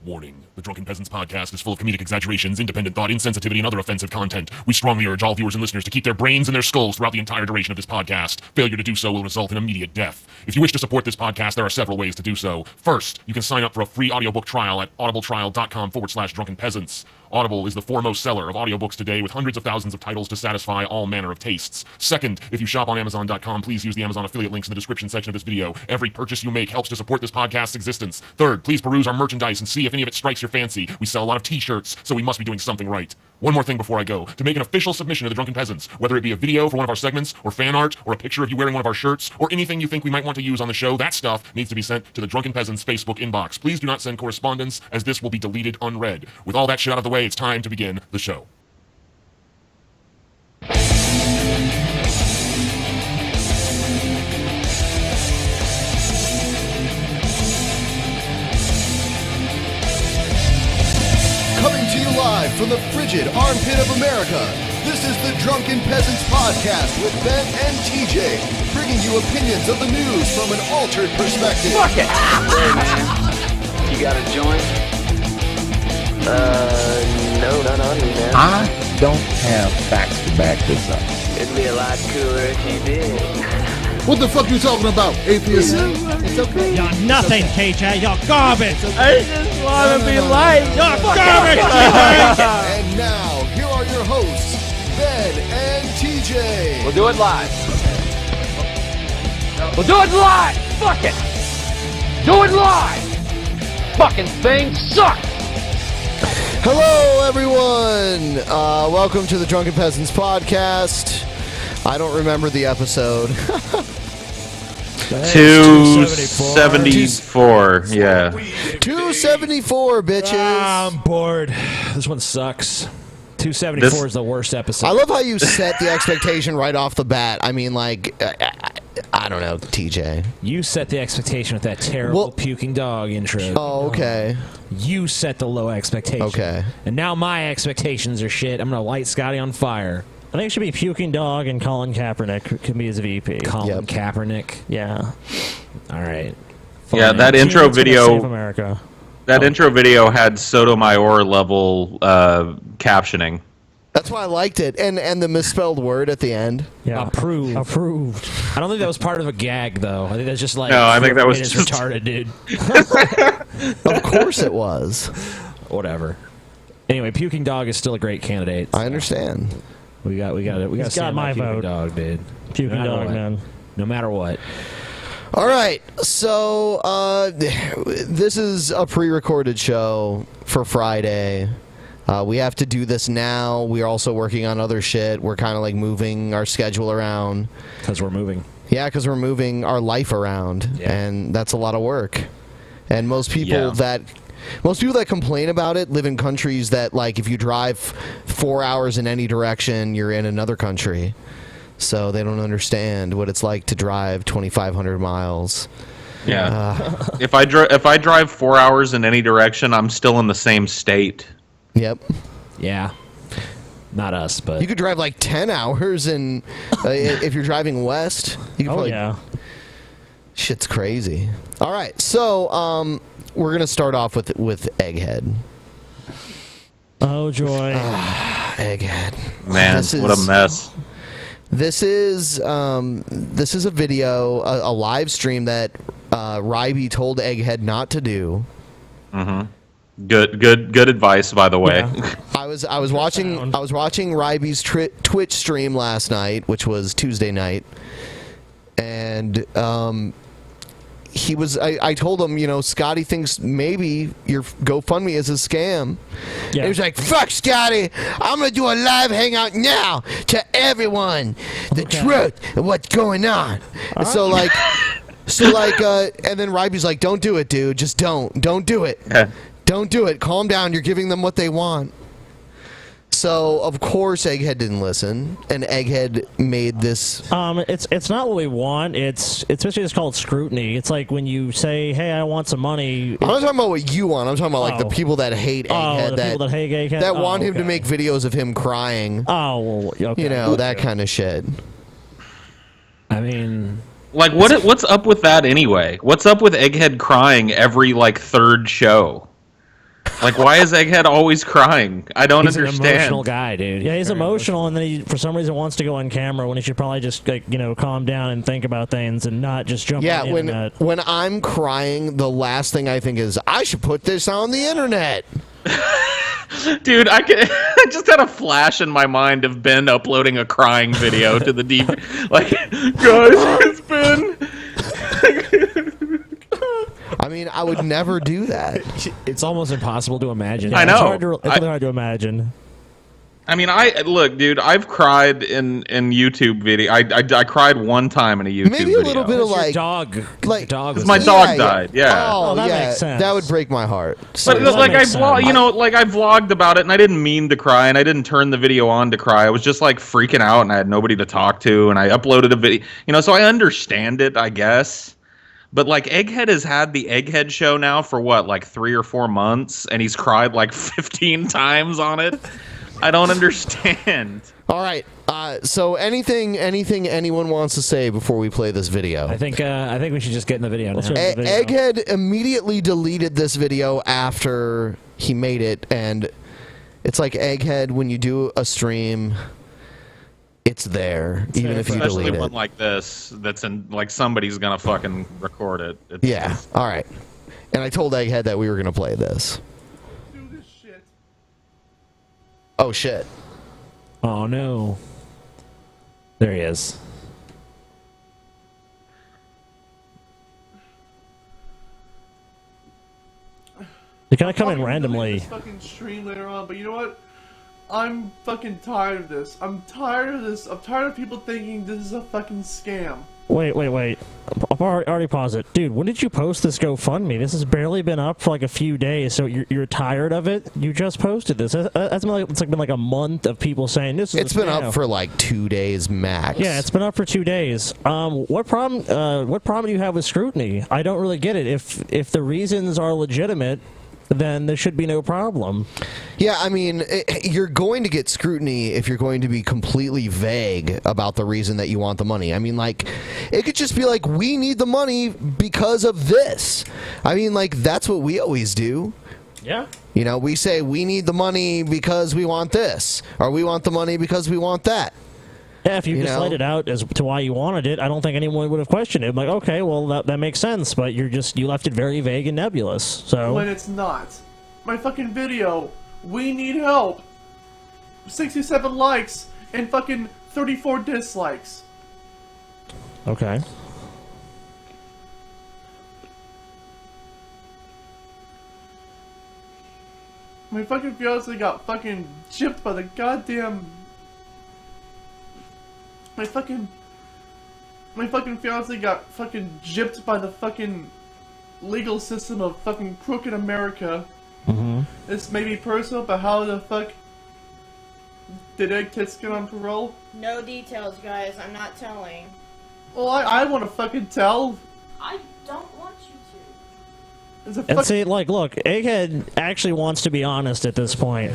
Warning. The Drunken Peasants podcast is full of comedic exaggerations, independent thought, insensitivity, and other offensive content. We strongly urge all viewers and listeners to keep their brains in their skulls throughout the entire duration of this podcast. Failure to do so will result in immediate death. If you wish to support this podcast, there are several ways to do so. First, you can sign up for a free audiobook trial at audibletrial.com/drunkenpeasants. Audible is the foremost seller of audiobooks today with hundreds of thousands of titles to satisfy all manner of tastes. Second, if you shop on Amazon.com, please use the Amazon affiliate links in the description section of this video. Every purchase you make helps to support this podcast's existence. Third, please peruse our merchandise and see if any of it strikes your fancy. We sell a lot of t-shirts, so we must be doing something right. One more thing before I go. To make an official submission to the Drunken Peasants, whether it be a video for one of our segments, or fan art, or a picture of you wearing one of our shirts, or anything you think we might want to use on the show, that stuff needs to be sent to the Drunken Peasants Facebook inbox. Please do not send correspondence, as this will be deleted unread. With all that shit out of the way, it's time to begin the show. Coming to you live from the frigid armpit of America, this is the Drunken Peasants Podcast with Ben and TJ, bringing you opinions of the news from an altered perspective. Fuck it! Hey man, you got a joint? No, not on me, man. I don't have facts to back this up. It'd be a lot cooler if you did. What the fuck you talking about, atheism? It's okay. You're nothing, TJ. You're garbage. I just want to be liked. You're garbage. And now, here are your hosts, Ben and TJ. We'll do it live. We'll do it live. Fuck it. Do it live. Fucking thing sucks. Hello, everyone. Welcome to the Drunken Peasants Podcast. I don't remember the episode. 274, yeah. 274, bitches. I'm bored. This one sucks. 274 is the worst episode. I love how you set the expectation right off the bat. I mean, like, I don't know, TJ. You set the expectation with that terrible puking dog intro. Oh, okay. You set the low expectation. Okay. And now my expectations are shit. I'm going to light Scotty on fire. I think it should be Puking Dog and Colin Kaepernick can be his VP. Colin Kaepernick. Yeah. All right. Fine. Yeah, that intro video. Save America. That intro video had Sotomayor level captioning. That's why I liked it, and the misspelled word at the end. Yeah. Approved. Approved. I don't think that was part of a gag, though. I think that's just like. No, I think that was just retarded, dude. Of course it was. Whatever. Anyway, Puking Dog is still a great candidate. I understand. We got He's got my vote. Puking Dog, dude. Puking Dog, man. No matter what. All right, so this is a pre-recorded show for Friday. We have to do this now. We're also working on other shit. We're kind of like moving our schedule around. Because we're moving. Yeah, because we're moving our life around, and that's a lot of work. And most people that complain about it live in countries that, like, if you drive 4 hours in any direction, you're in another country. So they don't understand what it's like to drive 2,500 miles. Yeah. If I drive 4 hours in any direction, I'm still in the same state. Yep. Yeah. Not us, but you could drive like 10 hours, and if you're driving west, you could probably. Yeah. Shit's crazy. All right, so we're gonna start off with Egghead. Oh joy. Egghead. Man, what a mess. This is a video, a live stream that Ryby told Egghead not to do. Mm-hmm. Good advice, by the way. Yeah. I was watching Ryby's Twitch stream last night, which was Tuesday night, and I told him, you know, Scotty thinks maybe your GoFundMe is a scam. Yeah. He was like, fuck Scotty, I'm going to do a live hangout now to everyone. The truth of what's going on. And so like, and then Ryby's like, don't do it, dude. Just don't do it. Yeah. Don't do it. Calm down. You're giving them what they want. So of course Egghead didn't listen, and Egghead made this. It's not what we want. It's basically just called scrutiny. It's like when you say, "Hey, I want some money." I'm not talking about what you want. I'm talking about like the people that hate Egghead, people that hate Egghead, that want him to make videos of him crying. Oh, well, okay. You know, that kind of shit. I mean, like what's up with that anyway? What's up with Egghead crying every like third show? Like, why is Egghead always crying? I don't understand. He's an emotional guy, dude. Yeah, he's emotional, and then he, for some reason, wants to go on camera when he should probably just, like, you know, calm down and think about things and not just jump on the internet. When I'm crying, the last thing I think is, I should put this on the internet. Dude, I just had a flash in my mind of Ben uploading a crying video to the deep. Like, guys, it's Ben. I mean, I would never do that. It's almost impossible to imagine. I know. It's really hard to imagine. I mean, look, dude. I've cried in YouTube video. I cried one time in a YouTube video. Maybe a little bit of like dog. Like dog. My dog died. Yeah. Oh, that yeah. makes sense. That would break my heart. But like I vlogged about it, and I didn't mean to cry, and I didn't turn the video on to cry. I was just like freaking out, and I had nobody to talk to, and I uploaded a video. You know, so I understand it, I guess. But like Egghead has had the Egghead show now for what, like 3 or 4 months, and he's cried like 15 times on it. I don't understand. All right. So anything anyone wants to say before we play this video? I think we should just get in the video now. Egghead immediately deleted this video after he made it, and it's like Egghead, when you do a stream, it's there, even if you delete it. Especially one like this, that's in, like, somebody's gonna fucking record it. Yeah, all right. And I told Egghead that we were gonna play this. Do this shit. Oh, shit. Oh, no. There he is. They kind of come in randomly. This fucking stream later on, but you know what? I'm fucking tired of this. I'm tired of this. I'm tired of people thinking this is a fucking scam. Wait. I've already paused it. Dude, when did you post this GoFundMe? This has barely been up for like a few days, so you're tired of it? You just posted this. It's been like a month of people saying this is It's been up for like 2 days max. Yeah, it's been up for 2 days. What problem do you have with scrutiny? I don't really get it. If the reasons are legitimate, then there should be no problem. Yeah, I mean, you're going to get scrutiny if you're going to be completely vague about the reason that you want the money. I mean, like, it could just be like, we need the money because of this. I mean, like, that's what we always do. Yeah. You know, we say we need the money because we want this, or we want the money because we want that. Yeah, if you just laid it out as to why you wanted it, I don't think anyone would have questioned it. I'm like, okay, well, that makes sense, but you left it very vague and nebulous. So when it's not. My fucking video, we need help. 67 likes and fucking 34 dislikes. Okay. My fucking fiance got fucking gypped by the goddamn... My fucking fiance got fucking gypped by the fucking legal system of fucking crooked America. Mm-hmm. This may be personal, but how the fuck did Egg Tits get on parole? No details, guys. I'm not telling. Well, I want to fucking tell. I don't want you to. And see, like, look, Egghead actually wants to be honest at this point.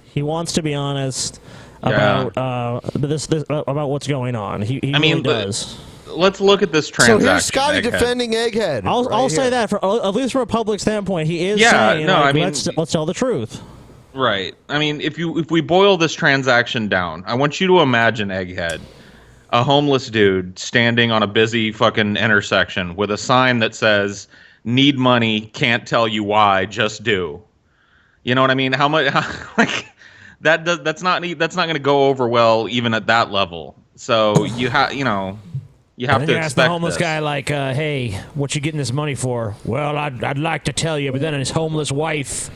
He wants to be honest about about what's going on. He really does. let's look at this So transaction. here's Scotty Egghead. defending Egghead. I'll say here. that at least from a public standpoint, he is Yeah, saying, no, like, I mean- let's tell the truth. Right. I mean, if we boil this transaction down, I want you to imagine, Egghead, a homeless dude standing on a busy fucking intersection with a sign that says, "Need money, can't tell you why, just do." You know what I mean? How much? Like that's not going to go over well even at that level. So you have to ask expect the homeless this. guy, like, hey, what you getting this money for? Well, I'd like to tell you, but then his homeless wife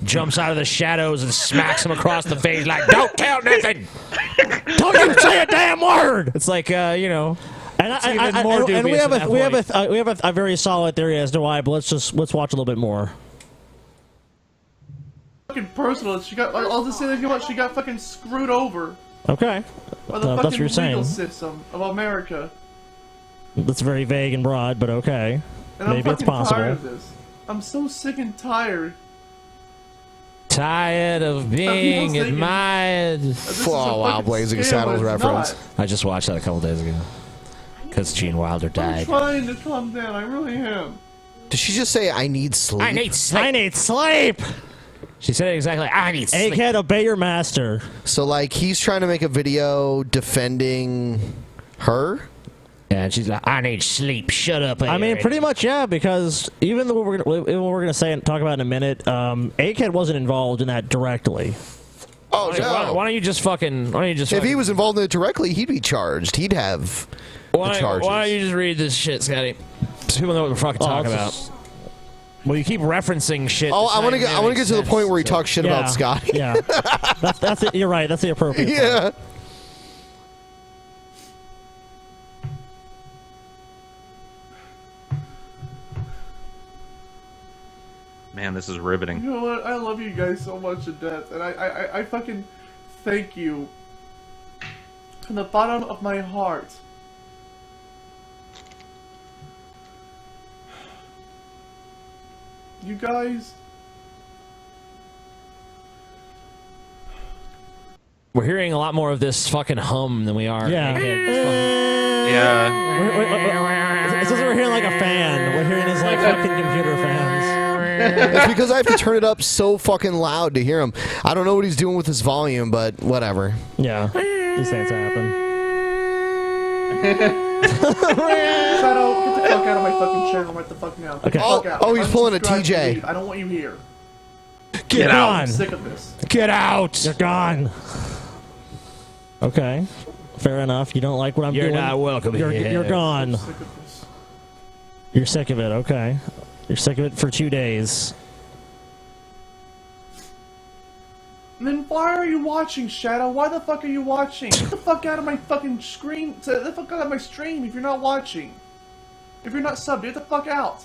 jumps out of the shadows and smacks him across the face like, don't tell nothing! Don't you say a damn word! It's like, you know... And we have a very solid theory as to why, but let's watch a little bit more. Fucking personal. She got. I'll just say that if you want, she got fucking screwed over Okay. by the That's what fucking you're legal saying. system of America. That's very vague and broad, but okay. And I'm Maybe it's fucking possible. tired of this. I'm so sick and tired. Tired of being thinking admired. This is a Oh, wow, fucking Blazing scam, Saddles but it's reference. not. I just watched that a couple days ago. Because Gene Wilder I'm died. trying to calm down. I really am. Did she just say, I need sleep? I need sleep. I need sleep! She said it exactly. I need sleep. Egghead, obey your master. So, like, he's trying to make a video defending her? And she's like, I need sleep. Shut up. I mean, pretty much, yeah, because even though we're gonna say and talk about in a minute, Egghead wasn't involved in that directly. Oh, no. Why don't you just fucking... Why don't you just... If he was involved in it directly, he'd be charged. He'd have the charges. Why don't you just read this shit, Scotty? So people know what we're fucking talking about. Well, you keep referencing shit. Oh, I want to get to the point where he talks shit Yeah, about Scotty. Yeah, that's it. You're right. That's the appropriate. Yeah. part. Man, this is riveting. You know what? I love you guys so much to death, and I fucking thank you from the bottom of my heart. You guys, We're hearing a lot more of this fucking hum than we are. Yeah. Yeah. It's just we're hearing like a fan. We're hearing his like fucking computer fans. It's because I have to turn it up so fucking loud to hear him. I don't know what he's doing with his volume, but whatever. Yeah, these things happen. Shadow, get the fuck out of my fucking channel right the fuck now. Get Okay. the fuck out. Oh, he's pulling a Unsubscribe TJ. and leave. I don't want you here. Get out. I'm on. sick of this. Get out! You're gone. Okay, fair enough. You don't like what I'm You're doing. not welcome You're here. gone. I'm sick of this. You're sick of it. Okay. You're sick of it for 2 days. And then why are you watching, Shadow? Why the fuck are you watching? Get the fuck out of my fucking screen. Get the fuck out of my stream if you're not watching. If you're not subbed, get the fuck out.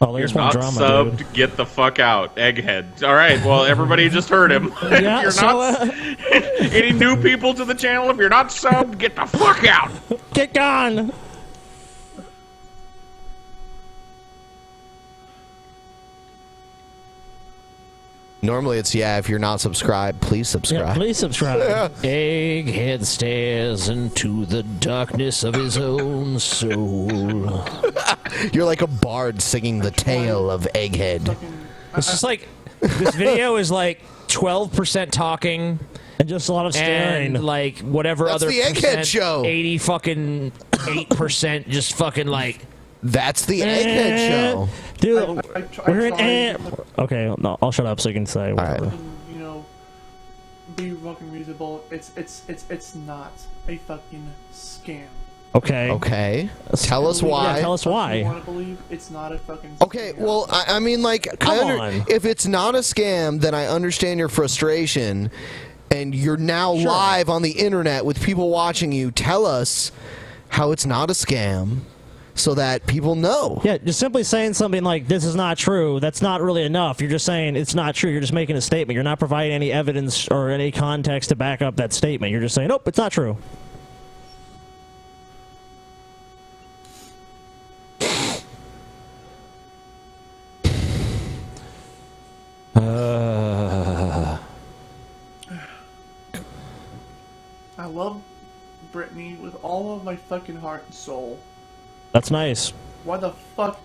Oh, You're there's one not drama, subbed. dude. Get the fuck out, Egghead. All right. Well, everybody just heard him. Yeah, You're so, not. Any new people to the channel? If you're not subbed, get the fuck out. Get gone. Normally it's, if you're not subscribed, please subscribe. Yeah, please subscribe. Egghead stares into the darkness of his own soul. You're like a bard singing the tale of Egghead. It's just like, this video is like 12% talking And just a lot of staring. and like whatever That's other the Egghead percent, show. 80 fucking 8% just fucking like... That's the Egghead show. Dude, I we're in tried, Okay, no, I'll shut up so you can say whatever. right. you know, be fucking reasonable. It's not a fucking scam. Okay. Okay. Tell us Yeah, why. tell us You why. want to believe it's not a fucking Okay, scam. well, I mean, like, Come on. if it's not a scam, then I understand your frustration, and you're now live on the internet with people watching you. Tell us how it's not a scam, so that people know. Yeah, just simply saying something like, this is not true, that's not really enough. You're just saying it's not true. You're just making a statement. You're not providing any evidence or any context to back up that statement. You're just saying, nope, it's not true. I love Brittany with all all of my fucking heart and soul. That's nice. Why the fuck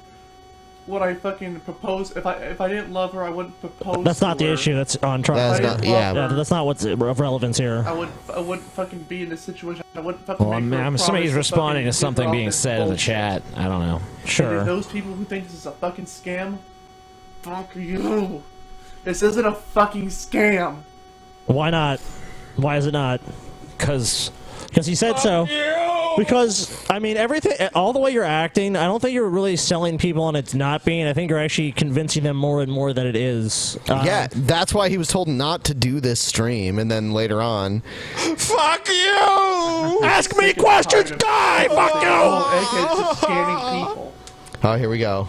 would I fucking propose? If I didn't love her, I wouldn't propose. That's not to the her. issue. That's on trial. That's not, yeah. That's not what's of relevance here. I wouldn't fucking be in this situation. I wouldn't fucking. Well, make her I'm a assuming he's promise responding to fucking something give her all being this said in the bullshit. chat. I don't know. And Sure. if those people who think this is a fucking scam, fuck you. This isn't a fucking scam. Why not? Why is it not? Because he said so. Because, I mean, everything, all the way you're acting, I don't think you're really selling people on it's not being. I think you're actually convincing them more and more that it is. Yeah, that's why he was told not to do this stream, and then later on, fuck you! Ask me questions, die! Fuck you! Egghead's just scamming people. oh, here we go.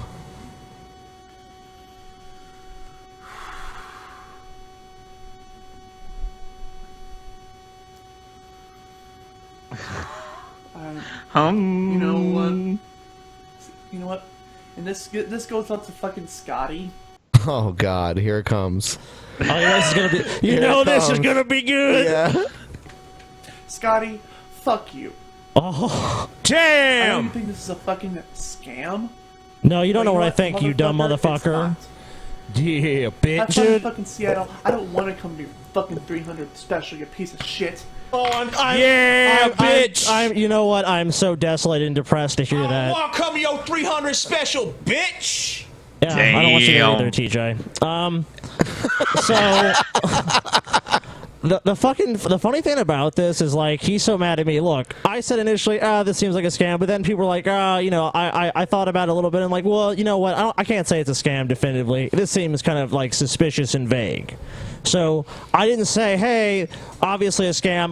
You know what? You know what? And this goes up to fucking Scotty. Oh God, here it comes. Oh, yeah, this is gonna be. You know, this is gonna be good. Yeah. Scotty, fuck you. Oh, I damn! don't think this is a fucking scam. No, you don't know what I think, think, you dumb motherfucker. Yeah, I'm bitch. from fucking Seattle. I don't want to come to your fucking 300 special, you piece of shit. bitch! You know what? I'm so desolated and depressed to hear that. want to come to your 300 special, bitch! Yeah, I don't want you to Damn. either, TJ. So the funny thing about this is, like, he's so mad at me. Look, I said initially, this seems like a scam, but then people were like, you know, I thought about it a little bit and like, well, you know what? I can't say it's a scam definitively. This seems kind of like suspicious and vague. So I didn't say, hey, obviously a scam.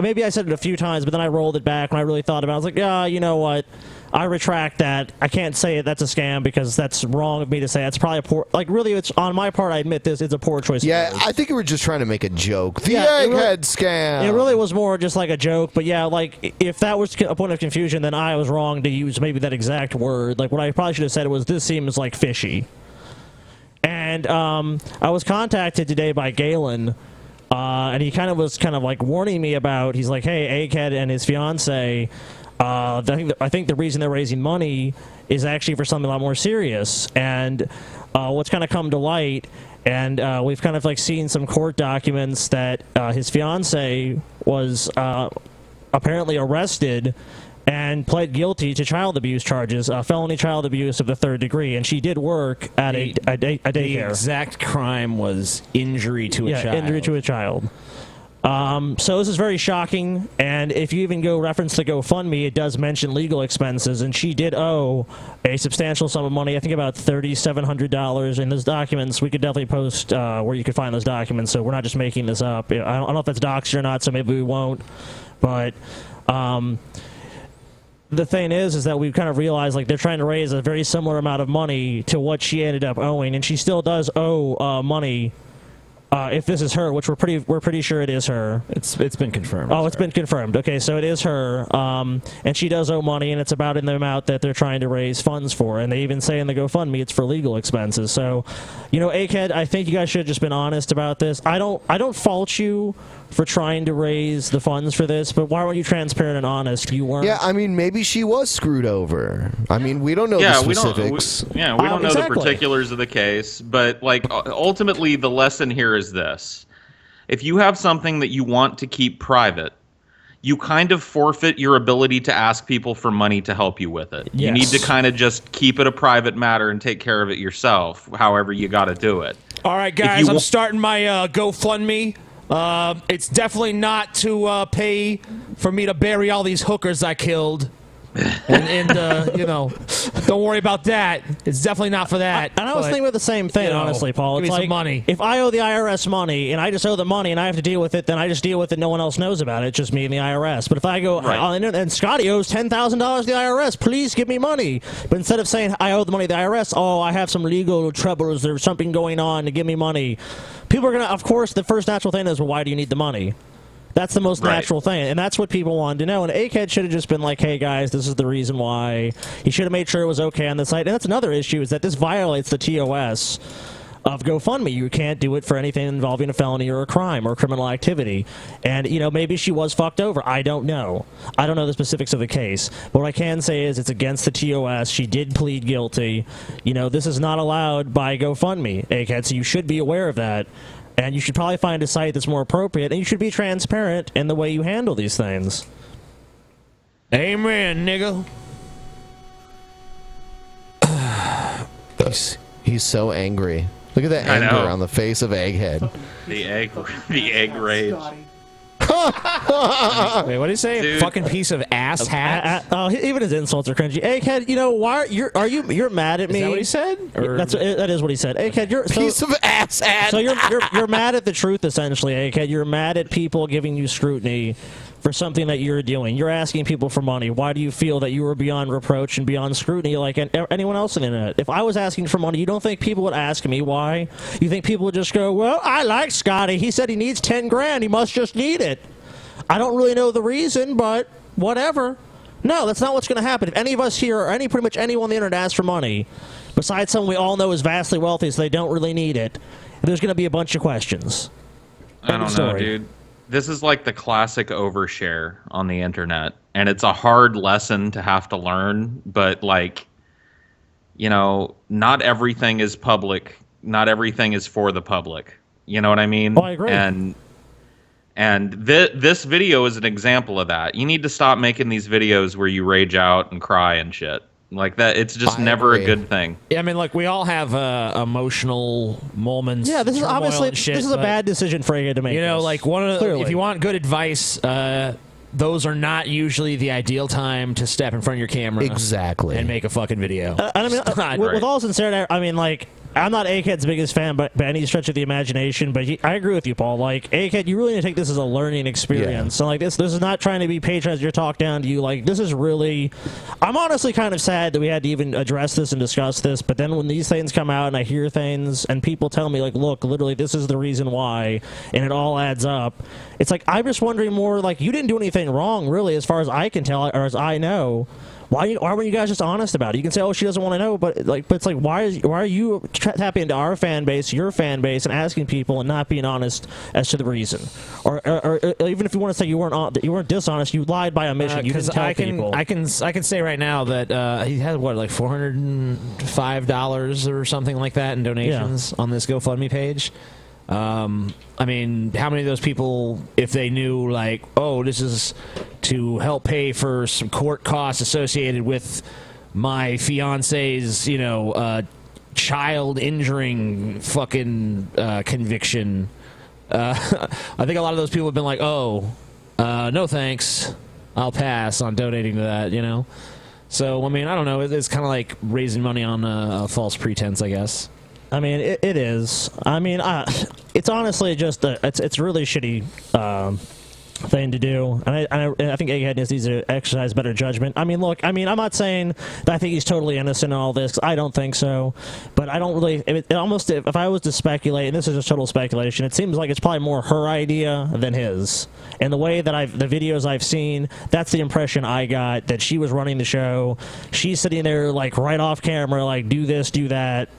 Maybe I said it a few times, but then I rolled it back when I really thought about it. I was like, yeah, you know what? I retract that. I can't say that's a scam because that's wrong of me to say. That's probably a poor. Like, really, it's on my part. I admit this. It's a poor choice. Yeah, of words. I think we were just trying to make a joke. The Yeah, Egghead scam. It really was more just like a joke. But yeah, like if that was a point of confusion, then I was wrong to use maybe that exact word. Like what I probably should have said was, this seems like fishy. And I was contacted today by Galen, and he was like warning me about. He's like, hey, Egghead and his fiance. I think the reason they're raising money is actually for something a lot more serious. And what's kind of come to light, and we've kind of like seen some court documents that his fiance was apparently arrested and pled guilty to child abuse charges, felony child abuse of the 3rd degree, and she did work at a daycare. The exact crime was injury to a child. Yeah, injury to a child. So this is very shocking, and if you even go reference the GoFundMe, it does mention legal expenses, and she did owe a substantial sum of money, I think about $3,700 in those documents. We could definitely post where you could find those documents, so we're not just making this up. I don't know if that's doxed or not, so maybe we won't, but the thing is that we've kind of realized like they're trying to raise a very similar amount of money to what she ended up owing, and she still does owe money. If this is her, which we're pretty sure it is her. It's been confirmed. Oh, it's been confirmed. Okay, so it is her, and she does owe money, and it's about in the amount that they're trying to raise funds for. And they even say in the GoFundMe it's for legal expenses. So, you know, Egghead, I think you guys should have just been honest about this. I don't fault you for trying to raise the funds for this, but why weren't you transparent and honest? You weren't. Yeah, I mean, maybe she was screwed over. I mean, we don't know the specifics. We don't know exactly. the particulars of the case, but like ultimately the lesson here is this. If you have something that you want to keep private, you kind of forfeit your ability to ask people for money to help you with it. Yes. You need to kind of just keep it a private matter and take care of it yourself, however you got to do it. All right, guys, I'm starting my GoFundMe. It's definitely not to pay for me to bury all these hookers I killed. And you know, don't worry about that. It's definitely not for that. And I was thinking about the same thing, honestly, Paul. Give It's me like, some money. if I owe the IRS money and I just owe the money and I have to deal with it, then I just deal with it. No one else knows about it. It's just me and the IRS. But if I go, and Scotty owes $10,000 to the IRS, please give me money. But instead of saying I owe the money to the IRS, oh, I have some legal troubles, there's something going on to give me money. People are going to, of course, the first natural thing is, well, why do you need the money? That's the most natural thing, and that's what people wanted to know. And Egghead should have just been like, hey, guys, this is the reason why. He should have made sure it was okay on the site. And that's another issue, is that this violates the TOS. of GoFundMe. You can't do it for anything involving a felony or a crime or criminal activity. And, you know, maybe she was fucked over. I don't know. I don't know the specifics of the case. But what I can say is it's against the TOS. She did plead guilty. You know, this is not allowed by GoFundMe, Egghead, so you should be aware of that. And you should probably find a site that's more appropriate, and you should be transparent in the way you handle these things. Amen, nigga. He's so angry. Look at that anger on the face of Egghead. The egg rage. Wait, what did he say? Dude. Fucking piece of ass hat. Even his insults are cringy. Egghead, you know why you're mad at me? Is that what he said? Or That is what he said. Egghead, you're piece of ass hat. So you're mad at the truth, essentially, Egghead. You're mad at people giving you scrutiny for something that you're doing. You're asking people for money. Why do you feel that you were beyond reproach and beyond scrutiny like anyone else on the internet? If I was asking for money, you don't think people would ask me why? You think people would just go, well, I like Scotty. He said he needs 10 grand. He must just need it. I don't really know the reason, but whatever. No, that's not what's going to happen. If any of us here, or pretty much anyone on the internet asks for money, besides someone we all know is vastly wealthy so they don't really need it, there's going to be a bunch of questions. I don't know, dude. This is like the classic overshare on the internet, and it's a hard lesson to have to learn, but, like, you know, not everything is public. Not everything is for the public. You know what I mean? Oh, I agree. And this video is an example of that. You need to stop making these videos where you rage out and cry and shit. Like that, it's just never a good thing. Yeah, I mean, like, we all have emotional moments. Yeah, this is obviously shit, this is a bad decision for you to make. You know, like, one of the, if you want good advice, those are not usually the ideal time to step in front of your camera. Exactly. And make a fucking video. And I mean, with all sincerity, I mean, like, I'm not Egghead's biggest fan by any stretch of the imagination, but I agree with you, Paul. Like, Egghead, you really need to take this as a learning experience. So, like, this is not trying to be patronized your talk down to you. Like, this is really... I'm honestly kind of sad that we had to even address this and discuss this, but then when these things come out and I hear things and people tell me, like, look, literally, this is the reason why, and it all adds up, it's like, I'm just wondering more, like, you didn't do anything wrong, really, as far as I can tell, or as I know. Why weren't you guys just honest about it? You can say, "Oh, she doesn't want to know," but it's like, why are you tapping into our fan base, your fan base, and asking people and not being honest as to the reason, or even if you want to say you weren't dishonest, you lied by omission. You didn't tell people. I can say right now that he had what, like $405 or something like that in donations on this GoFundMe page. I mean, how many of those people, if they knew, like, oh, this is to help pay for some court costs associated with my fiance's, you know, child injuring fucking conviction, I think a lot of those people have been like, oh, no thanks, I'll pass on donating to that, you know? So, I mean, I don't know, it's kind of like raising money on a false pretense, I guess. I mean, it is. I mean, it's honestly just it's really shitty thing to do, and I think Egghead needs to exercise better judgment. I mean, look, I mean, I'm not saying that I think he's totally innocent in all this. I don't think so, but I don't really. It almost, if I was to speculate, and this is just total speculation, it seems like it's probably more her idea than his. And the way that the videos I've seen, that's the impression I got, that she was running the show. She's sitting there, like, right off camera, like, do this, do that.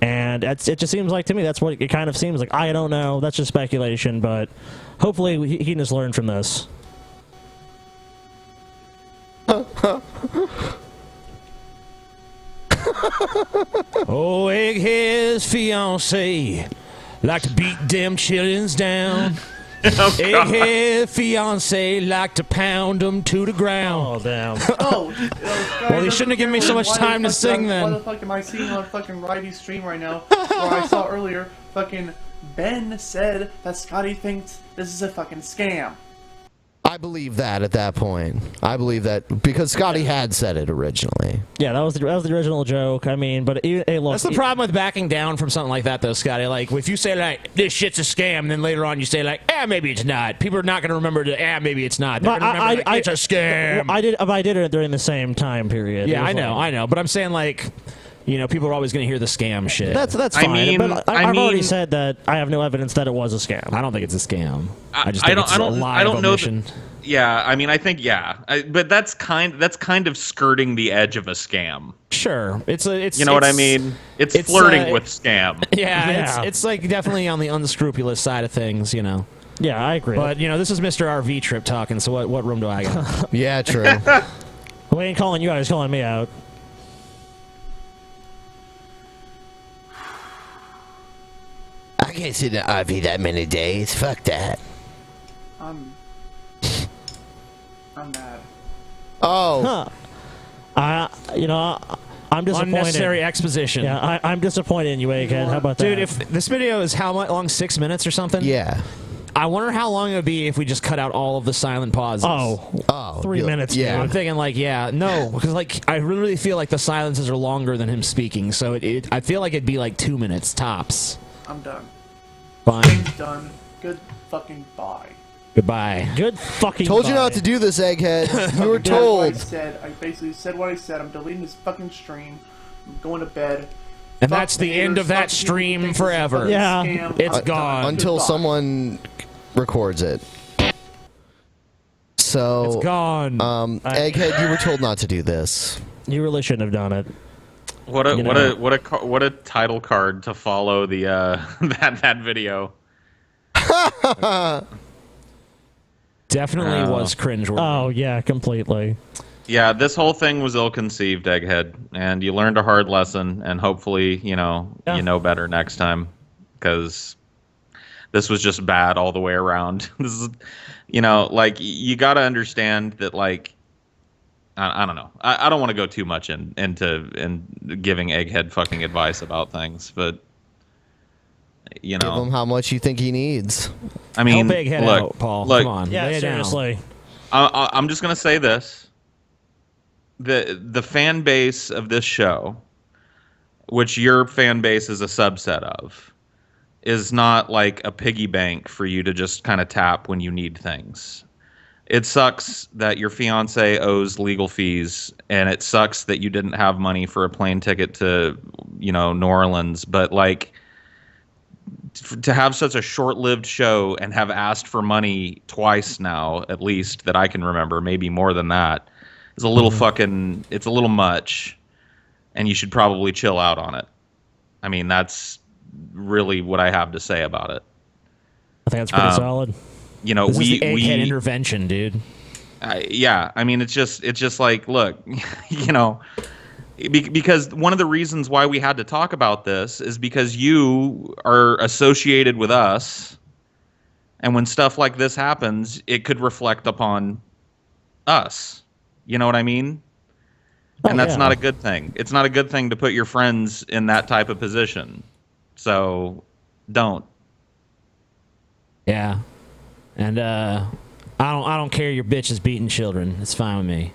And it just seems like, to me, that's what it kind of seems like. I don't know. That's just speculation, but hopefully he can just learn from this. Oh, Egghead's fiancé like to beat them chillins down. Oh, Egghead fiance like to pound them to the ground. Oh, damn. Well, you shouldn't have given me so much time to sing then. What the fuck am I seeing on fucking Righty's stream right now? Where I saw earlier, fucking Ben said that Scotty thinks this is a fucking scam. I believe that at that point. I believe that because Scotty had said it originally. Yeah, that was the original joke. I mean, but hey, look, that's the problem with backing down from something like that, though, Scotty. Like, if you say, like, this shit's a scam, and then later on you say, like, maybe it's not. People are not going to remember maybe it's not. They're going to remember, like, it's a scam. I did it during the same time period. Yeah, I know. But I'm saying, like, you know, people are always going to hear the scam shit. That's fine. I mean, but I've already said that I have no evidence that it was a scam. I don't think it's a scam. I just think it's a lie of omission. Yeah, I mean, I think but that's kind of skirting the edge of a scam. Sure, it's you know what I mean? It's flirting with scam. Yeah, it's like definitely on the unscrupulous side of things, you know. Yeah, I agree. But this is Mr. RV Trip talking. So what room do I got? Yeah, true. We ain't calling you out. He's calling me out. I can't sit in an RV that many days. Fuck that. I'm mad. Oh. I'm disappointed. Unnecessary exposition. Yeah, I'm disappointed in you, Egghead. How about that? Dude, if this video is how long? 6 minutes or something? Yeah. I wonder how long it would be if we just cut out all of the silent pauses. Oh, 3 minutes. Yeah. I'm thinking no, because I really feel like the silences are longer than him speaking. So I feel like it'd be like 2 minutes tops. I'm done. Fine. Done. Good fucking bye. Goodbye. Good fucking. Told you not to do this, Egghead. You were told. I basically said what I said. I'm deleting this fucking stream. I'm going to bed. And that's the end of that stream forever. Yeah. It's gone. Until someone records it. So it's gone. Egghead, you were told not to do this. You really shouldn't have done it. What a title card to follow the that video. Definitely was cringeworthy. Oh yeah, completely. Yeah, this whole thing was ill-conceived, Egghead, and you learned a hard lesson, and hopefully, you know better next time, because this was just bad all the way around. This is, like, you got to understand that, like, I don't know. I don't want to go too much into giving Egghead fucking advice about things, but give him how much you think he needs. I mean, help Egghead out, Paul. Come on. Yeah, lay it down. seriously. I'm just gonna say this: the fan base of this show, which your fan base is a subset of, is not like a piggy bank for you to just kind of tap when you need things. It sucks that your fiance owes legal fees, and it sucks that you didn't have money for a plane ticket to, New Orleans. But like, to have such a short-lived show and have asked for money twice now, at least that I can remember, maybe more than that, is a little it's a little much, and you should probably chill out on it. I mean, that's really what I have to say about it. I think that's pretty solid. This is the Egghead intervention, dude. Yeah, I mean, it's just like, look, because one of the reasons why we had to talk about this is because you are associated with us, and when stuff like this happens, it could reflect upon us. You know what I mean? And that's not a good thing. It's not a good thing to put your friends in that type of position. So, don't. Yeah. And I don't care your bitch is beating children. It's fine with me.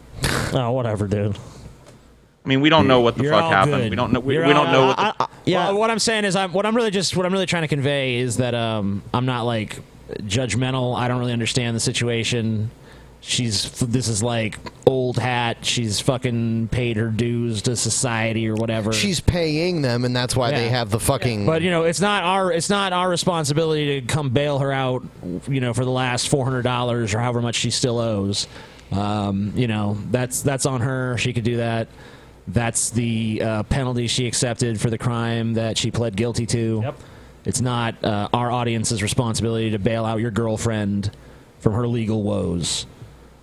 Oh, whatever, dude. I mean, we don't know what the fuck happened. Good. We don't know. We don't know what. Well, what I'm saying is, what I'm really trying to convey is that I'm not like judgmental. I don't really understand the situation. This is like old hat. She's fucking paid her dues to society or whatever. She's paying them, and that's why they have the fucking. But it's not our responsibility to come bail her out. For the last $400 or however much she still owes. That's on her. She could do that. That's the penalty she accepted for the crime that she pled guilty to. Yep. It's not our audience's responsibility to bail out your girlfriend from her legal woes.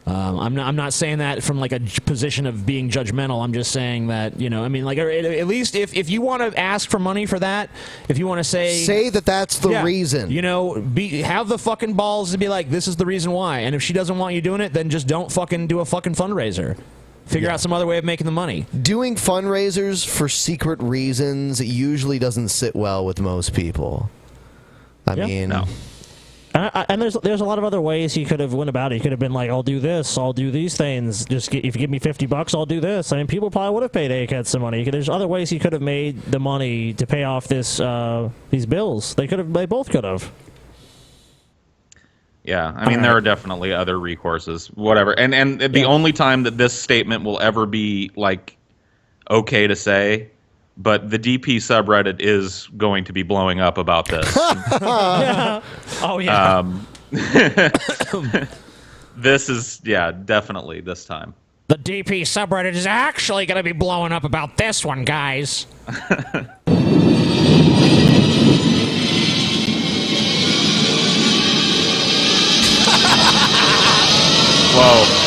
I'm not saying that from like a position of being judgmental. I'm just saying that, at least if you want to ask for money for that, if you want to say that's the reason, have the fucking balls to be like, this is the reason why. And if she doesn't want you doing it, then just don't fucking do a fucking fundraiser. Figure out some other way of making the money. Doing fundraisers for secret reasons usually doesn't sit well with most people. I mean, no. And there's a lot of other ways he could have went about it. He could have been like, I'll do this, I'll do these things. If you give me $50, I'll do this. I mean, people probably would have paid Egghead some money. There's other ways he could have made the money to pay off these bills. They both could have. Yeah, I mean, there are definitely other recourses, whatever. And the only time that this statement will ever be like okay to say. But the DP subreddit is going to be blowing up about this. Yeah. Oh, yeah. This is, yeah, definitely this time. The DP subreddit is actually going to be blowing up about this one, guys. Whoa.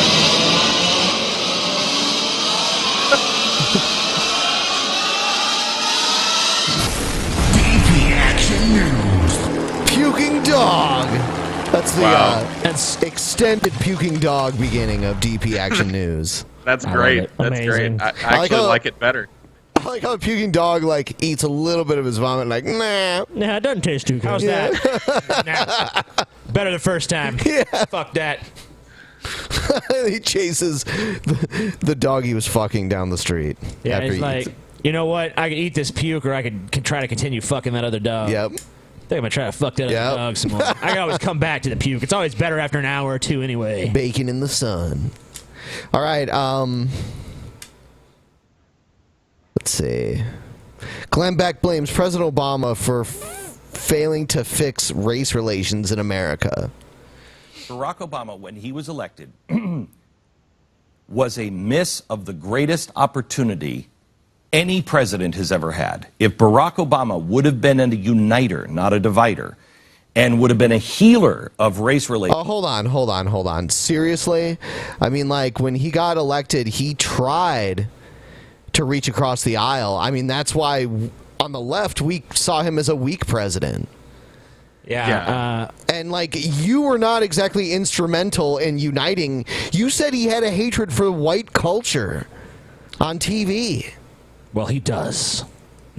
Puking dog. That's the That's extended puking dog beginning of DP Action News. That's great. That's Amazing. great. I actually like it better. I like how a puking dog like eats a little bit of his vomit, like nah. Nah, it doesn't taste too good. how's that? Nah. Better the first time. Yeah. Fuck that. He chases the dog he was fucking down the street. Yeah, after it's he like, eats you know what? I could eat this puke, or I could try to continue fucking that other dog. it. Yep. I think I'm gonna try to fuck that Yep. other dog some more. I can always come back to the puke. It's always better after an hour or two, anyway. Bacon in the sun. All right. Let's see. Glenn Beck blames President Obama for failing to fix race relations in America. Barack Obama, when he was elected, was a miss of the greatest opportunity any president has ever had. If Barack Obama would have been a uniter, not a divider, and would have been a healer of race relations. Oh, hold on. Seriously? I mean, like, when he got elected, he tried to reach across the aisle. I mean, that's why on the left, we saw him as a weak president. Yeah. And, like, you were not exactly instrumental in uniting. You said he had a hatred for white culture on TV. Well, he does.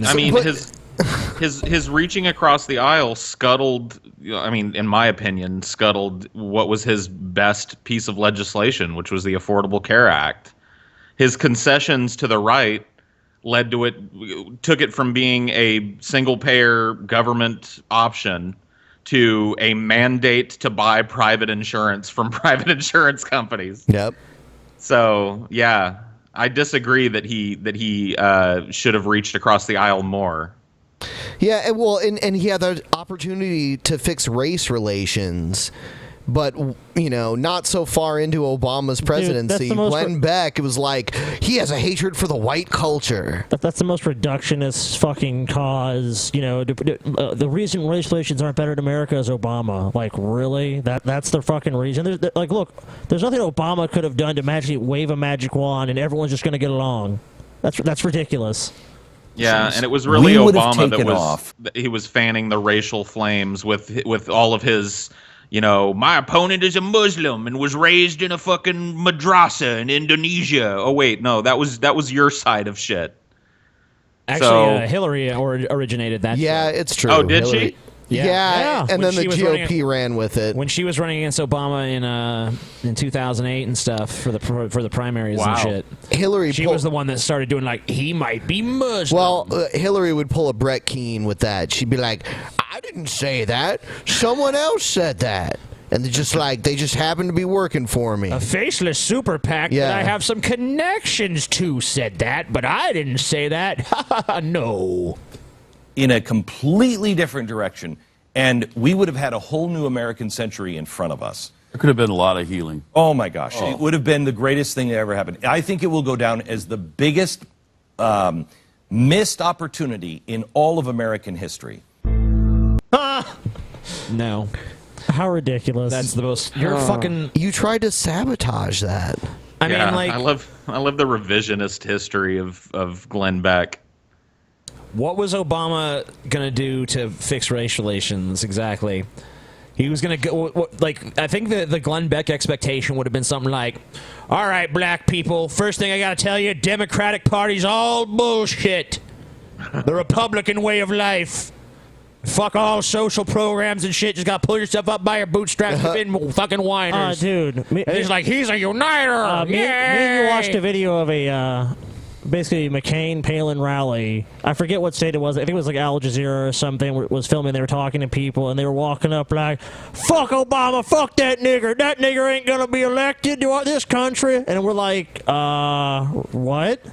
I mean, his reaching across the aisle scuttled, I mean, in my opinion, scuttled what was his best piece of legislation, which was the Affordable Care Act. His concessions to the right led to it, took it from being a single-payer government option to a mandate to buy private insurance from private insurance companies. Yep. So, yeah, I disagree that he should have reached across the aisle more. Yeah, and he had the opportunity to fix race relations, but, you know, not so far into Obama's presidency. Glenn Beck, it was like, he has a hatred for the white culture. That's the most reductionist fucking cause. You know, the reason race relations aren't better in America is Obama. Like, really? That's the fucking reason? Like, look, there's nothing Obama could have done to magically wave a magic wand and everyone's just going to get along. That's ridiculous. Yeah, and it was really Obama that he was fanning the racial flames with all of his, you know, my opponent is a Muslim and was raised in a fucking madrasa in Indonesia. Oh wait, no, that was your side of shit. Actually, Hillary originated that. Yeah, shit. It's true. Oh, did she? Yeah, and when then the GOP ran with it when she was running against Obama in 2008 and stuff for the primaries and shit. She was the one that started doing like he might be Muslim. Well, Hillary would pull a Brett Keane with that. She'd be like, "I didn't say that. Someone else said that." And they just happened to be working for me. A faceless super PAC that I have some connections to said that, but I didn't say that. No. In a completely different direction, and we would have had a whole new American century in front of us. There could have been a lot of healing. Oh my gosh, it would have been the greatest thing that ever happened. I think it will go down as the biggest missed opportunity in all of American history. No. How ridiculous. That's the most. You're fucking. You tried to sabotage that. I mean, like, I love the revisionist history of Glenn Beck. What was Obama gonna do to fix race relations exactly? He was gonna go like I think the Glenn Beck expectation would have been something like, "All right, black people, first thing I gotta tell you, Democratic Party's all bullshit. The Republican way of life. Fuck all social programs and shit. Just gotta pull yourself up by your bootstraps and been fucking whiners." Dude. He's like, he's a uniter. Me and you watched a video of a basically McCain Palin rally. I forget what state it was. I think it was like Al Jazeera or something. Was filming. They were talking to people and they were walking up like, "Fuck Obama, fuck that nigger. That nigger ain't gonna be elected to this country." And we're like, what?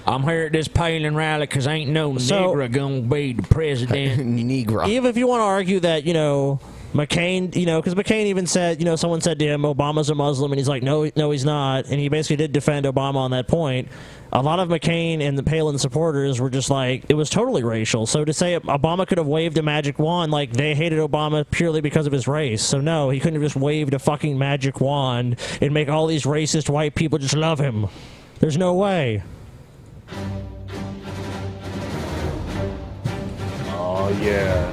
I'm here at this Palin rally because ain't no nigger gonna be the president. Negro. Even if you want to argue that, you know, McCain, you know, because McCain even said, you know, someone said to him, Obama's a Muslim, and he's like, no, he's not, and he basically did defend Obama on that point. A lot of McCain and the Palin supporters were just like, it was totally racial. So to say Obama could have waved a magic wand, like they hated Obama purely because of his race. So no, he couldn't have just waved a fucking magic wand and make all these racist white people just love him. There's no way. Oh, yeah.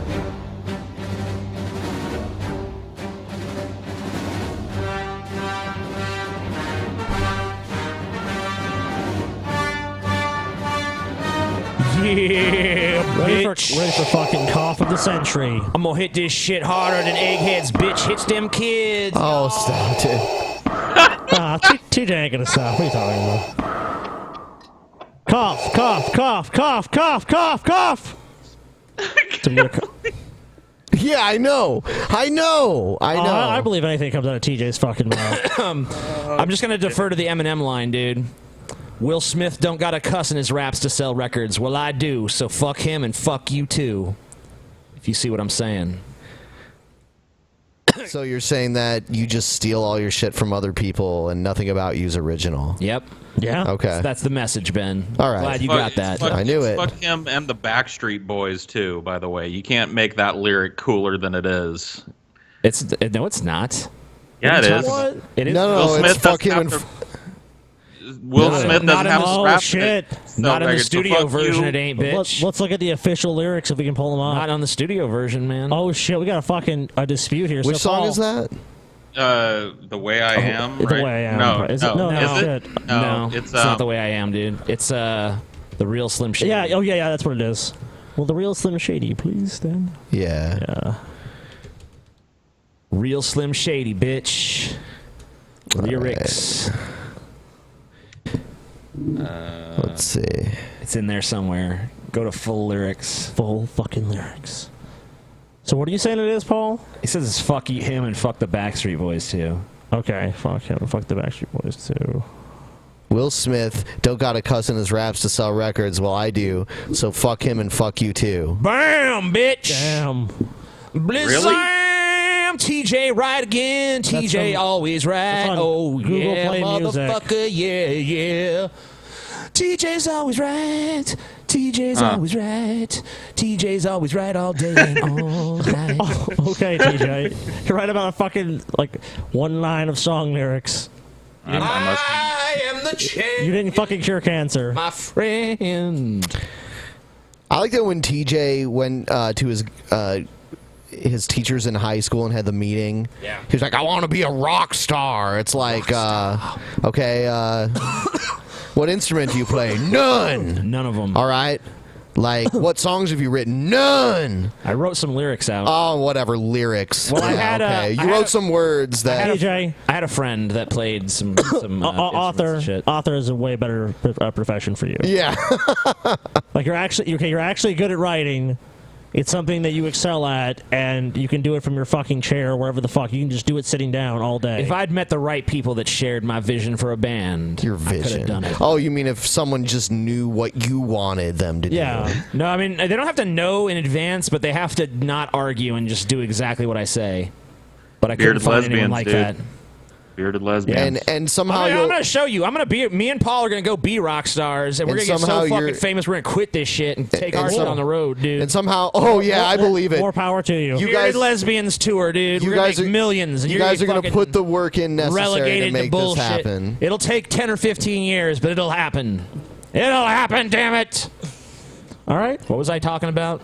Yeah, Ready bitch. for fucking cough of the century. I'm gonna hit this shit harder than Egghead's bitch hits them kids. Oh, stop it. TJ ain't gonna stop. What are you talking about? Cough, cough, cough, cough, cough, cough, cough. Yeah, I know. I believe anything comes out of TJ's fucking mouth. I'm just gonna defer to the Eminem line, dude. Will Smith don't gotta cuss in his raps to sell records. Well, I do, so fuck him and fuck you too. If you see what I'm saying. So you're saying that you just steal all your shit from other people and nothing about you's original? Yep. Yeah. Okay. So that's the message, Ben. All right. Glad you got that. I knew it. Fuck him and the Backstreet Boys too. By the way, you can't make that lyric cooler than it is. No, it's not. Yeah, it is. What? It is. No, Will Smith it's fuck him and. Will Smith doesn't have oh, to rap shit. Not in the studio version, you. it ain't, bitch. Let's look at the official lyrics if we can pull them up. Not on the studio version, man. Oh shit, we got a fucking dispute here. Which so song Paul, is that? The Way I Am, The right? Way I Am. No, Is it? No, is shit. it? No, it's not the way I am, dude. It's the real Slim Shady. Yeah, oh yeah, that's what it is. Well, the real Slim Shady, please, then. Yeah. Real Slim Shady, bitch. Lyrics. Let's see. It's in there somewhere. Go to full lyrics. Full fucking lyrics. So what are you saying it is, Paul? He says it's fuck him and fuck the Backstreet Boys too. Okay, fuck him and fuck the Backstreet Boys too. Will Smith don't got a cuss in his raps to sell records. Well, I do. So fuck him and fuck you too. Bam, bitch. Damn. Blizzam. TJ right again. TJ always right. Oh Google yeah, Play motherfucker. Music. Yeah. TJ's always right. TJ's always right. TJ's always right all day and all night. Oh, okay, TJ. You're right about a fucking, like, one line of song lyrics. I am the champ. You didn't fucking cure cancer. My friend. I like that when TJ went to his teachers in high school and had the meeting. Yeah. He was like, I want to be a rock star. It's like, okay, what instrument do you play? None. None of them. All right. Like, what songs have you written? None. I wrote some lyrics out. Oh, whatever, lyrics. Well, I Yeah, had okay. You wrote some words that... TJ. I had a friend that played some author. shit. Author is a way better profession for you. Yeah. Like you're actually good at writing. It's something that you excel at, and you can do it from your fucking chair or wherever the fuck. You can just do it sitting down all day. If I'd met the right people that shared my vision for a band, Your I could vision. have done it. Oh, you mean if someone just knew what you wanted them to do? Yeah. No, I mean, they don't have to know in advance, but they have to not argue and just do exactly what I say. But I couldn't Bearded find anyone lesbians, like dude. that. Bearded lesbians. And somehow I'm you'll... going to show you. Me and Paul are going to go be rock stars, and we're And going to get so somehow fucking you're- famous, we're going to quit this shit and take and our shit some- on the road, dude. And somehow... Oh, yeah, I believe it. More power to you. You Bearded guys- Lesbians tour, dude. You We're going guys to make are- millions. And You you're guys are going to put the work in necessary relegated to make this bullshit. happen. It'll take 10 or 15 years, but it'll happen. It'll happen, damn it. All right. What was I talking about?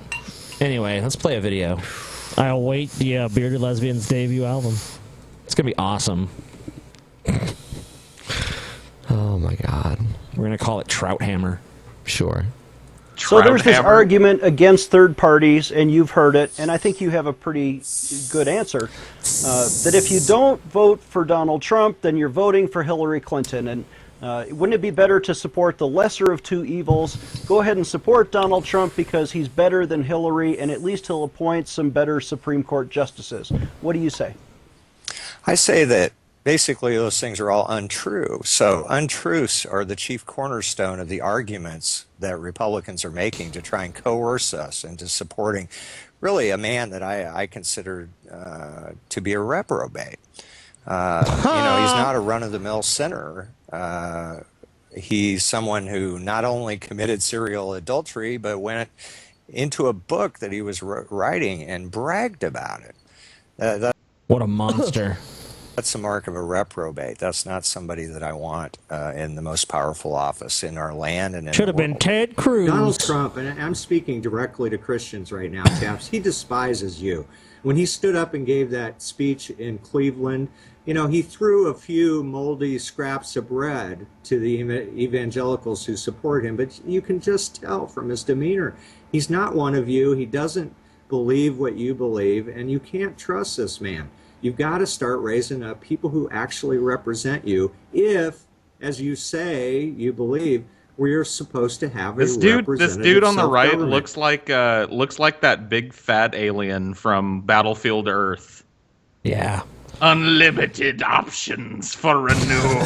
Anyway, let's play a video. I await the Bearded Lesbians debut album. It's going to be awesome. Oh, my God. We're going to call it Trout Hammer. Sure. So there's this argument against third parties, and you've heard it, and I think you have a pretty good answer, that if you don't vote for Donald Trump, then you're voting for Hillary Clinton. And wouldn't it be better to support the lesser of two evils? Go ahead and support Donald Trump because he's better than Hillary, and at least he'll appoint some better Supreme Court justices. What do you say? I say that basically those things are all untrue. So untruths are the chief cornerstone of the arguments that Republicans are making to try and coerce us into supporting really a man that I consider to be a reprobate. He's not a run-of-the-mill sinner. He's someone who not only committed serial adultery, but went into a book that he was writing and bragged about it. What a monster. That's the mark of a reprobate. That's not somebody that I want in the most powerful office in our land and in Should have been Ted Cruz. Donald Trump, and I'm speaking directly to Christians right now, Chaps, he despises you. When he stood up and gave that speech in Cleveland, he threw a few moldy scraps of bread to the evangelicals who support him, but you can just tell from his demeanor. He's not one of you. He doesn't believe what you believe, and you can't trust this man. You've got to start raising up people who actually represent you if, as you say, you believe we're supposed to have this dude on the right looks like that big fat alien from Battlefield Earth. Yeah. Unlimited options for renewal.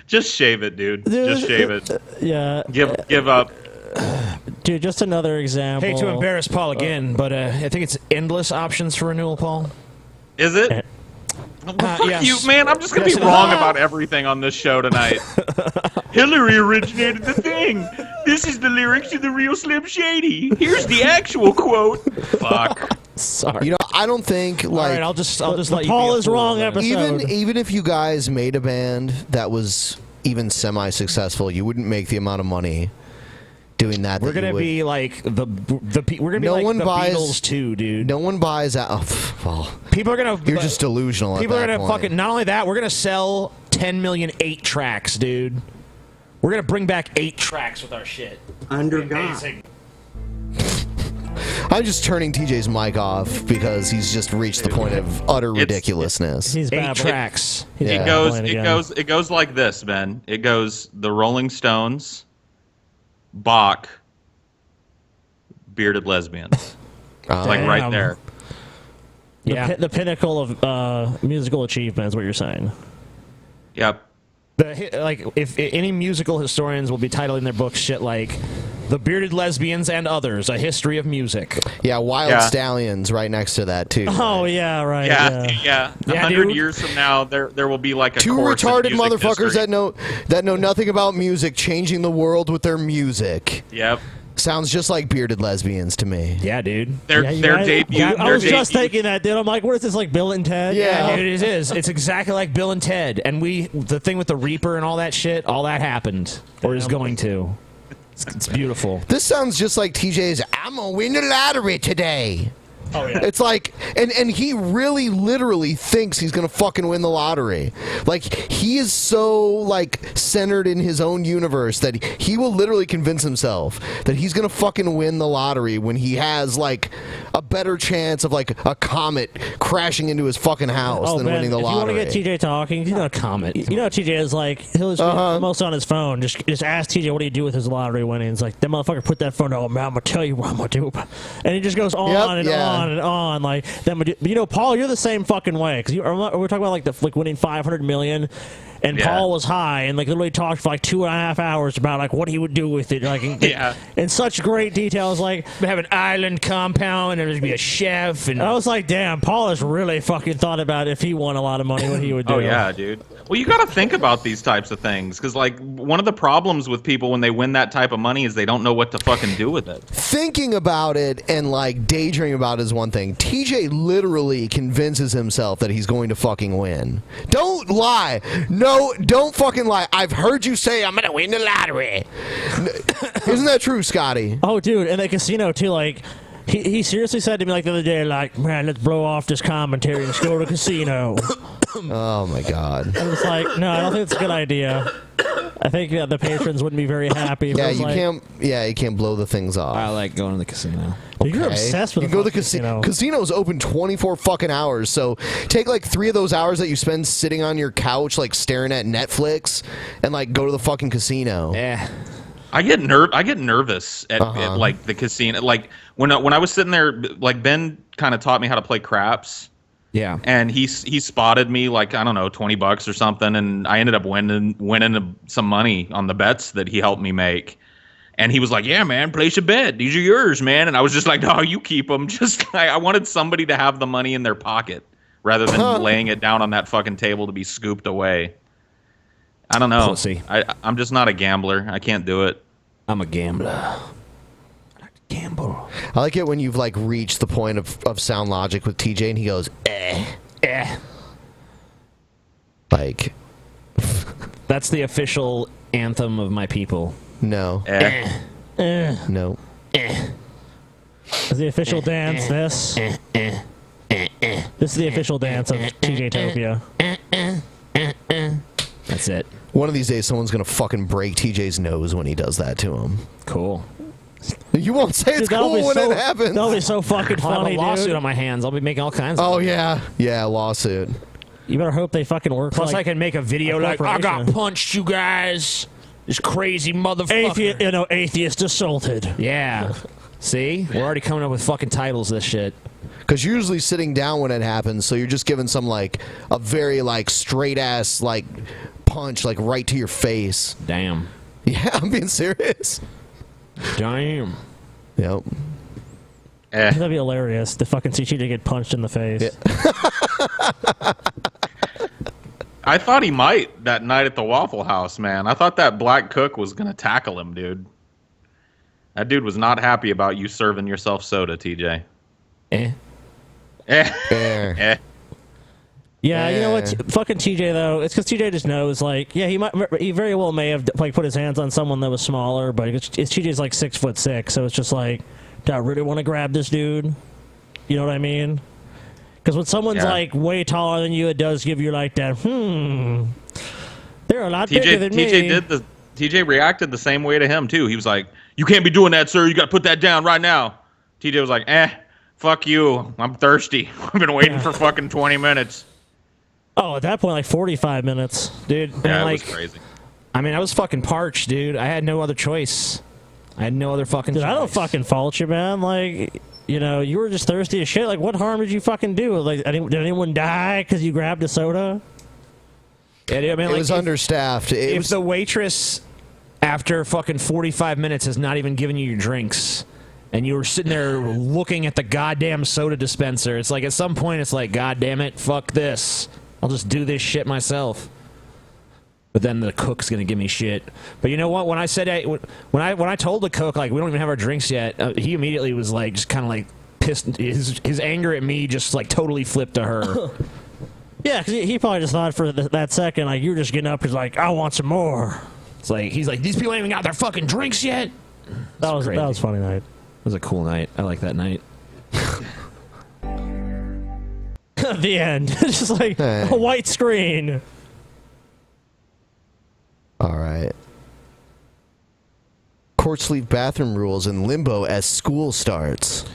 Just shave it, dude. Just shave it. Yeah. Give up. Dude, just another example. Hate to embarrass Paul again, but I think it's endless options for renewal, Paul. Is it? Well, fuck yes. you, man. I'm just going to be wrong about everything on this show tonight. Hillary originated the thing. This is the lyrics to the real Slim Shady. Here's the actual quote. Fuck. Sorry. I don't think, like... All right, I'll just let you Paul is wrong episode. Even if you guys made a band that was even semi-successful, you wouldn't make the amount of money doing that. We're gonna be like we're gonna be like the Beatles too, dude. No one buys out. Oh, well, people are gonna. You're just delusional. People at are that gonna point. fucking. Not only that, we're gonna sell 10 million 8-tracks, dude. We're gonna bring back 8 tracks with our shit. Under Amazing. I'm just turning TJ's mic off because he's just reached the point of utter ridiculousness. He's 8 tracks. It goes like this, Ben. It goes the Rolling Stones, Bach, bearded lesbians. Like right there. Yeah. The pinnacle of musical achievement is what you're saying. Yep. If any musical historians will be titling their books shit like The Bearded Lesbians and Others, A History of Music. Yeah, Wild Stallions right next to that, too. Oh, yeah, right. Yeah. 100 years from now, there will be like a two course retarded in music motherfuckers history. that know nothing about music changing the world with their music. Yep. Sounds just like Bearded Lesbians to me. Yeah, dude. Their debut. I was just thinking that, dude. I'm like, what is this, like Bill and Ted? Yeah, dude, it is. It's exactly like Bill and Ted. And the thing with the Reaper and all that shit, all that happened. Or is going to. It's beautiful. This sounds just like TJ's, I'm going to win the lottery today. Oh, yeah. It's like, and he really literally thinks he's going to fucking win the lottery. Like, he is so, like, centered in his own universe that he will literally convince himself that he's going to fucking win the lottery when he has, like, a better chance of, like, a comet crashing into his fucking house than winning the lottery. If you want to get TJ talking, you know, comet. You know, TJ is like, he'll just be most on his phone. Just ask TJ, what do you do with his lottery winnings? Like, that motherfucker put that phone down, man, I'm going to tell you what I'm going to do. And he just goes on and on and on, like that. You know, Paul, you're the same fucking way because we're talking about like winning 500 million, and Paul was high and like literally talked for like 2.5 hours about like what he would do with it, like in such great details, like we have an island compound and there's be a chef, and I was like, damn, Paul has really fucking thought about if he won a lot of money what he would do. Oh yeah, dude. Well, you got to think about these types of things because, like, one of the problems with people when they win that type of money is they don't know what to fucking do with it. Thinking about it and, like, daydreaming about it is one thing. TJ literally convinces himself that he's going to fucking win. Don't lie. No, don't fucking lie. I've heard you say I'm going to win the lottery. Isn't that true, Scotty? Oh, dude, and the casino, too, like... He seriously said to me like the other day, like, man, let's blow off this commentary and let's go to the casino. Oh my god! I was like, no, I don't think it's a good idea. I think the patrons wouldn't be very happy. Yeah, you can't blow the things off. I like going to the casino. Okay. You're obsessed with you go to the casino. Casino's open 24 fucking hours. So take like 3 of those hours that you spend sitting on your couch, like staring at Netflix, and like go to the fucking casino. Yeah. I get nervous at like the casino. Like when I was sitting there, like Ben kind of taught me how to play craps, Yeah. And he spotted me like, I don't know, $20 or something, and I ended up winning some money on the bets that he helped me make. And he was like, "Yeah, man, place a bet. These are yours, man." And I was just like, "No, you keep them." Just like, I wanted somebody to have the money in their pocket rather than laying it down on that fucking table to be scooped away. I don't know. Pussy. I'm just not a gambler. I can't do it. I'm a gambler. I like to gamble. I like it when you've like reached the point of sound logic with TJ and he goes, Like. That's the official anthem of my people. No. No. Is the official dance this? This is the official dance of TJ-topia. That's it. One of these days, someone's gonna fucking break TJ's nose when he does that to him. Cool. You won't say it's cool when it happens. That'll be so fucking I'll funny, have a lawsuit dude. on my hands. I'll be making all kinds of Oh, money. yeah, lawsuit. You better hope they fucking work. Plus, like, I can make a video like, I got punched, you guys. This crazy motherfucker. Atheist assaulted. Yeah. See? We're already coming up with fucking titles of this shit. Because usually sitting down when it happens, so you're just giving some, like, a very, like, straight-ass, like, punch, like, right to your face. Damn. Yeah, I'm being serious. Damn. Yep. That'd be hilarious. To fucking see TJ get punched in the face. Yeah. I thought he might that night at the Waffle House, man. I thought that black cook was going to tackle him, dude. That dude was not happy about you serving yourself soda, TJ. Yeah, you know what? Fucking TJ though, it's because TJ just knows, like, yeah, he very well may have like put his hands on someone that was smaller, but TJ's like 6'6", so it's just like, do I really want to grab this dude? You know what I mean? Because when someone's like way taller than you, it does give you like that. They're a lot bigger than me. TJ reacted the same way to him too. He was like, "You can't be doing that, sir. You got to put that down right now." TJ was like, fuck you. I'm thirsty. I've been waiting for fucking 20 minutes. Oh, at that point, like 45 minutes, dude. Yeah, like, it was crazy. I mean, I was fucking parched, dude. I had no other choice. I had no other fucking choice. I don't fucking fault you, man. Like, you know, you were just thirsty as shit. Like, what harm did you fucking do? Like, did anyone die because you grabbed a soda? I mean, it was understaffed. If the waitress, after fucking 45 minutes, has not even given you your drinks, and you were sitting there looking at the goddamn soda dispenser, it's like at some point it's like, God damn it, fuck this. I'll just do this shit myself. But then the cook's gonna give me shit. But you know what? When I said when I told the cook, like, we don't even have our drinks yet, he immediately was like, just kind of like pissed. His anger at me just like totally flipped to her. Yeah, because he probably just thought for that second, like, you were just getting up, he's like, I want some more. It's like, he's like, these people ain't even got their fucking drinks yet. That was a funny night. It was a cool night. I like that night. The end. It's just like a white screen. All right. Courts leave bathroom rules in limbo as school starts.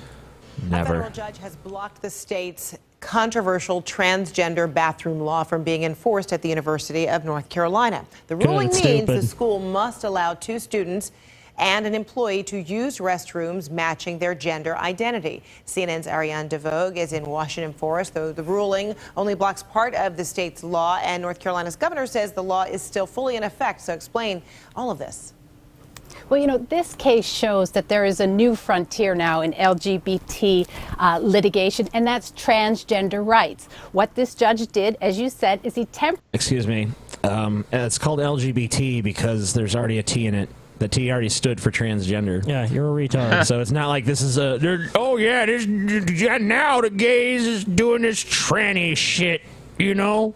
A federal judge has blocked the state's controversial transgender bathroom law from being enforced at the University of North Carolina. The ruling means the school must allow 2 students and an employee to use restrooms matching their gender identity. CNN's Ariane DeVogue is in Washington for us, though the ruling only blocks part of the state's law, and North Carolina's governor says the law is still fully in effect. So explain all of this. Well, you know, this case shows that there is a new frontier now in LGBT litigation, and that's transgender rights. What this judge did, as you said, is he Excuse me. It's called LGBT because there's already a T in it. The T already stood for transgender. Yeah, you're a retard. So it's not like this is a... now the gays is doing this tranny shit, you know?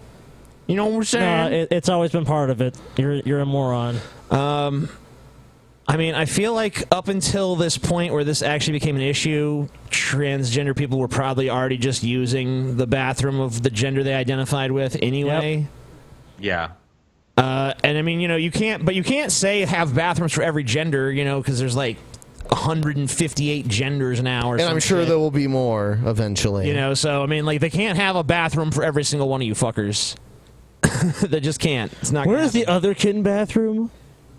You know what I'm saying? No, it's always been part of it. You're a moron. I mean, I feel like up until this point where this actually became an issue, transgender people were probably already just using the bathroom of the gender they identified with anyway. Yeah. And I mean, you know, you can't say have bathrooms for every gender, you know, because there's like 158 genders now or something. And I'm sure there will be more eventually. You know, so I mean, like, they can't have a bathroom for every single one of you fuckers. They just can't. It's not. Where's the other kid bathroom?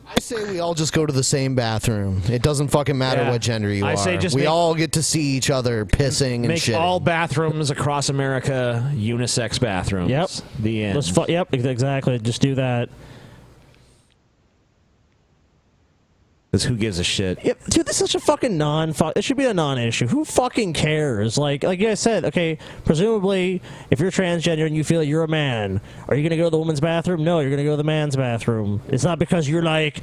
I say we all just go to the same bathroom. It doesn't fucking matter what gender you are. say just we make- all get to see each other pissing and Make shitting. all bathrooms across America unisex bathrooms. Yep. The end. Yep, exactly. Just do that. Because who gives a shit? Yeah, dude, this is such a fucking it should be a non-issue. Who fucking cares? Like I said, okay, presumably, if you're transgender and you feel you're a man, are you going to go to the woman's bathroom? No, you're going to go to the man's bathroom. It's not because you're like,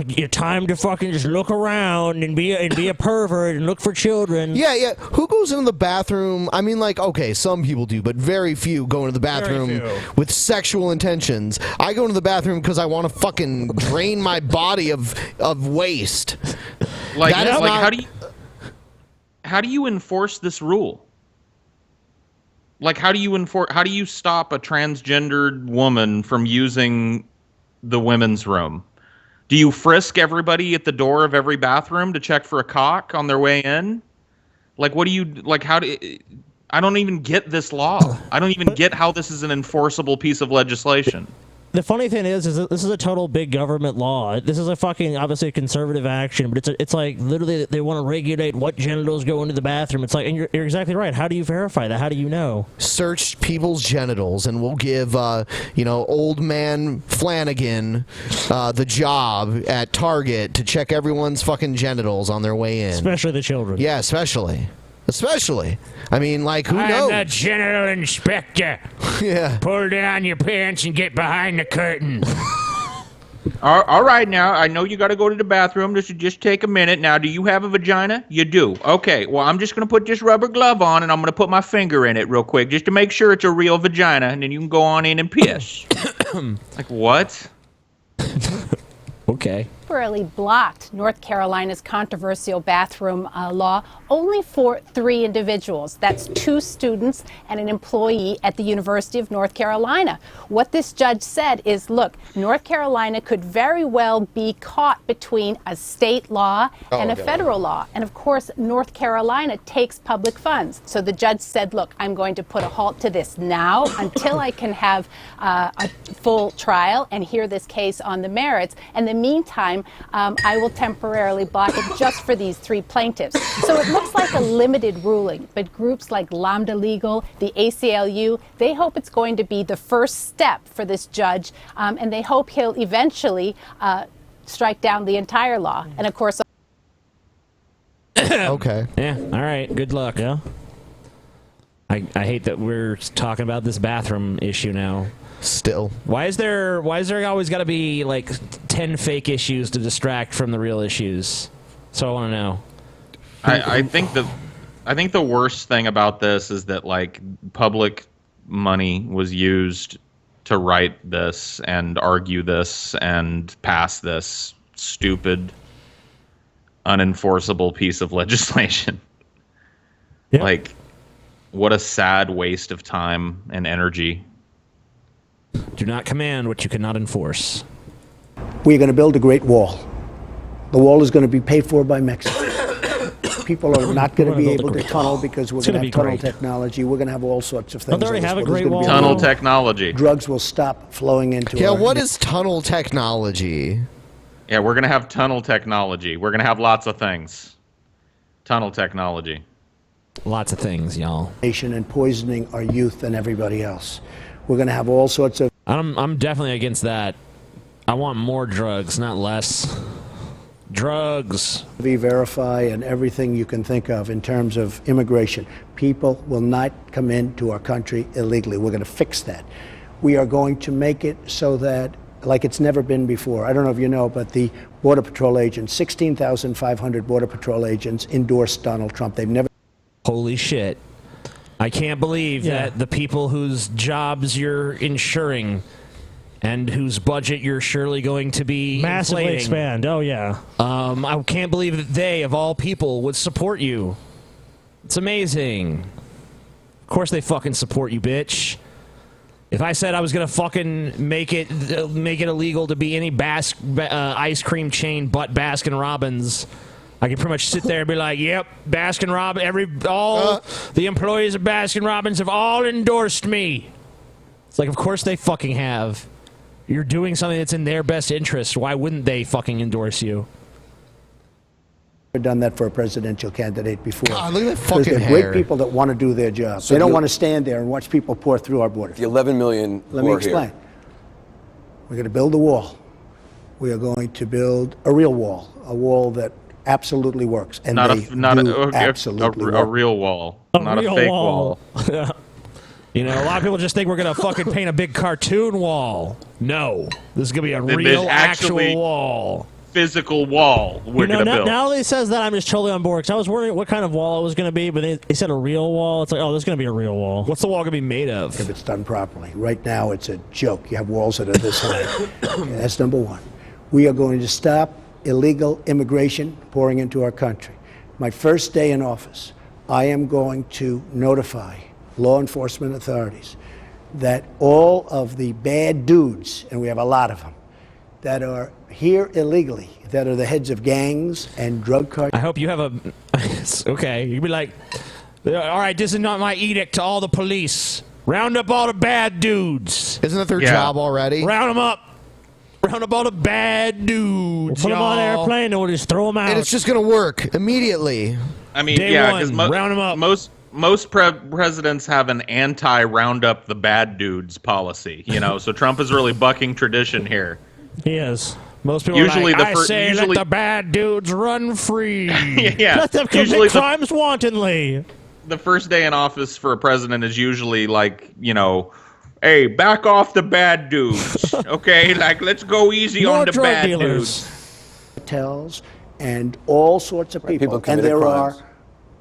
you're time to fucking just look around and be a pervert and look for children. Yeah. Who goes into the bathroom? I mean, like, okay, some people do, but very few go into the bathroom with sexual intentions. I go into the bathroom because I want to fucking drain my body of waste. Like, That is not- how do you enforce this rule? Like, how do you stop a transgendered woman from using the women's room? Do you frisk everybody at the door of every bathroom to check for a cock on their way in? Like, what do you like? I don't even get this law. I don't even get how this is an enforceable piece of legislation. The funny thing is that this is a total big government law. This is a fucking, obviously, a conservative action, but it's like, literally, they want to regulate what genitals go into the bathroom. It's like, and you're exactly right. How do you verify that? How do you know? Search people's genitals, and we'll give, old man Flanagan the job at Target to check everyone's fucking genitals on their way in. Especially the children. Yeah, especially. I mean, like, who knows? I'm the general inspector. Yeah. Pull down your pants and get behind the curtain. All right, now, I know you got to go to the bathroom. This should just take a minute. Now, do you have a vagina? You do. Okay, well, I'm just going to put this rubber glove on, and I'm going to put my finger in it real quick just to make sure it's a real vagina, and then you can go on in and piss. Like, what? Okay. Temporarily blocked North Carolina's controversial bathroom law only for 3 individuals. That's 2 students and an employee at the University of North Carolina. What this judge said is, look, North Carolina could very well be caught between a state law and a federal law. And of course, North Carolina takes public funds. So the judge said, look, I'm going to put a halt to this now until I can have a full trial and hear this case on the merits. In the meantime, I will temporarily block it just for these 3 plaintiffs. So it looks like a limited ruling, but groups like Lambda Legal, the ACLU, they hope it's going to be the first step for this judge, and they hope he'll eventually strike down the entire law. And of course... Okay. Yeah, all right, good luck. Yeah. I hate that we're talking about this bathroom issue now. Still. Why is there always got to be like 10 fake issues to distract from the real issues? So I want to know. I think the worst thing about this is that like public money was used to write this and argue this and pass this stupid, unenforceable piece of legislation. Yep. Like, what a sad waste of time and energy. Do not command what you cannot enforce. We're going to build a great wall. The wall is going to be paid for by Mexico. People are not going to be able to tunnel because we're going to have tunnel technology. We're going to have all sorts of things. Don't they already have a great wall? Tunnel technology. Drugs will stop flowing into Yeah, our... what is tunnel technology? Yeah, we're going to have tunnel technology. We're going to have lots of things. Tunnel technology. Lots of things, y'all. And poisoning our youth and everybody else. We're going to have all sorts of... I'm definitely against that. I want more drugs, not less. Drugs. Verify and everything you can think of in terms of immigration. People will not come into our country illegally. We're going to fix that. We are going to make it so that, like it's never been before. I don't know if you know, but the Border Patrol agents, 16,500 Border Patrol agents endorsed Donald Trump. They've never... Holy shit. I can't believe that the people whose jobs you're insuring and whose budget you're surely going to be massively inflating, expand. Oh, yeah. I can't believe that they, of all people, would support you. It's amazing. Of course they fucking support you, bitch. If I said I was gonna fucking make it illegal to be any ice cream chain but Baskin Robbins, I could pretty much sit there and be like, "Yep, Baskin Robbins. The employees of Baskin Robbins have all endorsed me." It's like, of course they fucking have. You're doing something that's in their best interest. Why wouldn't they fucking endorse you? I've done that for a presidential candidate before. God, look at that fucking They're hair. great people that want to do their job. So they don't you- want to stand there and watch people pour through our border. The 11 million Let who me are explain. here. We're going to build a wall. We are going to build a real wall, a wall that absolutely works. And Not they do absolutely a work. real wall, A not real a fake wall. wall. You know, a lot of people just think we're gonna fucking paint a big cartoon wall. No, this is gonna be a real, actual wall. Physical wall we're gonna build. Now that he says that, I'm just totally on board. Because I was wondering what kind of wall it was going to be, but they said a real wall. It's like, oh, there's going to be a real wall. What's the wall gonna be made of? If it's done properly. Right now, it's a joke. You have walls that are this high. Okay, that's number one. We are going to stop illegal immigration pouring into our country. My first day in office, I am going to notify law enforcement authorities that all of the bad dudes, and we have a lot of them, that are here illegally, that are the heads of gangs and drug cartels. I hope you have a. Okay, you'd be like, all right, this is not my edict to all the police. Round up all the bad dudes. Isn't that their job already? Round them up. Round up all the bad dudes. Put them on an y'all. airplane and we'll just throw them out. And it's just going to work immediately. I mean, Day yeah, one, because round 'em up. most presidents have an anti-round up the bad dudes policy. You know, so Trump is really bucking tradition here. He is. Most people Usually are like, the I say usually- let the bad dudes run free. Yeah, Let them commit usually crimes wantonly. the first day in office for a president is usually like, you know, hey, back off the bad dudes. Okay, like let's go easy More on the drug bad dealers. dudes. Cartels and all sorts of Right, people. people And committed there crimes. are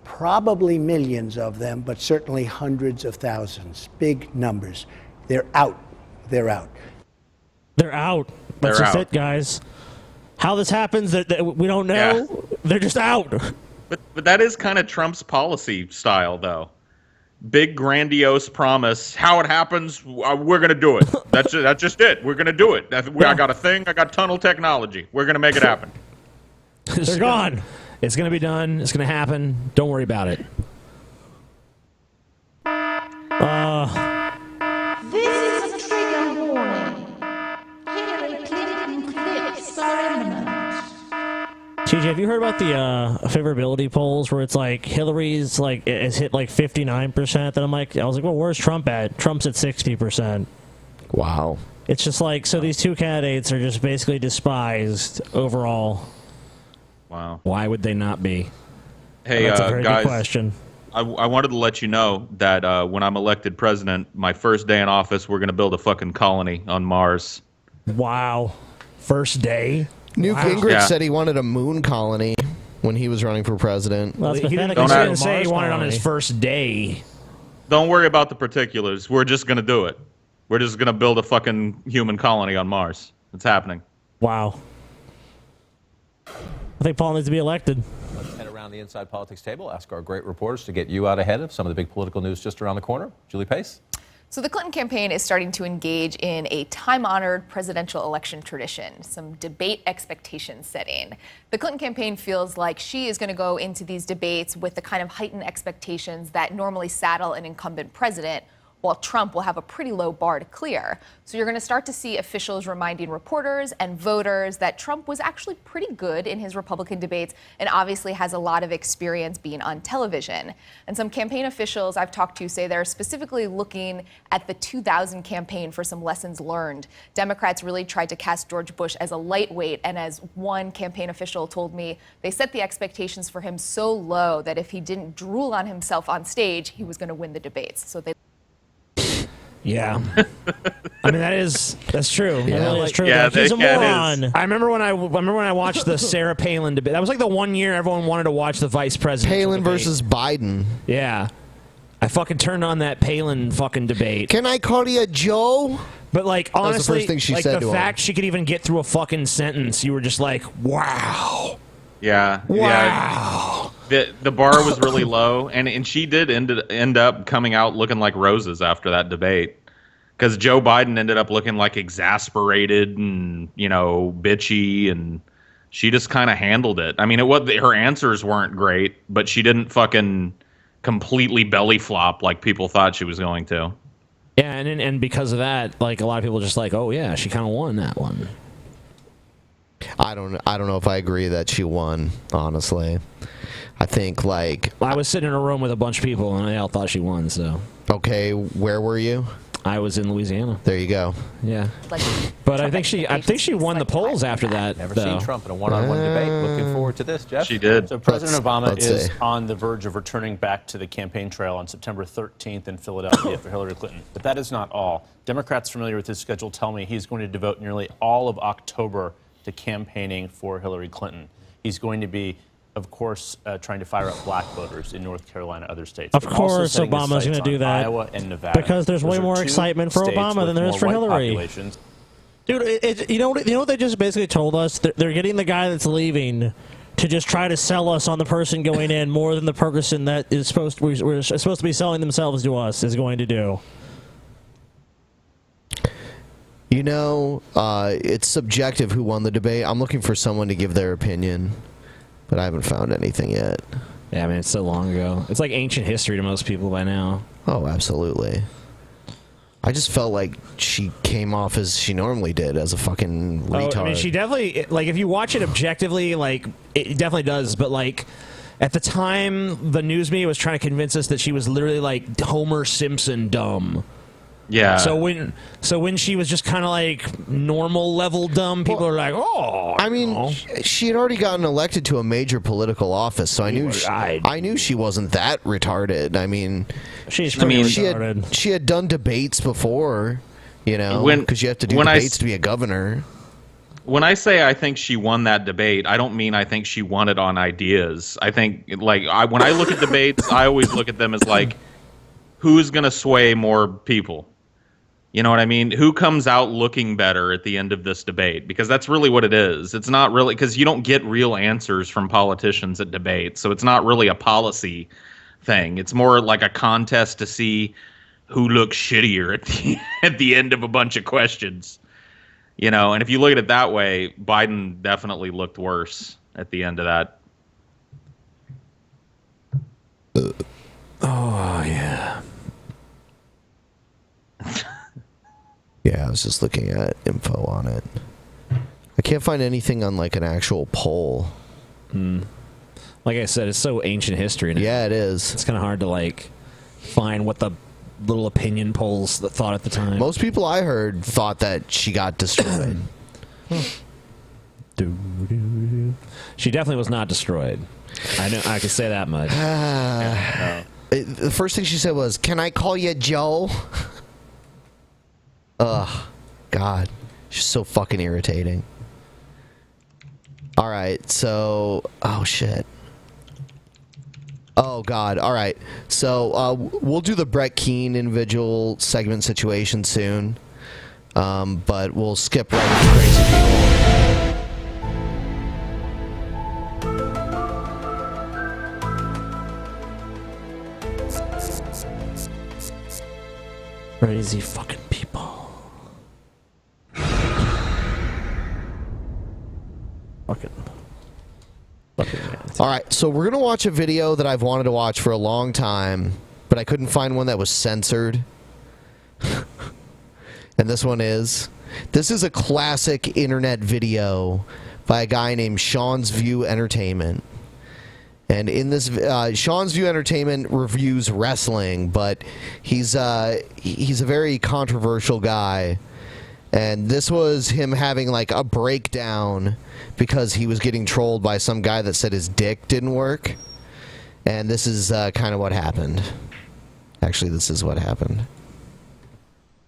probably millions of them, but certainly hundreds of thousands. Big numbers. They're out. They're out. They're out. That's They're just out. it, guys. How this happens, that we don't know. Yeah. They're just out. But that is kind of Trump's policy style, though. Big grandiose promise. How it happens, we're gonna do it. That's just it. We're gonna do it. I got a thing. I got tunnel technology. We're gonna make it happen. They're gone. It's gonna be done. It's gonna happen. Don't worry about it. This is a trigger warning. Hillary Clinton clips are imminent. TJ, have you heard about the favorability polls where it's like Hillary's like has hit like 59%? Then I was like, well, where's Trump at? Trump's at 60%. Wow. It's just like, so these two candidates are just basically despised overall. Wow. Why would they not be? Hey, That's a very guys. good question. I wanted to let you know that when I'm elected president, my first day in office, we're gonna build a fucking colony on Mars. Wow. First day? Newt Wow. Gingrich Yeah. said he wanted a moon colony when he was running for president. Well, that's He pathetic. didn't, Don't he have didn't a say he Mars wanted it on his colony. first day. Don't worry about the particulars. We're just gonna do it. We're just gonna build a fucking human colony on Mars. It's happening. Wow. I think Paul needs to be elected. Let's head around the Inside Politics table, ask our great reporters to get you out ahead of some of the big political news just around the corner. Julie Pace. So the Clinton campaign is starting to engage in a time-honored presidential election tradition, some debate expectation setting. The Clinton campaign feels like she is going to go into these debates with the kind of heightened expectations that normally saddle an incumbent president, while Trump will have a pretty low bar to clear. So you're going to start to see officials reminding reporters and voters that Trump was actually pretty good in his Republican debates and obviously has a lot of experience being on television. And some campaign officials I've talked to say they're specifically looking at the 2000 campaign for some lessons learned. Democrats really tried to cast George Bush as a lightweight, and as one campaign official told me, they set the expectations for him so low that if he didn't drool on himself on stage, he was going to win the debates. So they Yeah. I mean, that's true. That really is true. Yeah, Like, he's a that moron. I remember when I watched the Sarah Palin debate. That was like the one year everyone wanted to watch the vice president. Palin versus Biden. Yeah. I fucking turned on that Palin fucking debate. Can I call you Joe? But like was the honestly, first thing she like said the to him. fact she could even get through a fucking sentence, you were just like, wow. Yeah. Wow. Yeah. The bar was really low, and she did end up coming out looking like roses after that debate, because Joe Biden ended up looking like exasperated and bitchy, and she just kind of handled it. I mean, her answers weren't great, but she didn't fucking completely belly flop like people thought she was going to. Yeah, and because of that, like a lot of people just like, oh yeah, she kind of won that one. I don't know if I agree that she won. Honestly, I think like I was sitting in a room with a bunch of people and they all thought she won. So okay, where were you? I was in Louisiana. There you go. Yeah, but I think she won the polls after that. Never though. seen Trump in a one-on-one debate. Looking forward to this, Jeff. She did. So President Obama let's is see. on the verge of returning back to the campaign trail on September 13th in Philadelphia for Hillary Clinton. But that is not all. Democrats familiar with his schedule tell me he's going to devote nearly all of October to campaigning for Hillary Clinton. He's going to be, of course, trying to fire up black voters in North Carolina, other states. Of but also course, setting his Obama's going sights to do on that. Iowa and Nevada. Because there's Those way are more two excitement for states Obama with than there is more for white Hillary. populations. Dude, you know what they just basically told us? They're getting the guy that's leaving to just try to sell us on the person going in more than the person that is we're supposed to be selling themselves to us is going to do. You know, it's subjective who won the debate. I'm looking for someone to give their opinion, but I haven't found anything yet. Yeah, I mean, it's so long ago. It's like ancient history to most people by now. Oh, absolutely. I just felt like she came off as she normally did, as a fucking retard. I mean, she definitely, like, if you watch it objectively, like, it definitely does, but, like, at the time, the news media was trying to convince us that she was literally, like, Homer Simpson dumb. Yeah. So when she was just kind of like normal level dumb, people are like, oh. I mean, she had already gotten elected to a major political office, so I knew she wasn't that retarded. I mean, she had done debates before, you know, because you have to do debates to be a governor. When I say I think she won that debate, I don't mean I think she won it on ideas. I think, like, when I look at debates, I always look at them as like, who's going to sway more people? You know what I mean? Who comes out looking better at the end of this debate? Because that's really what it is. It's not really, because you don't get real answers from politicians at debates, so it's not really a policy thing. It's more like a contest to see who looks shittier at the end of a bunch of questions. You know, and if you look at it that way, Biden definitely looked worse at the end of that. Oh, yeah. Yeah, I was just looking at info on it. I can't find anything on, like, an actual poll. Like I said, it's so ancient history now. Yeah, it is. It's kind of hard to, like, find what the little opinion polls that thought at the time. Most people I heard thought that she got destroyed. She definitely was not destroyed. I can say that much. The first thing she said was, "Can I call you Joe?" Ugh, God, she's so fucking irritating. All right, so oh shit. Oh God, all right. So we'll do the Brett Keane individual segment situation soon, but we'll skip right into crazy people. Crazy fucking people. Fucking All right, so we're gonna watch a video that I've wanted to watch for a long time, but I couldn't find one that was censored. And this is a classic internet video by a guy named Sean's View Entertainment. And in this, Sean's View Entertainment reviews wrestling, but he's a very controversial guy. And this was him having like a breakdown because he was getting trolled by some guy that said his dick didn't work. And this is kind of what happened. Actually, this is what happened.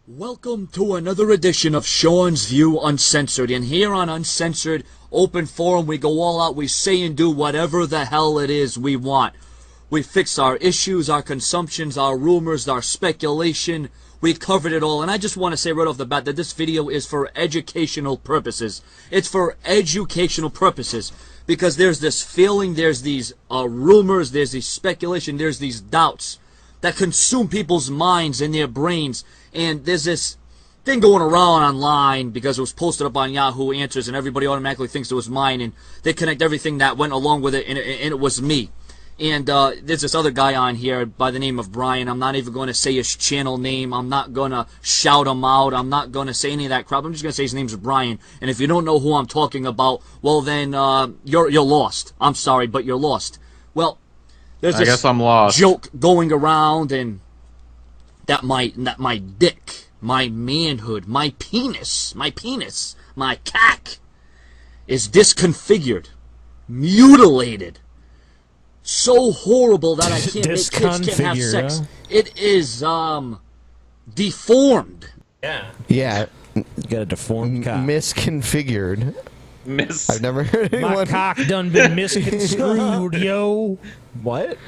Welcome to another edition of Sean's View Uncensored. And here on Uncensored Open Forum, we go all out. We say and do whatever the hell it is we want. We fix our issues, our consumptions, our rumors, our speculation. We covered it all. And I just want to say right off the bat that this video is for educational purposes. It's for educational purposes. Because there's this feeling, there's these rumors, there's these speculation, there's these doubts that consume people's minds and their brains. And there's this thing going around online because it was posted up on Yahoo Answers and everybody automatically thinks it was mine and they connect everything that went along with it and it was me. And there's this other guy on here by the name of Brian. I'm not even going to say his channel name. I'm not going to shout him out. I'm not going to say any of that crap. I'm just going to say his name's Brian. And if you don't know who I'm talking about, well then you're lost. I'm sorry, but you're lost. Well, there's this I guess I'm lost. joke going around, and that my dick, my manhood, my penis, my cack is disconfigured, mutilated, so horrible that I can't make kids can't have sex. Huh? It is deformed. Yeah. You got a deformed cock. Misconfigured. I've never heard anyone. My cock done been misconstrued, yo. What?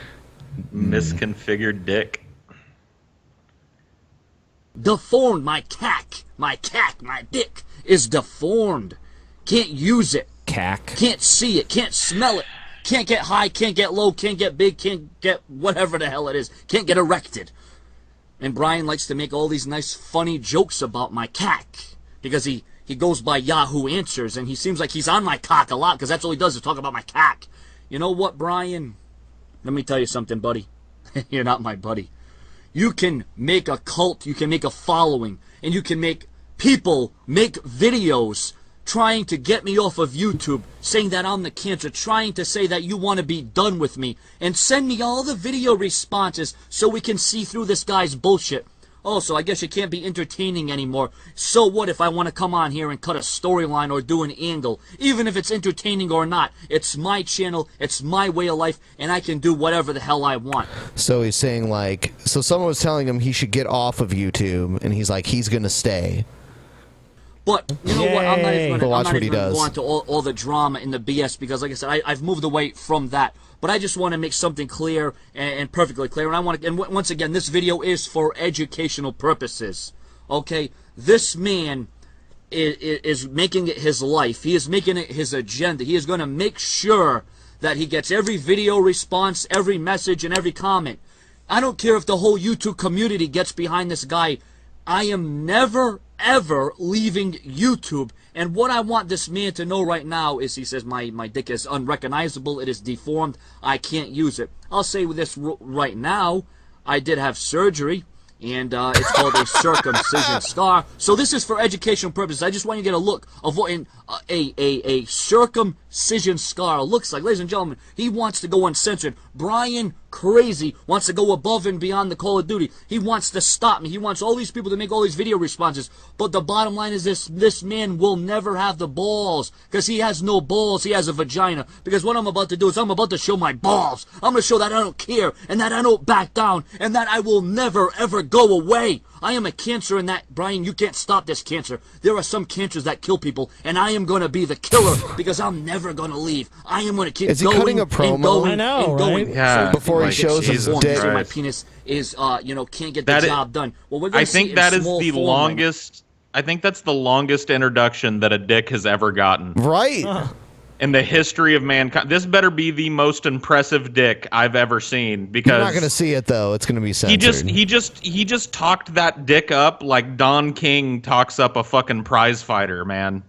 Misconfigured dick. Deformed. My dick is deformed. Can't use it. Cack. Can't see it. Can't smell it. Can't get high. Can't get low. Can't get big. Can't get whatever the hell it is. Can't get erected. And Brian likes to make all these nice, funny jokes about my cack because he goes by Yahoo Answers, and he seems like he's on my cock a lot because that's all he does is talk about my cack. You know what, Brian? Let me tell you something, buddy. You're not my buddy. You can make a cult, you can make a following, and you can make people make videos trying to get me off of YouTube, saying that I'm the cancer, trying to say that you want to be done with me, and send me all the video responses so we can see through this guy's bullshit. Oh, so I guess you can't be entertaining anymore. So what if I want to come on here and cut a storyline or do an angle? Even if it's entertaining or not, it's my channel, it's my way of life, and I can do whatever the hell I want. So he's saying, like, so someone was telling him he should get off of YouTube, and he's like, he's going to stay. But you know what? I'm not even But watch going what he to does. go into all the drama and the BS because, like I said, I've moved away from that. But I just want to make something clear and perfectly clear. And I want to, and once again, this video is for educational purposes. Okay, this man is making it his life. He is making it his agenda. He is going to make sure that he gets every video response, every message, and every comment. I don't care if the whole YouTube community gets behind this guy. I am never, ever leaving YouTube. And what I want this man to know right now is, he says, my dick is unrecognizable, it is deformed, I can't use it. I'll say with this right now, I did have surgery, and it's called a circumcision scar. So this is for educational purposes. I just want you to get a look of what a circumcision scar looks like. Ladies and gentlemen, he wants to go uncensored. Brian Crazy wants to go above and beyond the Call of Duty. He wants to stop me. He wants all these people to make all these video responses. But the bottom line is this man will never have the balls. Because he has no balls, he has a vagina. Because what I'm about to do is I'm about to show my balls. I'm going to show that I don't care, and that I don't back down, and that I will never, ever go away. I am a cancer, and that, Brian, you can't stop this cancer. There are some cancers that kill people, and I am going to be the killer because I'm never going to leave. I am going to keep going cutting a promo? and going I know, and going. right? Yeah, before he shows his dick. So my penis is, can't get the job done. Well, we're going I to see think it that in is small the form. longest. I think that's the longest introduction that a dick has ever gotten. Right. In the history of mankind, this better be the most impressive dick I've ever seen. Because You're not going to see it, though. It's going to be censored. he just talked that dick up like Don King talks up a fucking prize fighter, man.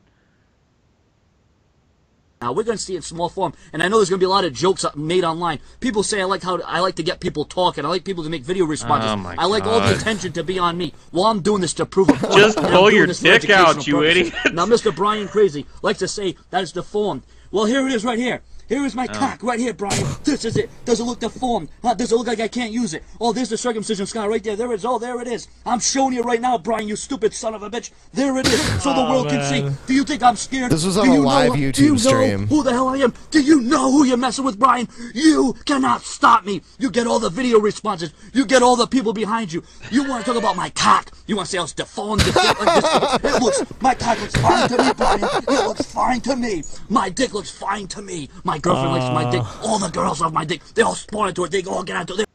Now we're going to see it in small form, and I know there's going to be a lot of jokes made online. People say I like to get people talking. I like people to make video responses. Oh my I like all the God. attention to be on me. Well, I'm doing this to prove a point. Just and I'm pull doing your this for dick out, educational you purposes. idiot. Now, Mr. Brian Crazy likes to say that it's deformed. Well, here it is right here. Here is my cock right here, Brian. This is it. Does it look deformed? Does it look like I can't use it? Oh, there's the circumcision scar right there. There it is. Oh, there it is. I'm showing you right now, Brian, you stupid son of a bitch. There it is, so the world can see. Do you think I'm scared? This was on Do a you know live do YouTube you know stream. who the hell I am? Do you know who you're messing with, Brian? You cannot stop me. You get all the video responses. You get all the people behind you. You want to talk about my cock. You want to say I was deformed. It looks, my cock looks fine to me, Brian. It looks fine to me. My dick looks fine to me. My girlfriend likes my dick. All the girls love my dick. They all spawn into it. They all get onto it.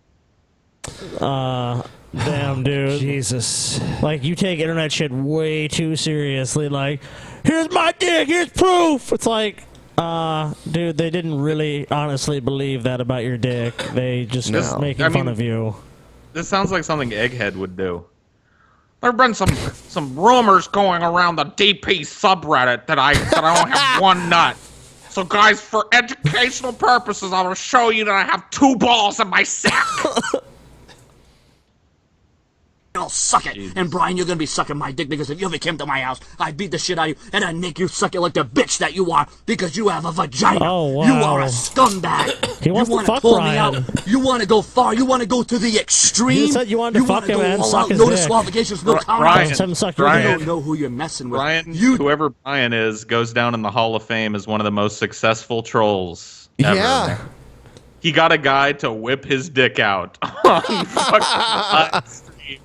Damn, dude. Jesus. Like, you take internet shit way too seriously. Like, here's my dick, here's proof. It's like, dude, they didn't really honestly believe that about your dick. They just making fun of you. This sounds like something Egghead would do. There have been some rumors going around the DP subreddit that I don't have one nut. So, guys, for educational purposes, I will show you that I have 2 balls in my sack. I'll suck it. And Brian, you're gonna be sucking my dick because if you ever came to my house, I'd beat the shit out of you and I'd make you suck it like the bitch that you are because you have a vagina. Oh, wow. You are a scumbag. He wants you to wanna fuck pull Brian. me out. You want to go far. You want to go to the extreme. You said you wanted to fuck wanna him go and all suck out. his No dick. disqualifications, no Brian, countouts. You don't know who you're messing with. Brian, whoever Brian is, goes down in the Hall of Fame as one of the most successful trolls ever. Yeah. He got a guy to whip his dick out on fucking live stream.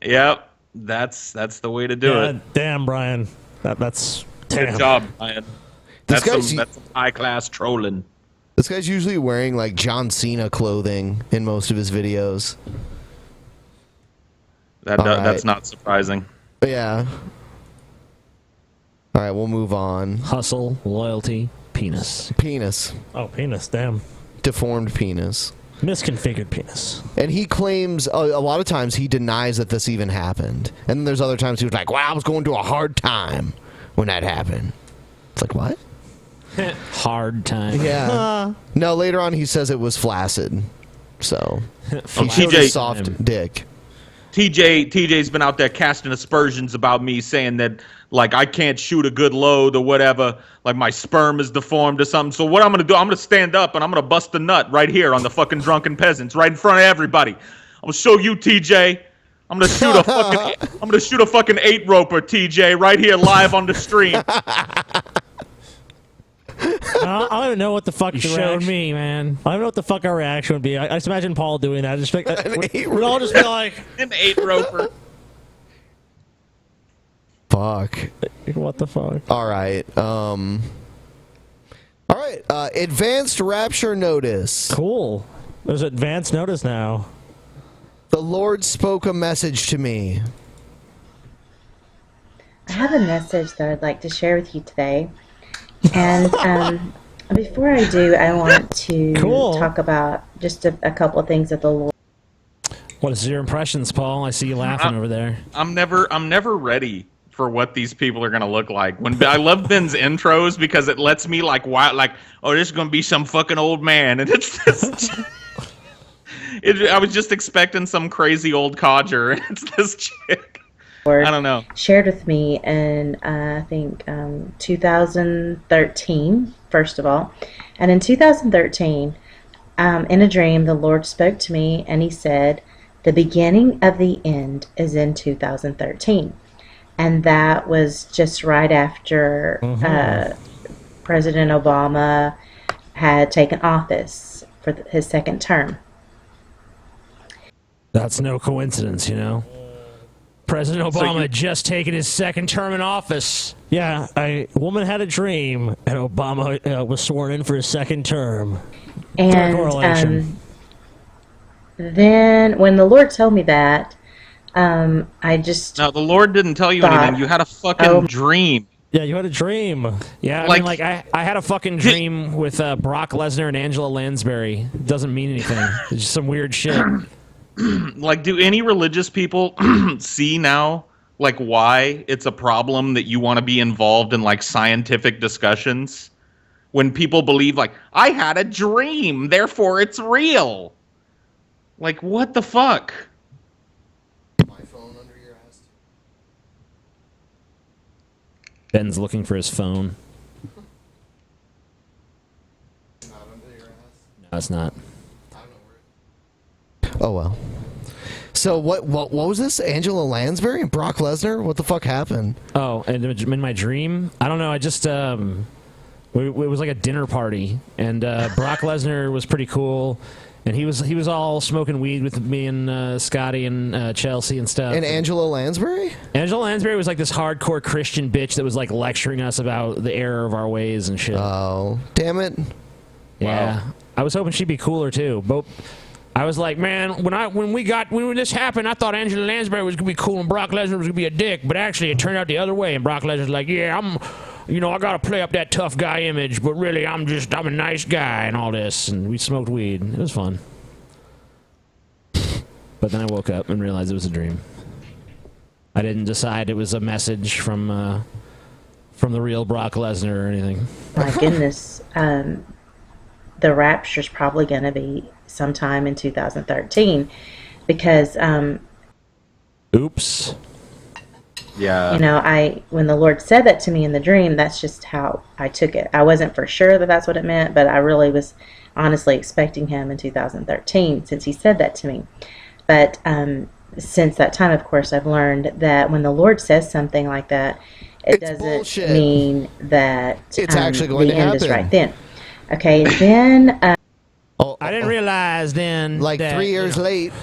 Yep, that's the way to do it. Damn, Brian. That's Good damn. job, Brian. This That's guy's- some high class trolling. This guy's usually wearing like John Cena clothing in most of his videos. That's not surprising. Yeah. All right, we'll move on. Hustle, loyalty, penis. Penis. Oh, penis. Damn. Deformed penis. Misconfigured penis. And he claims a lot of times he denies that this even happened. And then there's other times he was like, "Wow, I was going through a hard time when that happened." It's like, what? Hard time. Yeah. No, later on he says it was flaccid. So he showed TJ a soft dick. TJ's been out there casting aspersions about me, saying that like I can't shoot a good load or whatever, like my sperm is deformed or something. So what I'm gonna do, I'm gonna stand up and I'm gonna bust a nut right here on the fucking Drunken Peasants, right in front of everybody. I'm gonna show you, TJ. I'm gonna shoot a fucking 8-roper, TJ, right here live on the stream. I don't even know what the fuck You the showed reaction- me, man. I don't know what the fuck our reaction would be. I just imagine Paul doing that. Just we'd all just be like, an 8-roper. Fuck. What the fuck? All right. All right. Advanced Rapture notice. Cool. There's advanced notice now. The Lord spoke a message to me. I have a message that I'd like to share with you today. And before I do, I want to talk about just a couple of things that the Lord. What is your impressions, Paul? I see you laughing over there. I'm never ready for what these people are gonna look like. When I love Ben's intros because it lets me like oh, this is gonna be some fucking old man, and it's this. I was just expecting some crazy old codger, and it's this chick. I don't know. Shared with me in I think 2013, first of all, and in 2013, in a dream, the Lord spoke to me, and He said, "The beginning of the end is in 2013." And that was just right after President Obama had taken office for his second term. That's no coincidence, you know. President Obama had just taken his second term in office. Yeah, a woman had a dream, and Obama was sworn in for his second term. Direct correlation. Then when the Lord told me that, I just No, the Lord didn't tell you anything. You had a fucking dream. Yeah, you had a dream. Yeah, I mean, like I had a fucking dream with Brock Lesnar and Angela Lansbury. It doesn't mean anything. It's just some weird shit. Like, do any religious people see now, like, why it's a problem that you want to be involved in, like, scientific discussions? When people believe, like, I had a dream, therefore it's real. Like, what the fuck? Ben's looking for his phone. No, it's not. Oh well. So what was this? Angela Lansbury and Brock Lesnar? What the fuck happened? Oh, and in my dream, I don't know. I just it was like a dinner party, and Brock Lesnar was pretty cool, and he was all smoking weed with me and Scotty and Chelsea and stuff. And Angela Lansbury? Angela Lansbury was like this hardcore Christian bitch that was like lecturing us about the error of our ways and shit. Oh, damn it! Yeah, Wow. I was hoping she'd be cooler too, but. I was like, man, when this happened, I thought Angela Lansbury was gonna be cool and Brock Lesnar was gonna be a dick, but actually it turned out the other way. And Brock Lesnar's like, yeah, I gotta play up that tough guy image, but really I'm a nice guy and all this. And we smoked weed. It was fun. But then I woke up and realized it was a dream. I didn't decide it was a message from from the real Brock Lesnar or anything. My goodness, the Rapture's probably going to be sometime in 2013 because, oops. Yeah. You know, when the Lord said that to me in the dream, that's just how I took it. I wasn't for sure that that's what it meant, but I really was honestly expecting him in 2013 since he said that to me. But since that time, of course, I've learned that when the Lord says something like that, it doesn't mean that it's actually going the to end is happen. right then. Okay, then... I didn't realize then like that, 3 years late.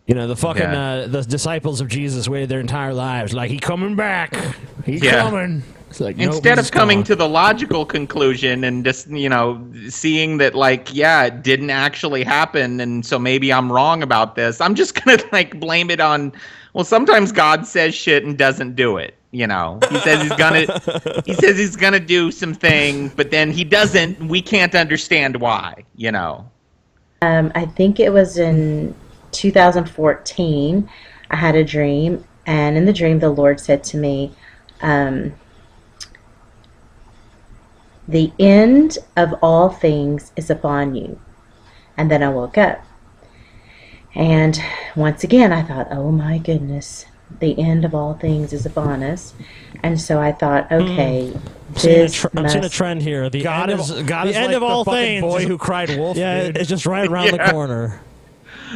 You know, the fucking the disciples of Jesus waited their entire lives. Like, he coming back. He's coming. It's like, nope, Instead he's of coming gone. to the logical conclusion and just, you know, seeing that, like, yeah, it didn't actually happen, and so maybe I'm wrong about this, I'm just gonna, like, blame it on, well, sometimes God says shit and doesn't do it, you know? He says he's gonna do some thing, but then he doesn't, we can't understand why, you know? I think it was in 2014, I had a dream, and in the dream the Lord said to me, the end of all things is upon you. And then I woke up. And once again I thought, oh my goodness, the end of all things is upon us. And so I thought, okay, I'm seeing a trend here. The God end is of, God the is end like of all the fucking things. boy who cried wolf. Yeah, dude. it's just right around the corner.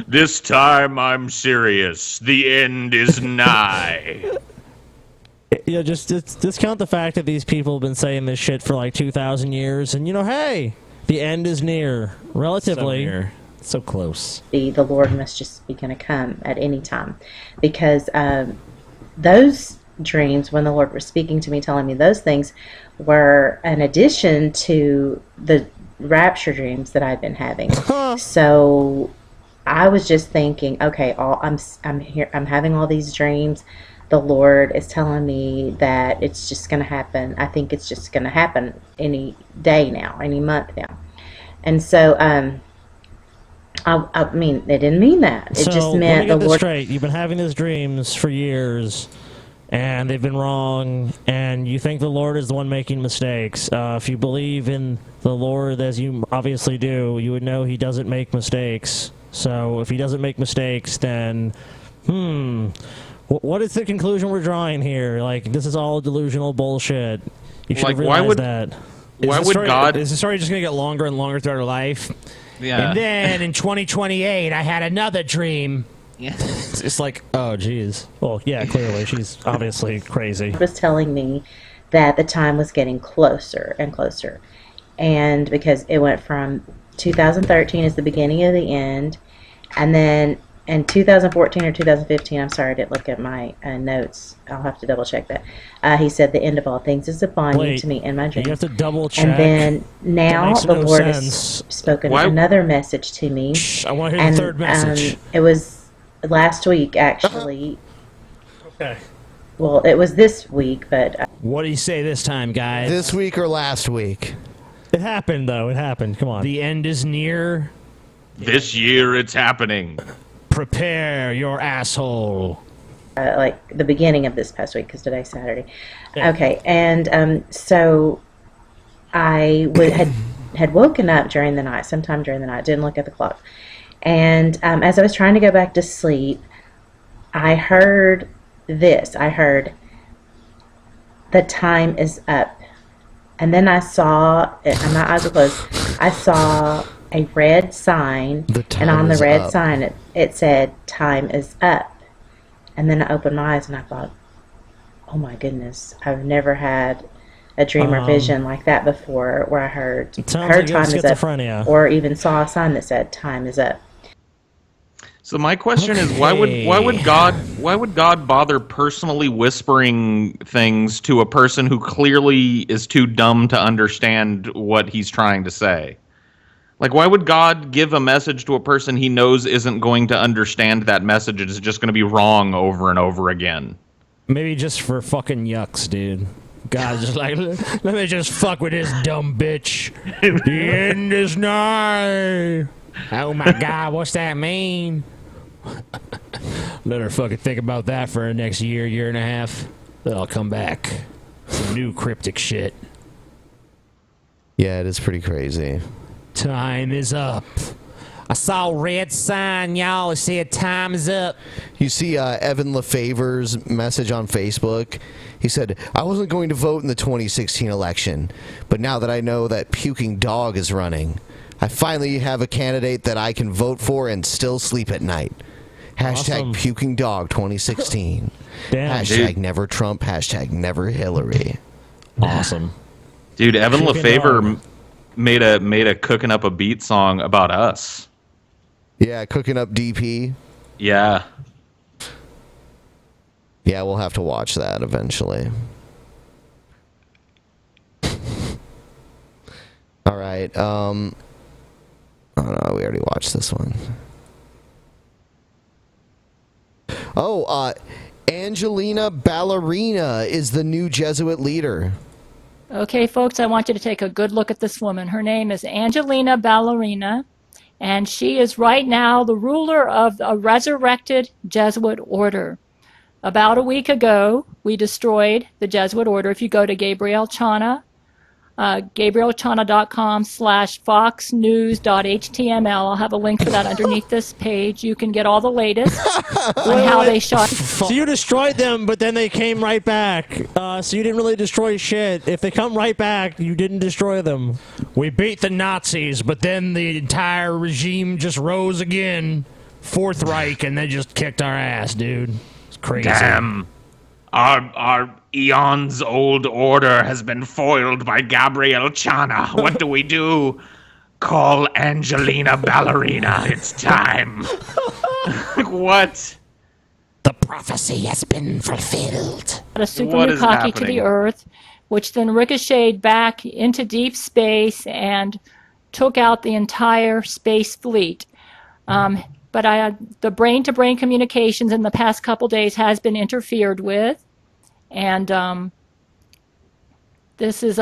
This time I'm serious. The end is nigh. You know, just discount the fact that these people have been saying this shit for like 2,000 years, and you know, hey, the end is near, relatively. So near. So close. The Lord must just be going to come at any time, because those dreams, when the Lord was speaking to me, telling me those things, were an addition to the rapture dreams that I've been having. So I was just thinking, okay, I'm here, I'm having all these dreams. The Lord is telling me that it's just going to happen. I think it's just going to happen any day now, any month now. And so, I mean, it didn't mean that. It So, just let me meant get the this Lord. straight. You've been having these dreams for years, and they've been wrong, and you think the Lord is the one making mistakes. If you believe in the Lord, as you obviously do, you would know he doesn't make mistakes. So if he doesn't make mistakes, then, what is the conclusion we're drawing here? Like, this is all delusional bullshit. You should Like, have why realized would- that. Why would God... Is the story just going to get longer and longer throughout her life? Yeah. And then in 2028, I had another dream. Yeah. It's like, oh, jeez. Well, yeah, clearly. She's obviously crazy. Was telling me that the time was getting closer and closer. And because it went from 2013 is the beginning of the end, and then in 2014 or 2015, I'm sorry, I didn't look at my notes. I'll have to double check that. He said the end of all things is upon you to me in my dream. You have to double check. And then now makes the no Lord sense. has spoken Why- another message to me. I want to hear the third message. It was last week, actually. Okay. Well, it was this week, but... What do you say this time, guys? This week or last week? It happened, though. It happened. Come on. The end is near. This year it's happening. Prepare your asshole. Like the beginning of this past week, because today's Saturday. Okay, and so I had woken up during the night, sometime during the night, didn't look at the clock. And as I was trying to go back to sleep, I heard this. I heard, the time is up. And then I saw, and my eyes were closed, I saw a red sign, and on the red sign it said, time is up. And then I opened my eyes and I thought, oh my goodness, I've never had a dream or vision like that before, where I heard like you have time is schizophrenia. up, or even saw a sign that said time is up. So my question is, why would God bother personally whispering things to a person who clearly is too dumb to understand what he's trying to say? Like, why would God give a message to a person he knows isn't going to understand that message and is just going to be wrong over and over again? Maybe just for fucking yucks, dude. God's just like, let me just fuck with this dumb bitch. The end is nigh. Oh my God, what's that mean? Let her fucking think about that for the next year and a half. Then I'll come back. some new cryptic shit. Yeah, it is pretty crazy. Time is up. I saw a red sign, y'all. It said time is up. You see Evan LaFavor's message on Facebook? He said, I wasn't going to vote in the 2016 election, but now that I know that Puking Dog is running, I finally have a candidate that I can vote for and still sleep at night. Hashtag Awesome. Puking Dog 2016. Damn, Hashtag dude. never Trump. Hashtag never Hillary. Awesome. Dude, Evan Puking LaFavor made a cooking up a beat song about us. Yeah, cooking up DP. Yeah. Yeah, we'll have to watch that eventually. All right. Oh no, we already watched this one. Oh, Angelina Ballerina is the new Jesuit leader. Okay, folks, I want you to take a good look at this woman. Her name is Angelina Ballerina, and she is right now the ruler of a resurrected Jesuit order. About a week ago, we destroyed the Jesuit order. If you go to Gabriel Chana, gabrielchana.com/foxnews.html, I'll have a link for that underneath this page. You can get all the latest on how they shot. So you destroyed them, but then they came right back. So you didn't really destroy shit. If they come right back, you didn't destroy them. We beat the Nazis, but then the entire regime just rose again. Fourth Reich, and they just kicked our ass, dude. It's crazy. Damn. Our eons old order has been foiled by Gabriel Chana. What do we do? Call Angelina Ballerina. It's time. What? The prophecy has been fulfilled. A super What is Nukaki to happening? the Earth, which then ricocheted back into deep space and took out the entire space fleet. But the brain-to-brain communications in the past couple days has been interfered with, and this is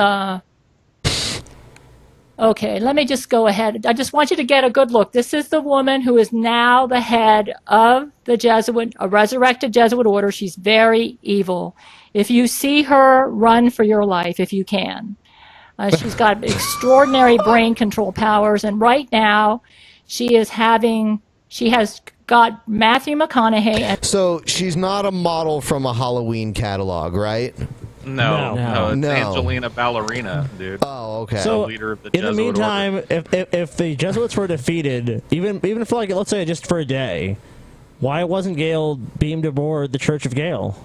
okay, let me just go ahead. I just want you to get a good look. This is the woman who is now the head of the Jesuit, a resurrected Jesuit order. She's very evil. If you see her, run for your life if you can. She's got extraordinary brain control powers, and right now she has got Matthew McConaughey. And So she's not a model from a Halloween catalog, right? No, it's No. Angelina Ballerina, dude. Oh, okay. So, leader of the in the Jesuit meantime, order. if the Jesuits were defeated, even for like, let's say just for a day, why wasn't Gail beamed aboard the Church of Gail?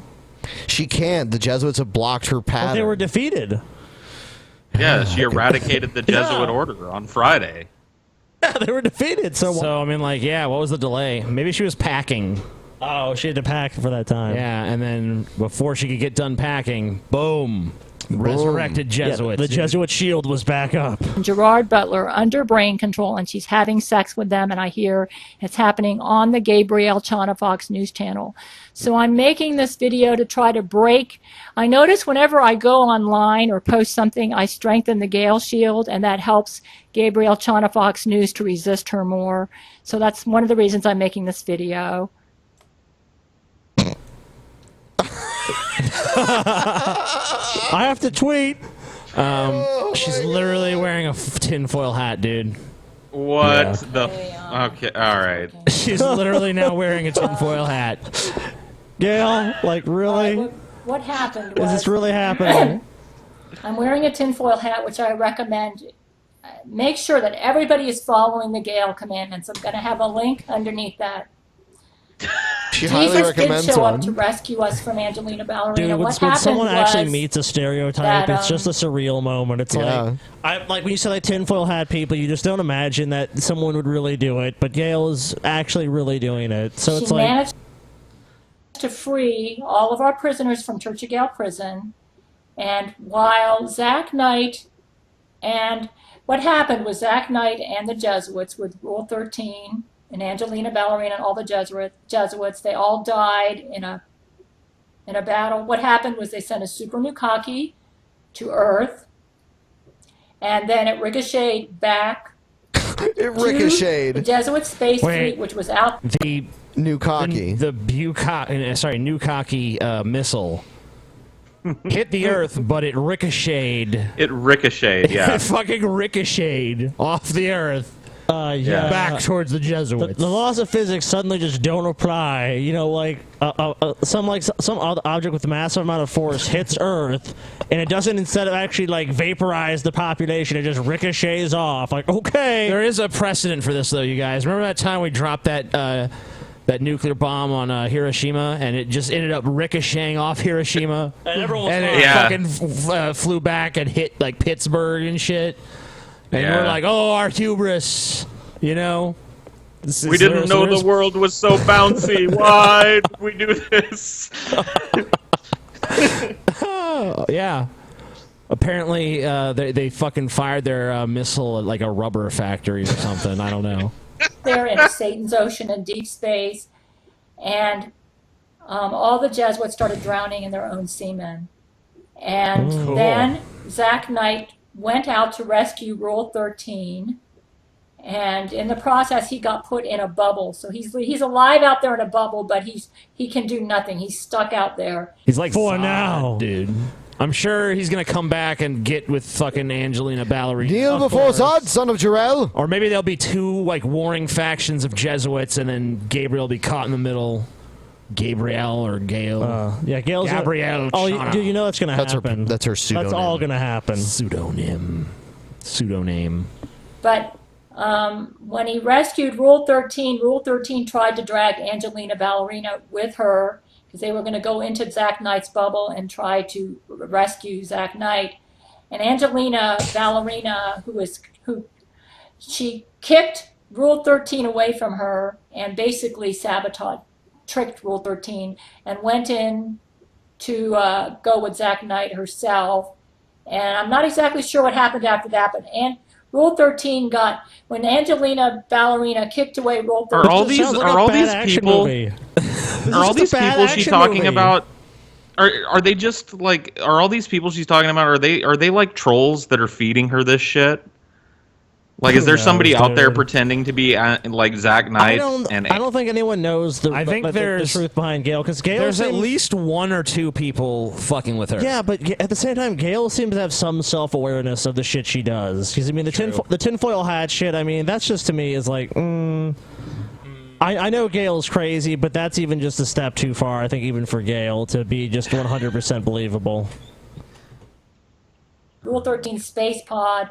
She can't. The Jesuits have blocked her path. But they were defeated. Yeah, she eradicated the Jesuit order on Friday. They were defeated. So I mean, like, yeah, what was the delay? Maybe she was packing. Oh, she had to pack for that time. Yeah, and then before she could get done packing, boom. Resurrected Jesuits. The Jesuit shield was back up. Gerard Butler under brain control, and she's having sex with them, and I hear it's happening on the Gabriel Chana Fox News channel. So I'm making this video to try to break. I notice whenever I go online or post something, I strengthen the Gail shield, and that helps Gabriel Chana Fox News to resist her more. So that's one of the reasons I'm making this video. I have to tweet. She's literally wearing a tinfoil hat, dude. What the? Okay, all right. She's literally now wearing a tinfoil hat. Gail, like, really? What happened Is was this really happening? I'm wearing a tinfoil hat, which I recommend. Make sure that everybody is following the Gail commandments. I'm going to have a link underneath that. She highly Jesus recommends did show one. up to rescue us from Angelina Ballerina. Dude, what when happened someone was actually meets a stereotype, that, it's just a surreal moment. It's Yeah. like when you say like tinfoil hat people, you just don't imagine that someone would really do it. But Gail is actually really doing it. So she it's like, managed to free all of our prisoners from Church of Gail prison. And while Zach Knight and what happened was Zach Knight and the Jesuits with Rule 13 and Angelina Ballerina and all the Jesuits, they all died in a battle. What happened was they sent a super Nukaki to Earth, and then it ricocheted back. It ricocheted. The Jesuit space fleet, which was out. The Nukaki. The Nukaki missile. hit the earth, but it ricocheted. It ricocheted, yeah. It fucking ricocheted off the earth. Yeah. Back towards the Jesuits. The laws of physics suddenly just don't apply. You know, like some object with a massive amount of force hits Earth, and it doesn't, instead of actually like vaporize the population, it just ricochets off. Like, okay. There is a precedent for this, though, you guys. Remember that time we dropped that nuclear bomb on Hiroshima, and it just ended up ricocheting off Hiroshima, and everyone was and it fucking flew back and hit like Pittsburgh and shit. And we're like, oh, our hubris, you know? We didn't know the world was so bouncy. Why did we do this? Yeah. Apparently, they fucking fired their missile at like a rubber factory or something. I don't know. They're in Satan's ocean in deep space, and all the Jesuits started drowning in their own semen. And then Zach Knight went out to rescue Rule 13, and in the process he got put in a bubble. So he's alive out there in a bubble, but he can do nothing. He's stuck out there. He's like, for Zod, now, dude. I'm sure he's gonna come back and get with fucking Angelina Ballerina. Kneel before Zod, son of Jarrell. Or maybe there'll be two like warring factions of Jesuits, and then Gabriel will be caught in the middle. Gabrielle or Gail. Yeah, Gail's Gabrielle. Dude, you know that's gonna happen. That's her pseudonym. That's all gonna happen. Pseudonym. But when he rescued Rule 13, Rule 13 tried to drag Angelina Ballerina with her because they were going to go into Zach Knight's bubble and try to rescue Zach Knight. And Angelina Ballerina, she kicked Rule 13 away from her and basically tricked Rule 13 and went in to go with Zach Knight herself. And I'm not exactly sure what happened after that, but Rule 13 when Angelina Ballerina kicked away Rule 13. Are all these people she's talking about? Are they just like? Are all these people she's talking about? Are they like trolls that are feeding her this shit? Like, is there somebody out there pretending to be like Zach Knight? I don't think anyone knows the truth behind Gail, because there's at least one or two people fucking with her. Yeah, but at the same time, Gail seems to have some self-awareness of the shit she does. Because I mean, the tinfoil hat shit. I mean, that's just, to me, is like, I know Gail's crazy, but that's even just a step too far. I think even for Gail to be just 100% believable. Rule 13 space pod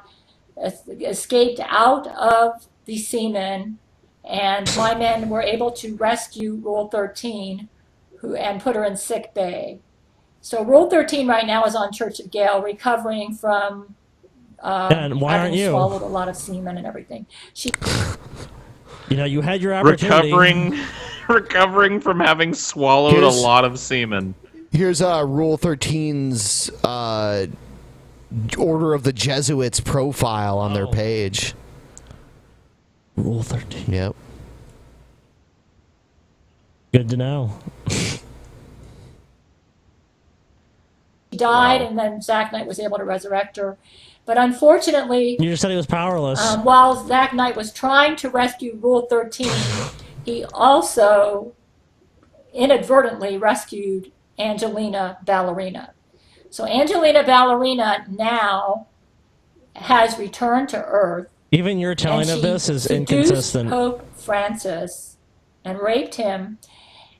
escaped out of the semen, and my men were able to rescue Rule 13 and put her in sick bay. So Rule 13 right now is on Church of Gail, recovering from and why aren't you? Swallowed a lot of semen and everything. You had your opportunity. Recovering from having swallowed a lot of semen. Here's Rule 13's Order of the Jesuits profile on their page. Rule 13. Yep. Good to know. She died, and then Zach Knight was able to resurrect her. But unfortunately, you just said he was powerless. While Zach Knight was trying to rescue Rule 13, he also inadvertently rescued Angelina Ballerina. So Angelina Ballerina now has returned to Earth. Even your telling of this is inconsistent. Pope Francis and raped him,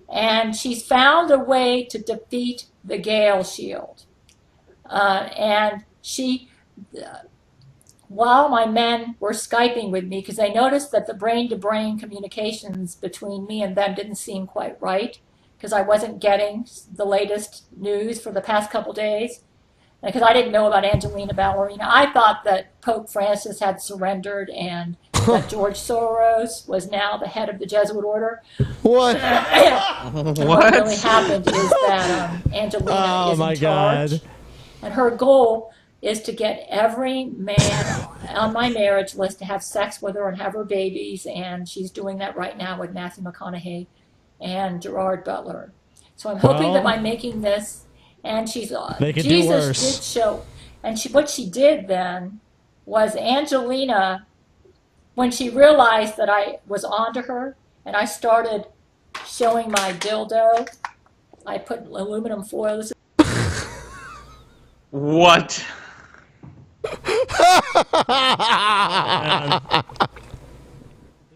and she's found a way to defeat the Gail Shield. And while my men were Skyping with me, because they noticed that the brain-to-brain communications between me and them didn't seem quite right, because I wasn't getting the latest news for the past couple days, because I didn't know about Angelina Ballerina. I thought that Pope Francis had surrendered and that George Soros was now the head of the Jesuit order. What? What really happened is that Angelina is in charge, and her goal is to get every man on my marriage list to have sex with her and have her babies, and she's doing that right now with Matthew McConaughey and Gerard Butler. So I'm hoping that by making this, and Jesus did show, and what she did then was Angelina, when she realized that I was onto her, and I started showing my dildo, I put aluminum foil. What?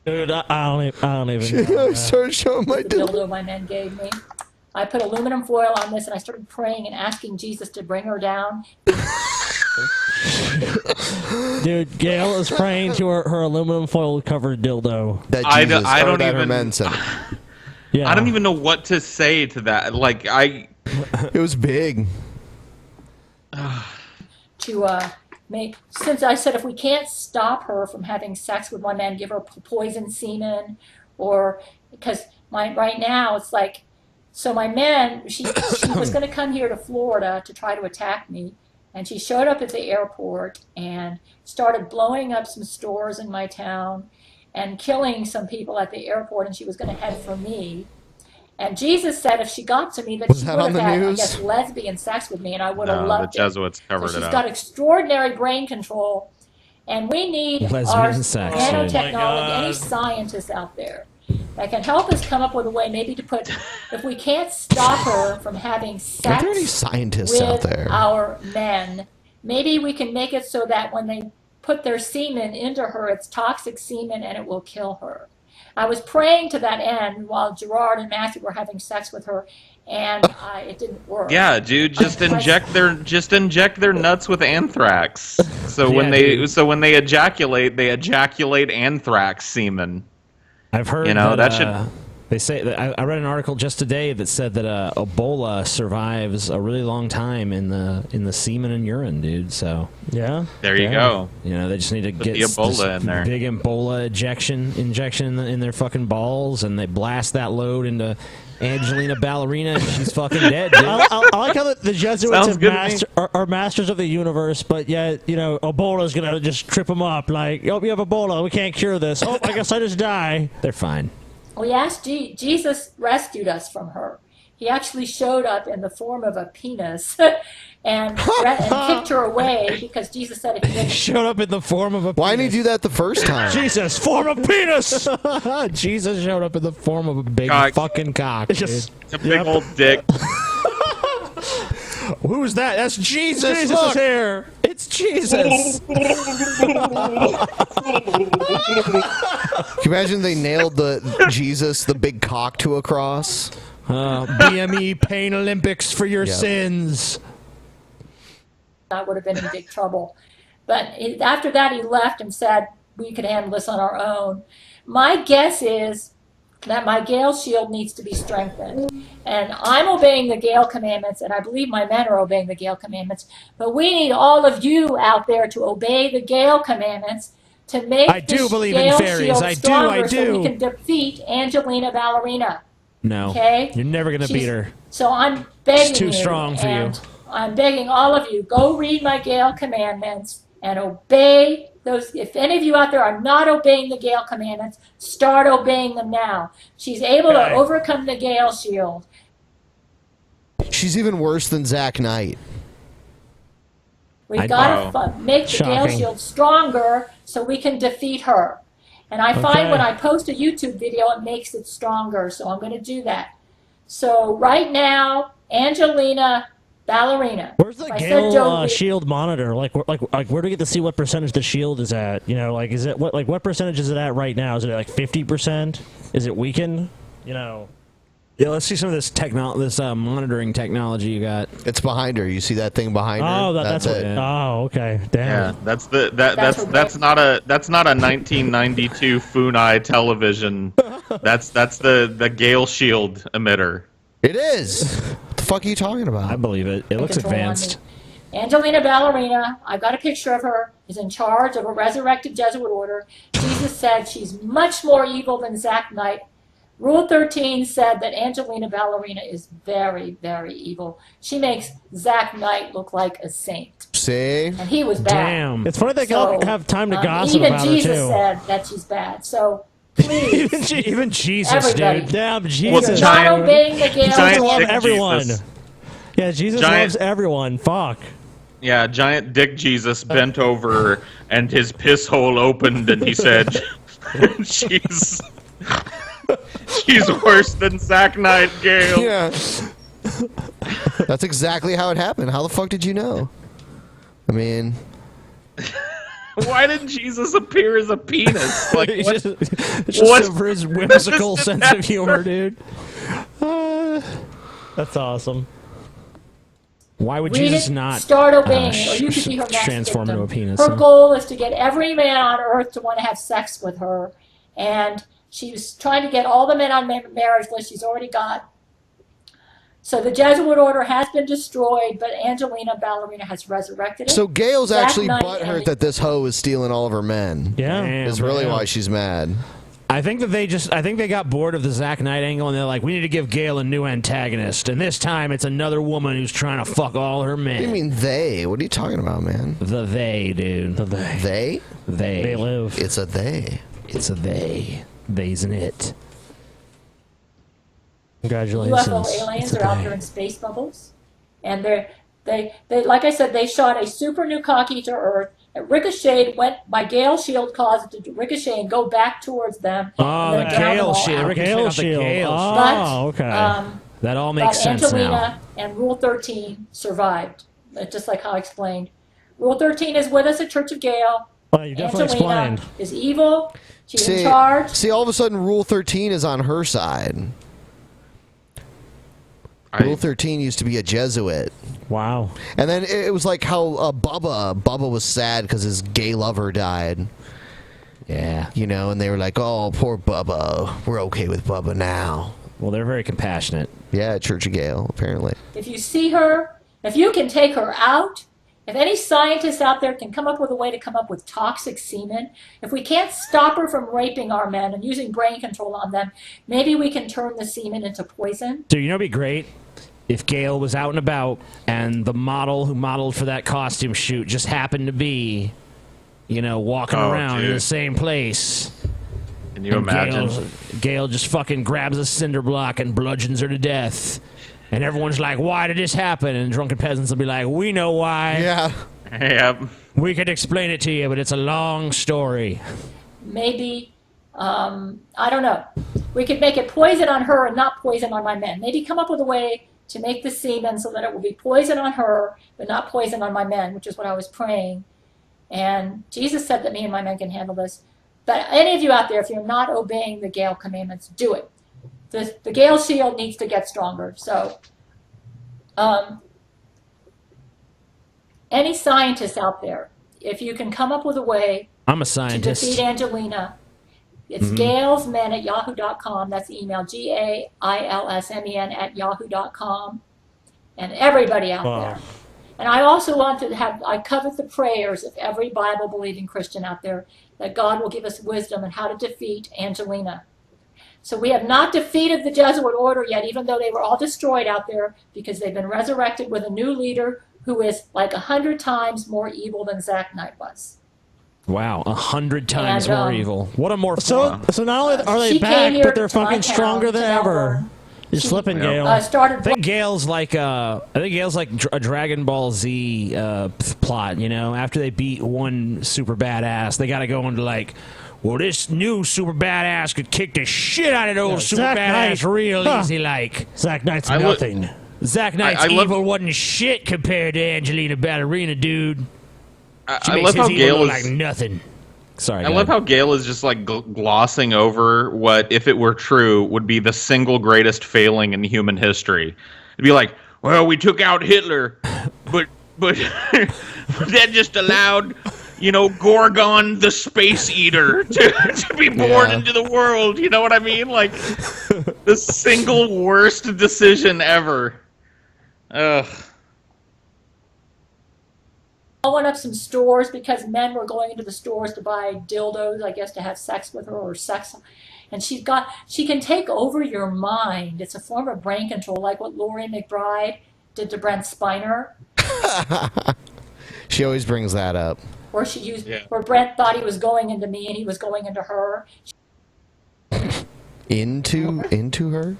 Dude, I don't even know. I started showing my dildo my men gave me. I put aluminum foil on this and I started praying and asking Jesus to bring her down. Dude, Gail is praying to her aluminum foil covered dildo. That I Jesus, don't that her even. men said. Yeah. I don't even know what to say to that. Like it was big. To make, since I said if we can't stop her from having sex with one man, give her poison semen, or because right now it's like, so my men, she was going to come here to Florida to try to attack me, and she showed up at the airport and started blowing up some stores in my town and killing some people at the airport, and she was going to head for me. And Jesus said if she got to me that Was she that would on have the had, news? I guess, lesbian sex with me, and I would have No, loved the Jesuits covered so it she's up. got extraordinary brain control, and we need Lesbian our sex, nanotechnology, any scientists out there that can help us come up with a way maybe to put, if we can't stop her from having Are sex there any scientists with out there? our men, maybe we can make it so that when they put their semen into her, it's toxic semen and it will kill her. I was praying to that end while Gerard and Matthew were having sex with her, and it didn't work. Yeah, dude, just inject their nuts with anthrax. So when Yeah, when they ejaculate anthrax semen. I've heard that should. They say that I read an article just today that said that Ebola survives a really long time in the semen and urine, dude. So yeah, There you go. You know, they just need to Put get the Ebola this in there. big Ebola injection in their fucking balls, and they blast that load into Angelina Ballerina, and she's fucking dead, dude. I like how the Jesuits Sounds good to me. are masters of the universe, but yet, Ebola's going to just trip them up. Like, oh, we have Ebola. We can't cure this. Oh, I guess I just die. They're fine. We asked Jesus rescued us from her. He actually showed up in the form of a penis and kicked her away because Jesus said if he didn't. Showed up in the form of a Why didn't he do that the first time? Jesus, form of penis! Jesus showed up in the form of a big Cock. fucking cock. It's a big old dick. Who's that? That's Jesus. Jesus is here. It's Jesus. Can you imagine they nailed the big cock to a cross? BME Pain Olympics for your Yep. sins. I would have been in big trouble. But after that, he left and said we could handle this on our own. My guess is that my Gail shield needs to be strengthened. And I'm obeying the Gail commandments, and I believe my men are obeying the Gail commandments. But we need all of you out there to obey the Gail commandments to make I do this believe in Gail fairies. shield I do, stronger I so do. we can defeat Angelina Ballerina. No, Okay? you're never gonna beat her. So I'm begging She's too you, strong for you. and I'm begging all of you, go read my Gail commandments and obey those. If any of you out there are not obeying the Gail commandments, start obeying them now. She's able to overcome the Gail shield. She's even worse than Zack Knight. We've got to make the Gail Shocking. shield stronger so we can defeat her. And I find when I post a YouTube video, it makes it stronger. So I'm going to do that. So right now, Angelina Ballerina. Where's the I said Gail shield monitor? Like where do we get to see what percentage the shield is at? You know, like is it what percentage is it at right now? Is it like 50%? Is it weakened? You know. Yeah, let's see some of this monitoring technology you got. It's behind her. You see that thing behind her? Oh, that's what. it. Oh, okay. Damn. Yeah, that's not a 1992 Funai television. That's the Gale Shield emitter. It is. What the fuck are you talking about? I believe it. It looks Control on advanced. me. Angelina Ballerina, I've got a picture of her, is in charge of a resurrected Jesuit order. Jesus said she's much more evil than Zack Knight. Rule 13 said that Angelina Ballerina is very, very evil. She makes Zack Knight look like a saint. See? And he was bad. Damn. It's funny they can have time to gossip even about Jesus her too. said that she's bad. So please, even Jesus, everybody. dude. Damn, Well, Jesus. not obeying the Gail Jesus loves commandments. everyone. Jesus. Yeah, Jesus Giant- loves everyone. Fuck. Yeah, giant dick Jesus bent over and his piss hole opened and he said, she's worse than Zack Knight, Gail. Yeah. That's exactly how it happened. How the fuck did you know? I mean, why did Jesus appear as a penis? Like, It's what, just for his whimsical sense of humor, dude. That's awesome. Why would Read Jesus it, not start obeying, or you could be her next transform into a victim. penis? Her goal is to get every man on earth to want to have sex with her, and she was trying to get all the men on marriage list she's already got. So the Jesuit order has been destroyed, but Angelina Ballerina has resurrected it. so Gail's Zach actually Knight butthurt and- that this hoe is stealing all of her men. Yeah. Is really why she's mad. I think that they got bored of the Zack Knight angle, and they're like, we need to give Gail a new antagonist, and this time it's another woman who's trying to fuck all her men. What do you mean they? What are you talking about, man? The they, dude. The they. They? They live. It's a they. It's a they. They's an it. Congratulations. UFO aliens are out there in space bubbles, and they like I said, they shot a super new cocky to Earth. It ricocheted, went by Gale shield, caused it to ricochet and go back towards them. Oh, the and then down Gale wall shield. out. Ricochet off the shield. Gale Oh, shield. okay. That all But makes sense Angelina now. and Rule 13 survived, just like how I explained. Rule 13 is with us at Church of Gale. Well, you definitely Angelina explained. is evil. She's in charge. See, all of a sudden, Rule 13 is on her side. Rule 13 used to be a Jesuit. Wow. And then it was like how Bubba was sad because his gay lover died. Yeah. You know, and they were like, oh, poor Bubba. We're okay with Bubba now. Well, they're very compassionate. Yeah, at Church of Gale, apparently. If you see her, if you can take her out, if any scientists out there can come up with a way to come up with toxic semen, if we can't stop her from raping our men and using brain control on them, maybe we can turn the semen into poison. So you know, it'd be great if Gail was out and about, and the model who modeled for that costume shoot just happened to be, you know, walking around in the same place. Can you imagine? Gail just fucking grabs a cinder block and bludgeons her to death. And everyone's like, why did this happen? And Drunken Peasants will be like, we know why. Yeah. Yep. We could explain it to you, but it's a long story. Maybe, I don't know. We could make it poison on her and not poison on my men. Maybe come up with a way to make the semen so that it will be poison on her, but not poison on my men, which is what I was praying. And Jesus said that me and my men can handle this. But any of you out there, if you're not obeying the Gale commandments, do it. The Gale shield needs to get stronger. So, any scientists out there, if you can come up with a way I'm a to scientist. defeat Angelina, it's Mhm. galesmen@yahoo.com. That's the email, GAILSMEN @yahoo.com. And everybody out Wow. there. And I also want to I covet the prayers of every Bible-believing Christian out there that God will give us wisdom on how to defeat Angelina. So we have not defeated the Jesuit order yet, even though they were all destroyed out there, because they've been resurrected with a new leader who is like 100 times more evil than Zack Knight was. Wow, 100 times And, more evil. What a more So not only are they she came back, here but they're to my fucking town, stronger than to ever. Melbourne. You're slipping, Gail. I Started. think Gail's like a Dragon Ball Z plot. You know, after they beat one super badass, they got to go into like, well, this new super badass could kick the shit out of those super Zack badass Knight. real Huh. easy. Like Zack Knight's I look- nothing. Zack Knight's I love- evil wasn't shit compared to Angelina Ballerina, dude. She I makes love his how evil Gail look is. like nothing. Sorry, I go love ahead. how Gail is just like glossing over what, if it were true, would be the single greatest failing in human history. It'd be like, well, we took out Hitler, but that just allowed, you know, Gorgon the space eater to be born into the world. You know what I mean? Like the single worst decision ever. Ugh. I went up some stores because men were going into the stores to buy dildos, I guess, to have sex with her or sex. And she can take over your mind. It's a form of brain control, like what Laurie McBride did to Brent Spiner, She always brings that up. where she used, where Brent thought he was going into me and he was going into her. Into her?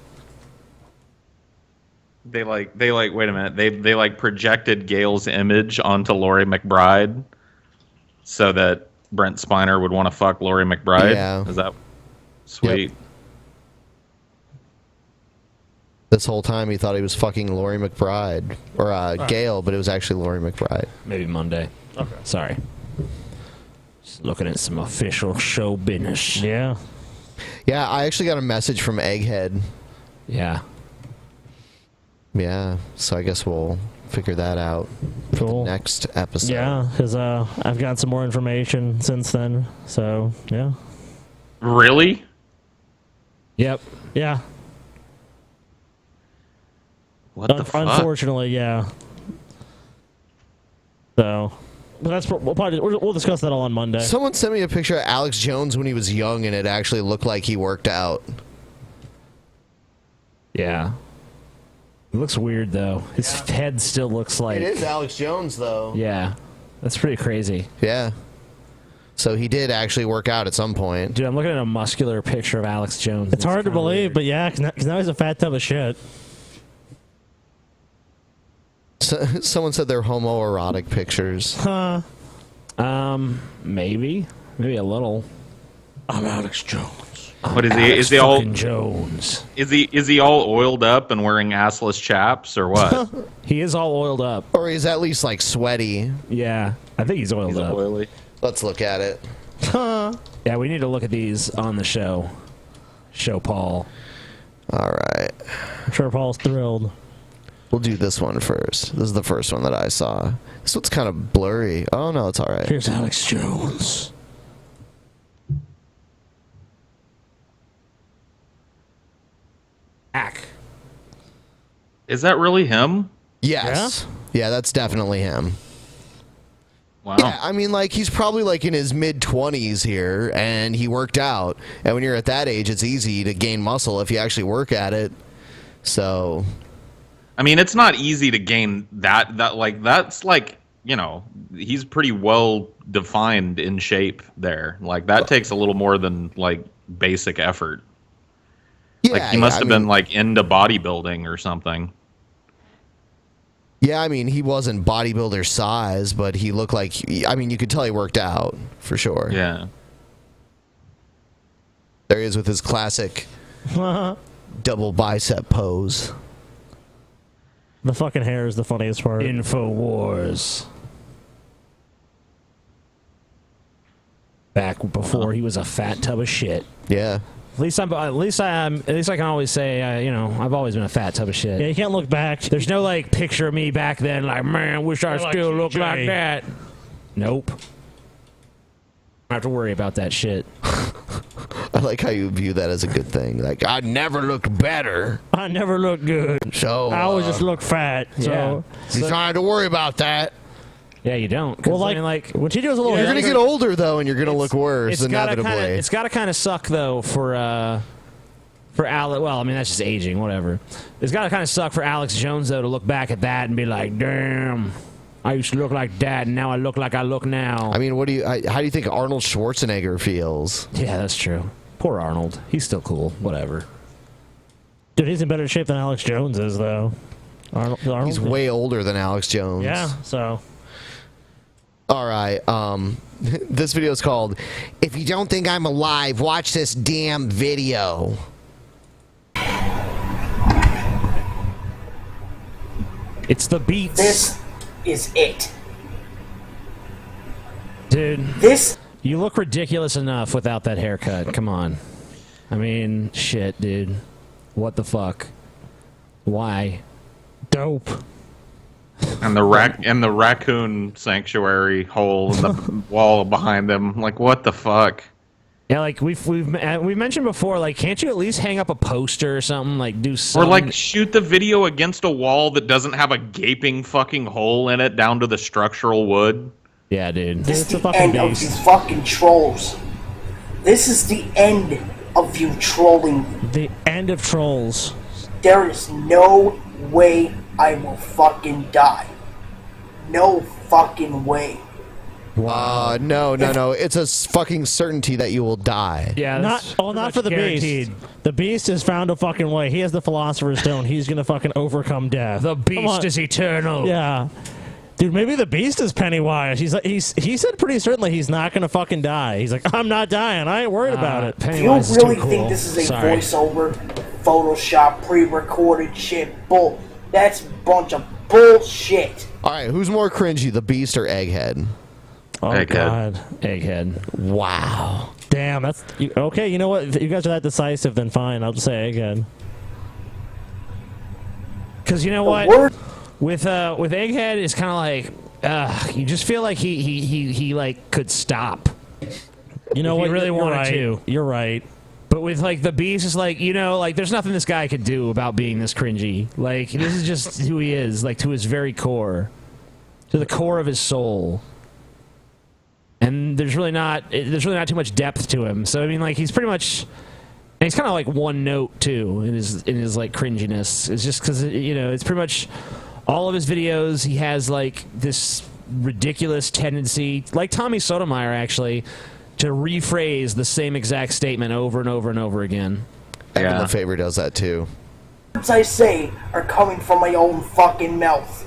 They like wait a minute. They like projected Gail's image onto Laurie McBride so that Brent Spiner would want to fuck Laurie McBride. Yeah. Is that sweet? This whole time he thought he was fucking Laurie McBride or Gail, but it was actually Laurie McBride. Maybe Monday. Okay. Sorry. Just looking at some official show business. Yeah. Yeah, I actually got a message from Egghead. Yeah. Yeah, so I guess we'll figure that out for the next episode. Yeah, because I've got some more information since then. So, yeah. Really? Yep. Yeah. What the fuck? Unfortunately, yeah. So, but that's we'll discuss that all on Monday. Someone sent me a picture of Alex Jones when he was young, and it actually looked like he worked out. Yeah. It looks weird, though. His head still looks like... It is Alex Jones, though. Yeah. That's pretty crazy. Yeah. So he did actually work out at some point. Dude, I'm looking at a muscular picture of Alex Jones. It's hard to believe, but yeah, because now he's a fat tub of shit. So, someone said they're homoerotic pictures. Huh. Maybe. Maybe a little. I'm Alex Jones. What is he? Is he all Jones? Is he all oiled up and wearing assless chaps or what? He is all oiled up. Or he's at least like sweaty. Yeah, I think he's oiled up. Oily. Let's look at it. Yeah, we need to look at these on the show. Show Paul. All right. I'm sure Paul's thrilled. We'll do this one first. This is the first one that I saw. This one's kind of blurry. Oh, no, it's all right. Here's Alex Jones. Is that really him? Yes. Yeah, that's definitely him. Wow. Yeah, I mean, like, he's probably, like, in his mid-20s here, and he worked out. And when you're at that age, it's easy to gain muscle if you actually work at it. So... I mean, it's not easy to gain that. That's like, you know, he's pretty well defined in shape there. Like, that takes a little more than, like, basic effort. Yeah, like, he must have been, like, into bodybuilding or something. Yeah, I mean, he wasn't bodybuilder size, but he looked like... I mean, you could tell he worked out, for sure. Yeah. There he is with his classic double bicep pose. The fucking hair is the funniest part. InfoWars. Back before he was a fat tub of shit. Yeah. At least I can always say, you know, I've always been a fat tub of shit. Yeah, you can't look back. There's no like picture of me back then, like, man, wish I still looked like that. Nope. I don't have to worry about that shit. I like how you view that as a good thing. Like, I never looked better. I never looked good. So I always just look fat. So you don't have to worry about that. Yeah, you don't. Well, I mean, like when TJ was a little you're younger, gonna get older though, and you're gonna look worse inevitably. It's gotta kind of suck though for Alex. Well, I mean that's just aging. Whatever. It's gotta kind of suck for Alex Jones though to look back at that and be like, damn. I used to look like that, and now I look like I look now. I mean, how do you think Arnold Schwarzenegger feels? Yeah, that's true. Poor Arnold. He's still cool. Whatever. Dude, he's in better shape than Alex Jones is, though. Arnold He's way older than Alex Jones. Yeah, so. All right. This video is called, "If You Don't Think I'm Alive, Watch This Damn Video." It's the beats. This is it. Dude. This. You look ridiculous enough without that haircut. Come on. I mean, shit, dude. What the fuck? Why? Dope. And the raccoon sanctuary hole in the wall behind them. Like, what the fuck? Yeah, like we've mentioned before. Like, can't you at least hang up a poster or something? Like, do something. Or like shoot the video against a wall that doesn't have a gaping fucking hole in it down to the structural wood. Yeah, dude. This is the end of these fucking trolls. This is the end of you trolling. The end of trolls. There is no way I will fucking die. No fucking way. Wow. No. It's a fucking certainty that you will die. Yeah. Not for the guaranteed. beast. The beast has found a fucking way. He has the Philosopher's Stone. He's gonna fucking overcome death. The beast is eternal. Yeah. Dude, maybe the beast is Pennywise. He said pretty certainly he's not gonna fucking die. He's like, I'm not dying. I ain't worried about it. Do you really think this is a voiceover? Photoshop, pre-recorded shit. That's a bunch of bullshit. All right, who's more cringy, the Beast or Egghead? Oh, Egghead. God. Egghead. Wow. Damn, that's... okay, you know what? If you guys are that decisive, then fine. I'll just say Egghead. Because you know what? With Egghead, it's kind of like... you just feel like he like could stop. You know if what? he really You're wanted right. to. You're right. But with like the Beast, it's like, you know, like there's nothing this guy could do about being this cringy. Like this is just who he is, like to his very core, to the core of his soul. And there's really not too much depth to him. So I mean, like he's pretty much, and he's kind of like one note too in his like cringiness. It's just because you know it's pretty much all of his videos. He has like this ridiculous tendency, like Tommy Sotomayor actually, to rephrase the same exact statement over and over and over again. Evan Lefebvre does that too. Words I say are coming from my own fucking mouth.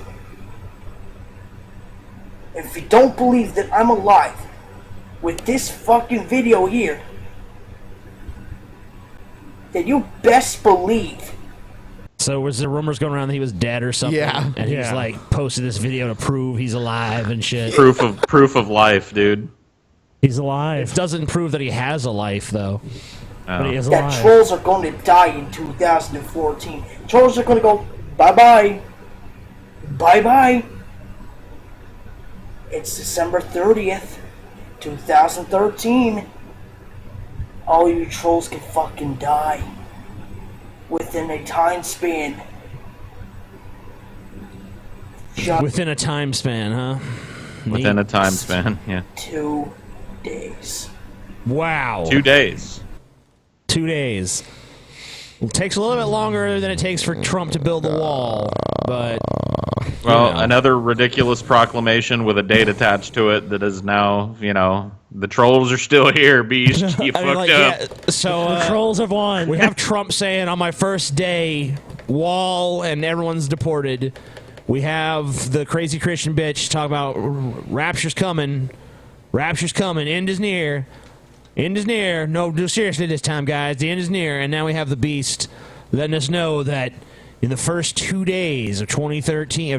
If you don't believe that I'm alive with this fucking video here, then you best believe. So was there rumors going around that he was dead or something? Yeah. And he's like posted this video to prove he's alive and shit. Proof of life, dude. He's alive. It doesn't prove that he has a life, though. But he is That alive. trolls are going to die in 2014. Trolls are going to go bye-bye. Bye-bye. It's December 30th, 2013. All you trolls can fucking die within a time span. Within a time span, huh? Within a time span, yeah. 2 days. Wow. 2 days. 2 days. Well, it takes a little bit longer than it takes for Trump to build the wall, but... Well, another ridiculous proclamation with a date attached to it that is now, you know, the trolls are still here, Beast. You fucked up. Yeah, so the trolls have won. We have Trump saying on my first day, wall and everyone's deported. We have the crazy Christian bitch talking about Rapture's coming. Rapture's coming. End is near. End is near. No, seriously this time, guys. The end is near. And now we have the Beast letting us know that in the first 2 days of 2014,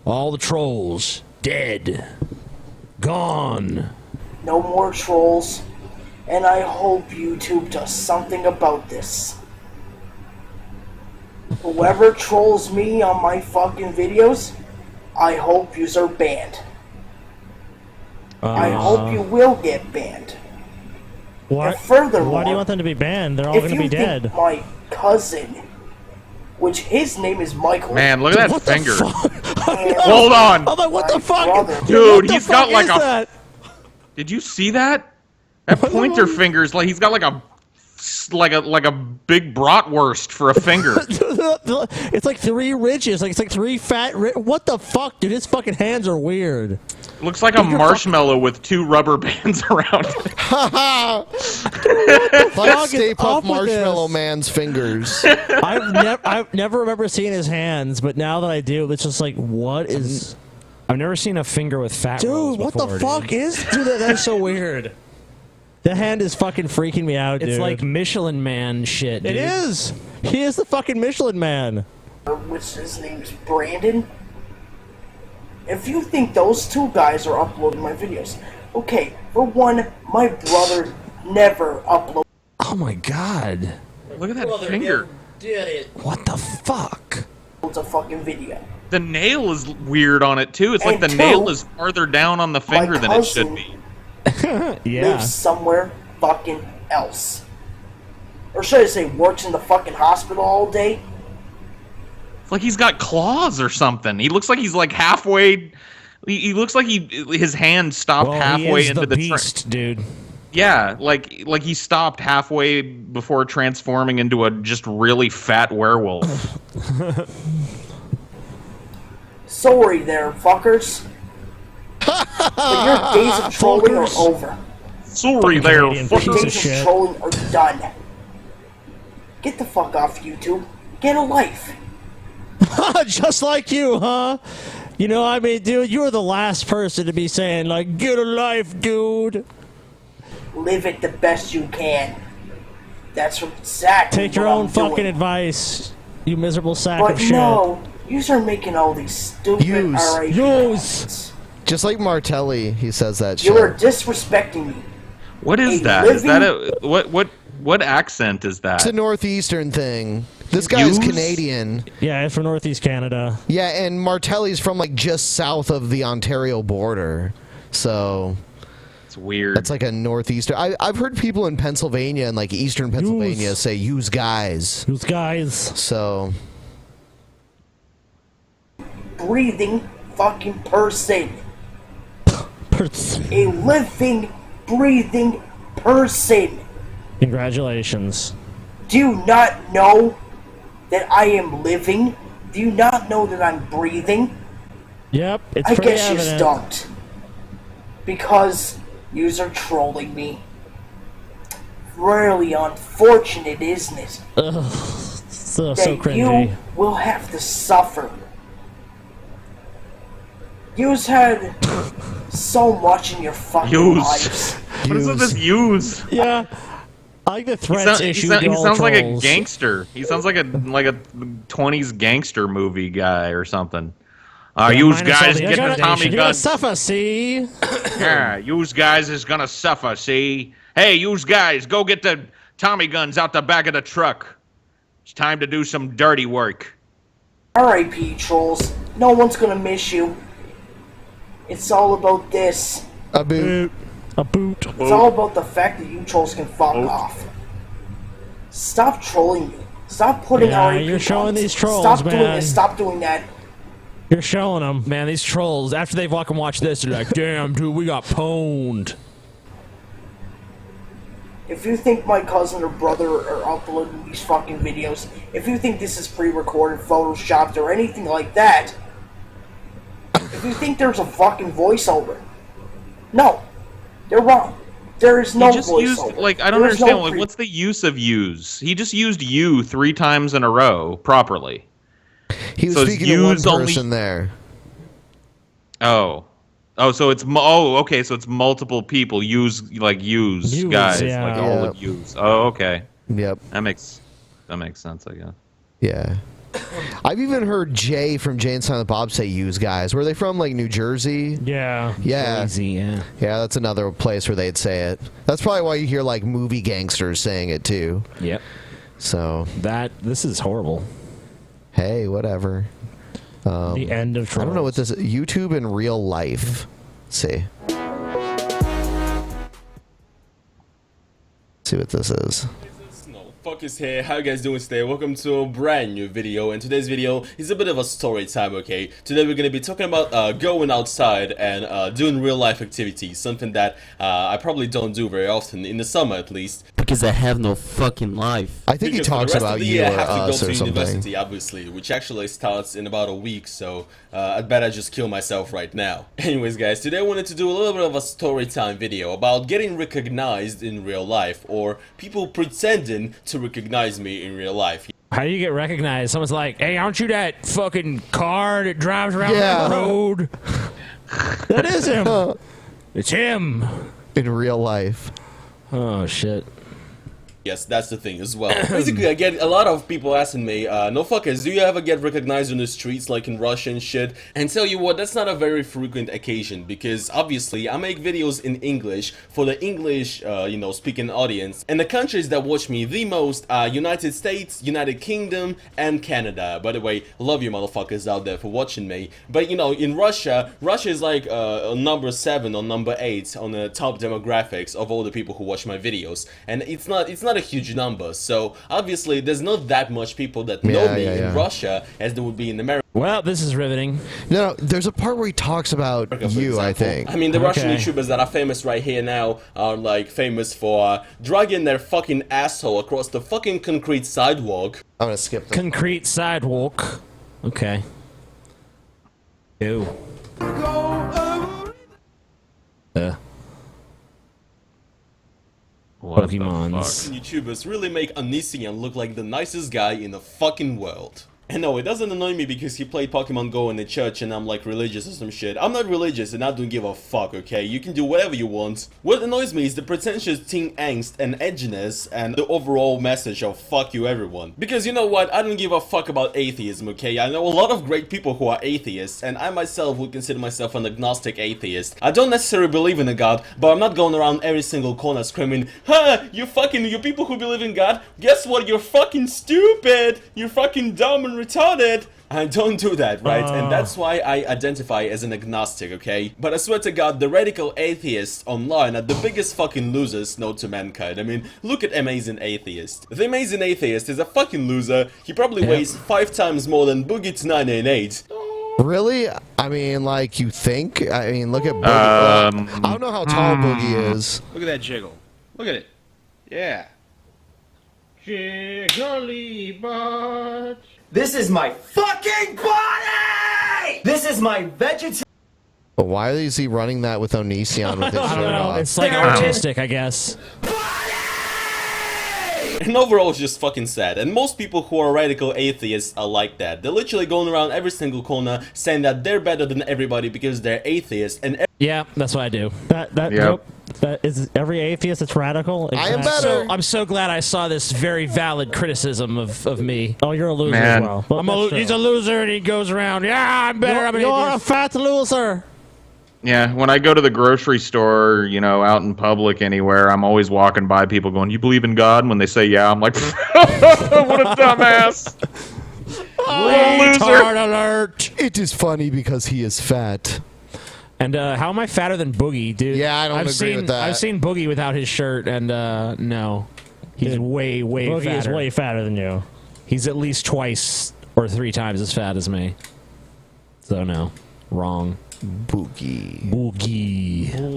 all the trolls dead. Gone. No more trolls. And I hope YouTube does something about this. Whoever trolls me on my fucking videos, I hope yous are banned. I hope you will get banned. Why, And furthermore, why do you want them to be banned? They're all if going to you be think dead. my cousin, which his name is Michael. Man, look at that finger. and Hold on. I'm like, what the fuck? brother- Dude, What the he's got fuck like is a... that? Did you see that? That pointer finger's like, he's got like a big bratwurst for a finger. It's like 3 ridges. Like it's like 3 fat. What the fuck, dude? His fucking hands are weird. Looks like a marshmallow with 2 rubber bands around it. Like Stay Puft Marshmallow Man's fingers. I've never remember seeing his hands, but now that I do, it's just like, what is? I've never seen a finger with fat rolls Dude, what before, the fuck is? Dude, that's so weird. The hand is fucking freaking me out, dude. It's like Michelin Man shit, dude. It is. He is the fucking Michelin Man. Which his name's Brandon. If you think those 2 guys are uploading my videos, okay, for one, my brother never uploads. Oh my god. Look at that finger. What the fuck? A fucking video. The nail is weird on it too. It's like And the 2, nail is farther down on the finger than it should be. Lives somewhere fucking else. Or should I say works in the fucking hospital all day? It's like he's got claws or something. He looks like he's like halfway. He looks like his hand stopped halfway into the beast, dude. Yeah, like he stopped halfway before transforming into a just really fat werewolf. Sorry there, fuckers. But your days of trolling are over. Sorry there, Your fuckers. days of trolling are done. Get the fuck off YouTube. Get a life. Just like you, huh? You know, I mean, dude, you're the last person to be saying, like, get a life, dude. Live it the best you can. That's exactly Take your what own I'm fucking doing. advice, you miserable sack But of shit. no, you are making all these stupid RAP comments. Just like Martelli, he says that You shit. are disrespecting me. What is A that? Is that living- a what accent is that? It's a northeastern thing. This guy's Use? Canadian. Yeah, from Northeast Canada. Yeah, and Martelli's from like just south of the Ontario border. So it's weird. That's like a northeastern. I've heard people in Pennsylvania and like eastern Pennsylvania say "use guys." Use guys. So breathing fucking person. A living, breathing person. Congratulations. Do you not know that I am living? Do you not know that I'm breathing? Yep, it's I pretty guess you evident. don't. Because yous are trolling me. Really unfortunate, isn't it? Ugh, so that cringy. you will have to suffer. Yous had so much in your fucking lives. What is with this use? Yeah. I like the threats issued he to all sounds like a trolls. gangster. He sounds like a 20s gangster movie guy or something. Yeah, Use minus all guys the get the explanation. Tommy You're gonna gun. suffer, see? Yeah, use guys is gonna suffer. See? Hey, use guys, go get the Tommy guns out the back of the truck. It's time to do some dirty work. R.I.P. trolls. No one's gonna miss you. It's all about this. A boot. A boot. It's all about the fact that you trolls can fuck off. Stop trolling me. Stop putting Yeah, R.I.P. you're showing comments. these trolls, Stop doing man. this. Stop doing that. You're showing them. Man, these trolls, after they fucking watch this, they're like, damn, dude, we got pwned. If you think my cousin or brother are uploading these fucking videos, if you think this is pre-recorded, photoshopped, or anything like that, if you think there's a fucking voiceover, no, they're wrong. There is no He just voiceover. used, like, I don't There is understand, no like, what's the use of use? He just used you 3 times in a row, properly. he was So is speaking to one use only- person there. Oh, so it's okay. So it's multiple people use guys, yeah. like all Yep. of use. Oh, okay. Yep. That makes sense, I guess. Yeah. I've even heard Jay from Jay and Silent Bob say "use guys." Were they from like New Jersey? Yeah. Yeah. Crazy, yeah. Yeah, that's another place where they'd say it. That's probably why you hear like movie gangsters saying it too. Yep. So this is horrible. Hey, whatever. The end of I don't know what this is. YouTube in real life. Let's see. See what this is. Fuckers here, how you guys doing today? Welcome to a brand new video, and today's video is a bit of a story time, okay? Today we're gonna be talking about going outside and doing real life activities, something that I probably don't do very often, in the summer at least. Because I have no fucking life. I think he Because for the talks rest about of the you year, or I have to us go or to something. university, obviously, which actually starts in about a week, so I'd better just kill myself right now. Anyways, guys, today I wanted to do a little bit of a story time video about getting recognized in real life, or people pretending to recognize me in real life. How do you get recognized? Someone's like, hey, aren't you that fucking car that drives around Yeah. the road? That is him. It's him. In real life. Oh, shit. Yes, that's the thing as well. Basically, I get a lot of people asking me, no fuckers, do you ever get recognized on the streets like in Russia and shit? And tell you what, that's not a very frequent occasion, because obviously I make videos in English for the English, speaking audience. And the countries that watch me the most are United States, United Kingdom, and Canada. By the way, love you motherfuckers out there for watching me. But in Russia is like number 7 or number 8 on the top demographics of all the people who watch my videos. And it's not a huge number, so obviously there's not that much people that know me in Russia as there would be in America. Well, this is riveting. No, there's a part where he talks about you, I think. I mean, the Russian YouTubers that are famous right here now are like famous for dragging their fucking asshole across the fucking concrete sidewalk. I'm gonna skip this. Concrete sidewalk. Okay. Ew. Pokemons. YouTubers really make Onision look like the nicest guy in the fucking world. And no, it doesn't annoy me because he played Pokemon Go in the church and I'm like religious or some shit. I'm not religious and I don't give a fuck, okay? You can do whatever you want. What annoys me is the pretentious teen angst and edginess and the overall message of fuck you everyone. Because you know what? I don't give a fuck about atheism, okay? I know a lot of great people who are atheists and I myself would consider myself an agnostic atheist. I don't necessarily believe in a god, but I'm not going around every single corner screaming, "Ha! You people who believe in God, guess what? You're fucking stupid! You're fucking dumb and retarded!" I don't do that, right? And that's why I identify as an agnostic, okay? But I swear to God, the radical atheists online are the biggest fucking losers known to mankind. I mean, look at Amazing Atheist. The Amazing Atheist is a fucking loser. He probably weighs 5 times more than Boogie's 988. Really? I mean, like, you think? I mean, look at Boogie. I don't know how tall Boogie is. Look at that jiggle. Look at it. Yeah. Jiggly butt. This is my fucking body! This is my vegetarian. But why is he running that with Onision with his I shirt don't know. off? It's like artistic, I guess. And overall, it's just fucking sad. And most people who are radical atheists are like that. They're literally going around every single corner saying that they're better than everybody because they're atheists. And yeah, that's what I do. Nope. That is every atheist that's radical. I am better. I'm so glad I saw this very valid criticism of me. Oh, you're a loser as well. He's a loser and he goes around, yeah, I'm better. I'm an You're a atheist." fat loser. Yeah, when I go to the grocery store, you know, out in public anywhere, I'm always walking by people going, "You believe in God?" And when they say yeah, I'm like, what a dumbass. Retard alert. It is funny because he is fat. And how am I fatter than Boogie, dude? Yeah, I don't agree with that. I've seen Boogie without his shirt, and no. He's way Boogie fatter. is way fatter than you. He's at least twice or 3 times as fat as me. So no. Wrong. Boogie.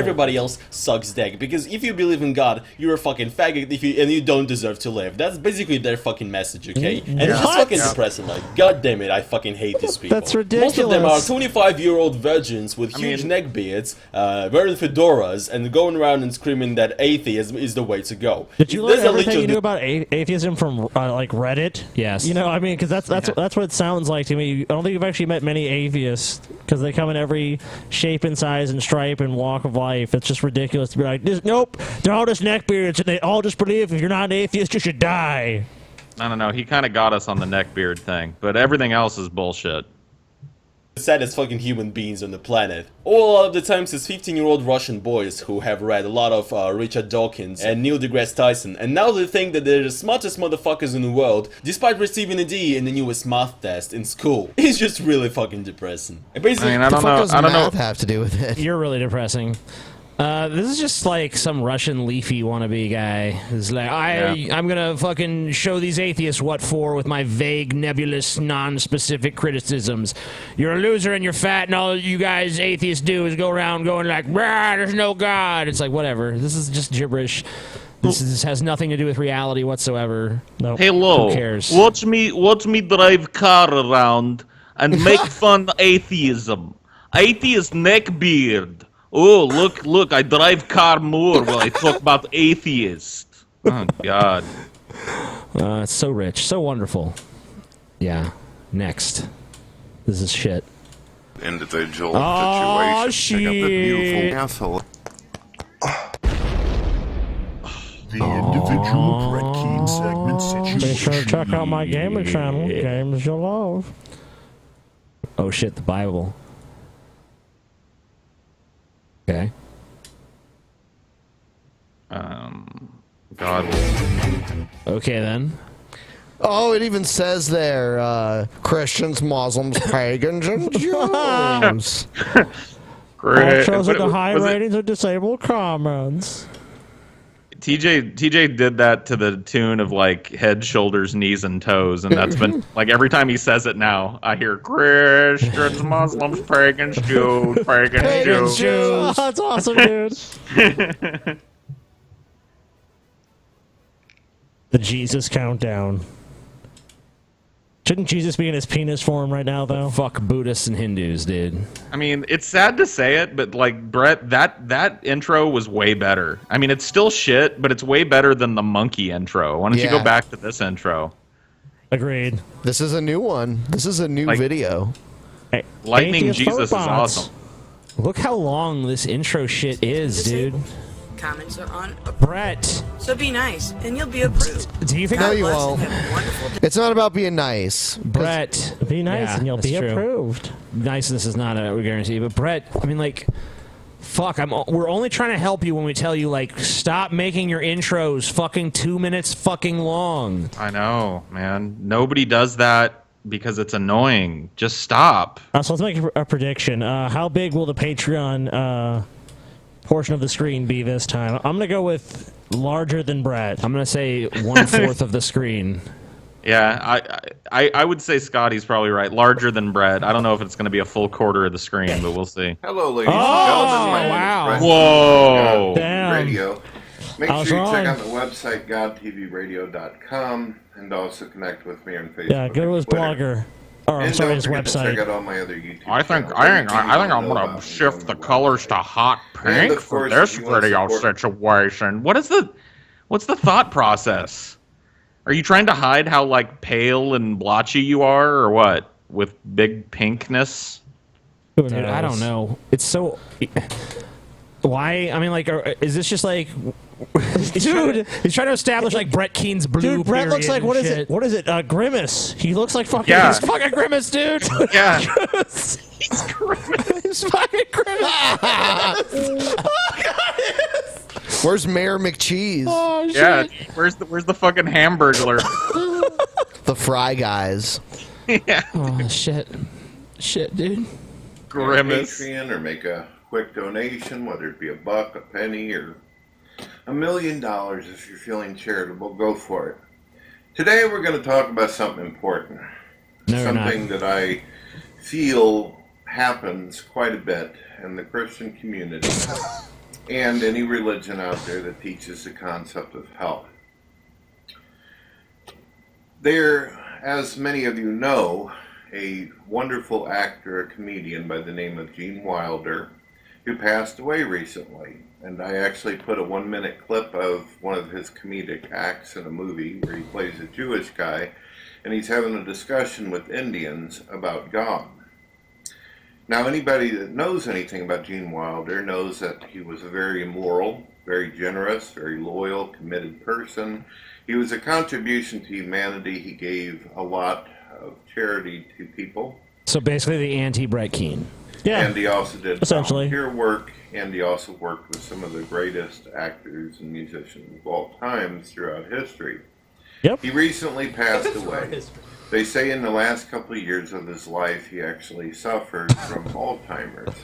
Everybody else sucks dick, because if you believe in God, you're a fucking faggot and you don't deserve to live. That's basically their fucking message, okay? And it's just fucking depressing, like, god damn it, I fucking hate these people. That's ridiculous. Most of them are 25-year-old virgins with huge neck beards, wearing fedoras, and going around and screaming that atheism is the way to go. Did you learn everything you knew about atheism from like Reddit? Yes. You know, I mean, because that's what it sounds like to me. I don't think you've actually met many atheists because they come in every shape and size and stripe and walk of life. It's just ridiculous to be like, nope, they're all just neckbeards and they all just believe if you're not an atheist, you should die. I don't know. He kind of got us on the neckbeard thing, but everything else is bullshit. The saddest fucking human beings on the planet. All of the times it's 15-year-old Russian boys who have read a lot of Richard Dawkins and Neil deGrasse Tyson, and now they think that they're the smartest motherfuckers in the world, despite receiving a D in the newest math test in school. It's just really fucking depressing. And basically, I don't know. I don't know. Have to do with it. You're really depressing. This is just like some Russian leafy wannabe guy who's like, I'm gonna fucking show these atheists what for with my vague, nebulous, non-specific criticisms. You're a loser and you're fat, and all you guys atheists do is go around going like, "Rah, there's no God." It's like, whatever. This is just gibberish. This has nothing to do with reality whatsoever. No. Hello. Who cares? Watch me drive car around and make fun atheism. Atheist neckbeard. Oh, look, I drive car more while I talk about atheist. Oh, God. It's so rich, so wonderful. Yeah. Next. This is shit. Individual Oh, situation. Pick up the beautiful asshole. The individual Brett Keane segment situation. Be sure to check out my gaming channel, Games You'll Love. Oh shit, the Bible. Okay. God. Okay then. Oh, it even says there, Christians, Muslims, pagans, and Jews. All shows with the high ratings of disabled comments. TJ did that to the tune of like head, shoulders, knees, and toes, and that's been like every time he says it now, I hear Christians, Muslims, pagans, Jews, pagans, Jews. Oh, that's awesome, dude. The Jesus countdown. Shouldn't Jesus be in his penis form right now, though? Fuck Buddhists and Hindus, dude. I mean, it's sad to say it, but like Brett, that intro was way better. I mean, it's still shit, but it's way better than the monkey intro. Why don't you go back to this intro? Agreed. This is a new one. This is a new video. Hey, Lightning atheist Jesus is robots. awesome. Look how long this intro shit is, dude. Comments are on. Brett. So be nice, and you'll be approved. Do you think No, God you bless won't. and have a wonderful day. It's not about being nice. Brett, Be nice and you'll that's be true. approved. Niceness is not a guarantee, but Brett, I mean, like, fuck, we're only trying to help you when we tell you, like, stop making your intros fucking 2 minutes fucking long. I know, man. Nobody does that because it's annoying. Just stop. So let's make a prediction. How big will the Patreon portion of the screen be this time? I'm gonna go with larger than Brett. I'm gonna say 1/4 of the screen. Yeah, I would say Scotty's probably right. Larger than Brett. I don't know if it's going to be a full quarter of the screen, but we'll see. Hello, ladies Oh, and gentlemen. My name is wow. Brett Whoa. from Damn. Radio. Make I was sure you check wrong. out the website, godtvradio.com, and also connect with me on Facebook. Yeah, go to his and Twitter. blogger. Or I'm And sorry, don't his forget to website. check out all my other YouTube I think channels. I'm Everything you gonna know about shift me the on my colors to website. hot And pink of for course, this if you wanna video support- situation. What's the thought process? Are you trying to hide how like pale and blotchy you are, or what? With big pinkness? Who Dude, knows? I don't know. It's so. Why? I mean, like, is this just like. Dude, he's trying to establish like Brett Keane's blue. Dude, Brett looks period like what and is shit. it? What is it? Grimace. He looks like fucking. Yeah. He's fucking Grimace, dude. Yeah. He's Grimace. He's fucking Grimace. Where's Mayor McCheese? Oh shit. Yeah. Where's the fucking Hamburglar? The Fry Guys. Yeah. Oh shit. Shit, dude. Grimace. Patreon or make a quick donation, whether it be a buck, a penny, or $1 million if you're feeling charitable, go for it. Today we're going to talk about something important. No, you're not. Something that I feel happens quite a bit in the Christian community and any religion out there that teaches the concept of hell. There, as many of you know, a wonderful actor, a comedian by the name of Gene Wilder, who passed away recently. And I actually put a 1-minute clip of one of his comedic acts in a movie where he plays a Jewish guy, and he's having a discussion with Indians about God. Now, anybody that knows anything about Gene Wilder knows that he was a very moral, very generous, very loyal, committed person. He was a contribution to humanity. He gave a lot of charity to people. So basically, the anti-Brett Keane. Yeah. And he also did essentially volunteer work, and he also worked with some of the greatest actors and musicians of all times throughout history. Yep. He recently passed away. They say in the last couple of years of his life, he actually suffered from Alzheimer's.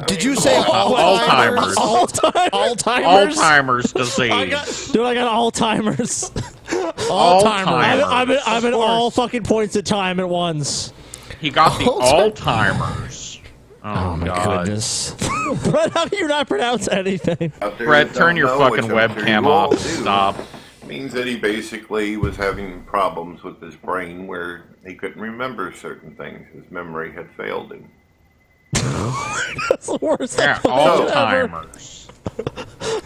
Did you say Alzheimer's? Alzheimer's. Alzheimer's disease. Dude, I got Alzheimer's. Alzheimer's. I'm in all fucking points of time at once. He got the Alzheimer's. Oh my God. goodness. Brett, how do you not pronounce anything? Out there Brett, that turn don't your know, fucking which I'm sure webcam you all off. do, Stop. means that he basically was having problems with his brain where he couldn't remember certain things. His memory had failed him. That's the worst. Yeah, Alzheimer's.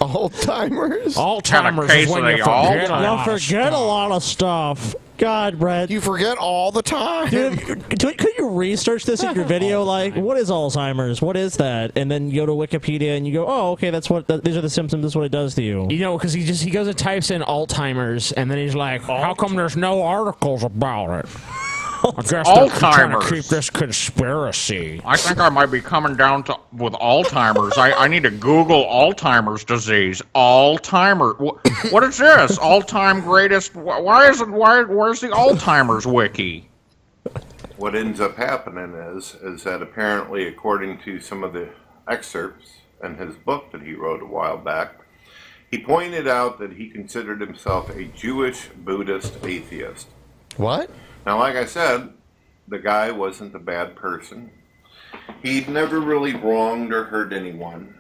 Alzheimer's? Alzheimer's case is when of you the forget, You'll forget a lot of stuff. God, Brett. You forget all the time. Dude, could you research this in your video? Like, what is Alzheimer's? What is that? And then you go to Wikipedia and you go, oh, okay, that's what. These are the symptoms. This is what it does to you. You know, because he goes and types in Alzheimer's, and then he's like, how come there's no articles about it? I guess they're trying to Alzheimer's. keep this conspiracy. I think I might be coming down with Alzheimer's. I need to Google Alzheimer's disease. Alzheimer's. What is this? All-time greatest. Where's the Alzheimer's wiki? What ends up happening is that apparently, according to some of the excerpts in his book that he wrote a while back, he pointed out that he considered himself a Jewish Buddhist atheist. What? Now, like I said, the guy wasn't a bad person. He'd never really wronged or hurt anyone.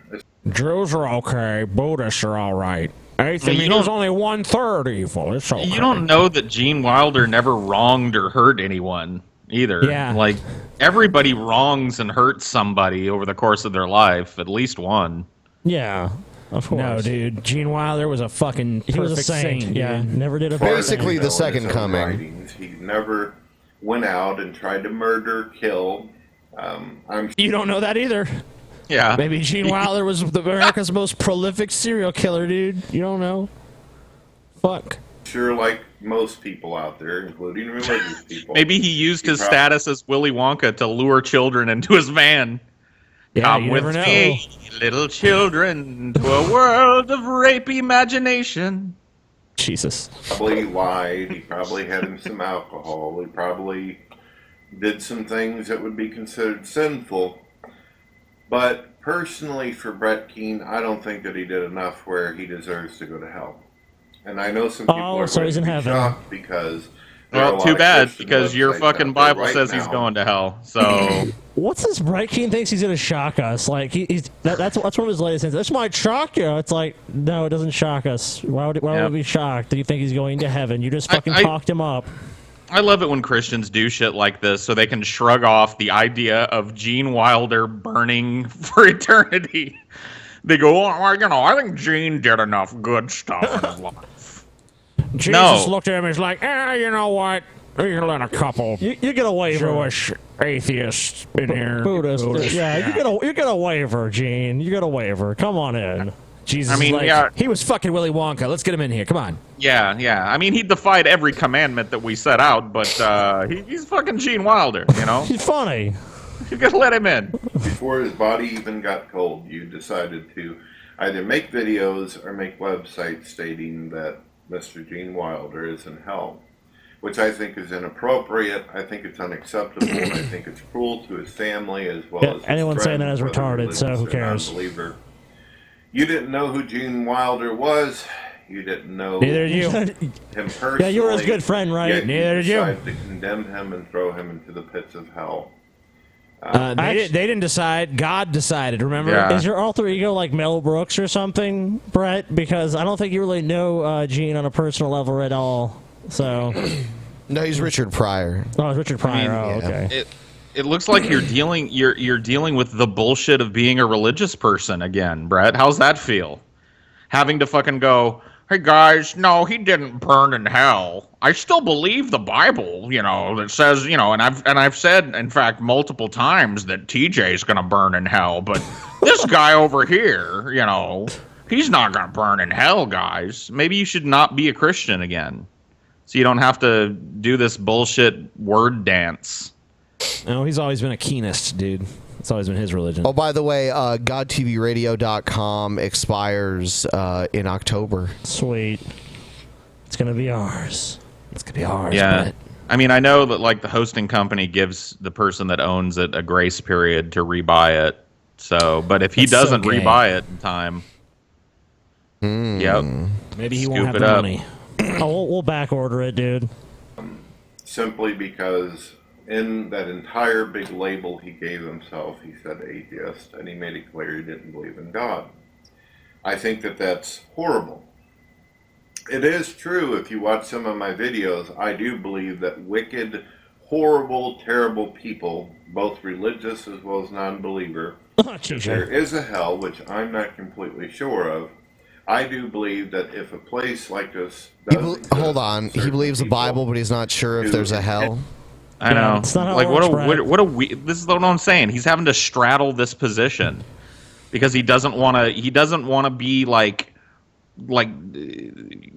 Jews are okay. Buddhists are all right. Atheism is only 1/3 evil. It's okay. You don't know that Gene Wilder never wronged or hurt anyone either. Yeah. Like, everybody wrongs and hurts somebody over the course of their life, at least one. Yeah. Of course. No, dude. Gene Wilder was a fucking perfect He was a saint. dude. Yeah, never did a bad Basically thing. the second In his own coming. writings, he never went out and tried to murder, kill. You don't know that either. Yeah. Maybe Gene Wilder was America's most prolific serial killer, dude. You don't know. Fuck. Sure, like most people out there, including religious people. Maybe he used his prob- status as Willy Wonka to lure children into his van. Yeah, Come you with never know. me, little children, to a world of rape imagination. Jesus. Probably lied. He probably had him some alcohol. He probably did some things that would be considered sinful. But personally, for Brett Keane, I don't think that he did enough where he deserves to go to hell. And I know some people are so going he's to in be heaven. shocked because there are a Well, lot too of bad, Christian because your websites fucking out there Bible right says he's now. going to hell. So What's this Bright Keane thinks he's gonna shock us? Like that's one of his latest things. This might shock you. It's like no, it doesn't shock us. Why would we be shocked? Do you think he's going to heaven? You just fucking talked him up. I love it when Christians do shit like this so they can shrug off the idea of Gene Wilder burning for eternity. They go, oh, well, I think Gene did enough good stuff in his life. Jesus looked at him and was like, you know what? We can let a couple You get a waiver. Jewish atheists in here. Buddhist. Yeah, you get a waiver, Gene. You get a waiver. Come on in. Jesus I mean, is like, yeah. he was fucking Willy Wonka. Let's get him in here. Come on. Yeah. I mean, he defied every commandment that we set out, but he's fucking Gene Wilder, you know? He's funny. You gotta let him in. Before his body even got cold, you decided to either make videos or make websites stating that Mr. Gene Wilder is in hell, which I think is inappropriate. I think it's unacceptable. And I think it's cruel to his family as well as his anyone saying that friends, is whether retarded, so religious who or cares? non-believer. You didn't know who Gene Wilder was. You didn't know Neither did you. him personally. Yeah, you were his good friend, right? Yet Neither did you. decided to condemn him and throw him into the pits of hell. They didn't decide. God decided, remember? Yeah. Is your alter ego like Mel Brooks or something, Brett? Because I don't think you really know Gene on a personal level at all. So. No, he's Richard Pryor. Oh, it's Richard Pryor. Okay. It looks like you're dealing with the bullshit of being a religious person again, Brett. How's that feel? Having to fucking go, hey guys, no, he didn't burn in hell. I still believe the Bible, that says, and I've said, in fact, multiple times that TJ's gonna burn in hell, but this guy over here, he's not gonna burn in hell, guys. Maybe you should not be a Christian again, so you don't have to do this bullshit word dance. No, he's always been a Keenist, dude. It's always been his religion. Oh, by the way, GodTVRadio.com expires in October. Sweet. It's gonna be ours. It's gonna be ours. Yeah. Brett. I mean, I know that the hosting company gives the person that owns it a grace period to rebuy it. So, but if he That's so doesn't gay. rebuy it in time, yep, maybe he scoop won't have it the up. money. Oh, we'll back order it, dude. Simply because in that entire big label he gave himself, he said atheist, and he made it clear he didn't believe in God. I think that that's horrible. It is true, if you watch some of my videos, I do believe that wicked, horrible, terrible people, both religious as well as non-believer, if there is a hell, which I'm not completely sure of, I do believe that if a place like this does exist, Hold on. He believes the Bible, but he's not sure if there's a hell. I know. it's not how Like it what works, Brett. this is what I'm saying. He's having to straddle this position because he doesn't want to be like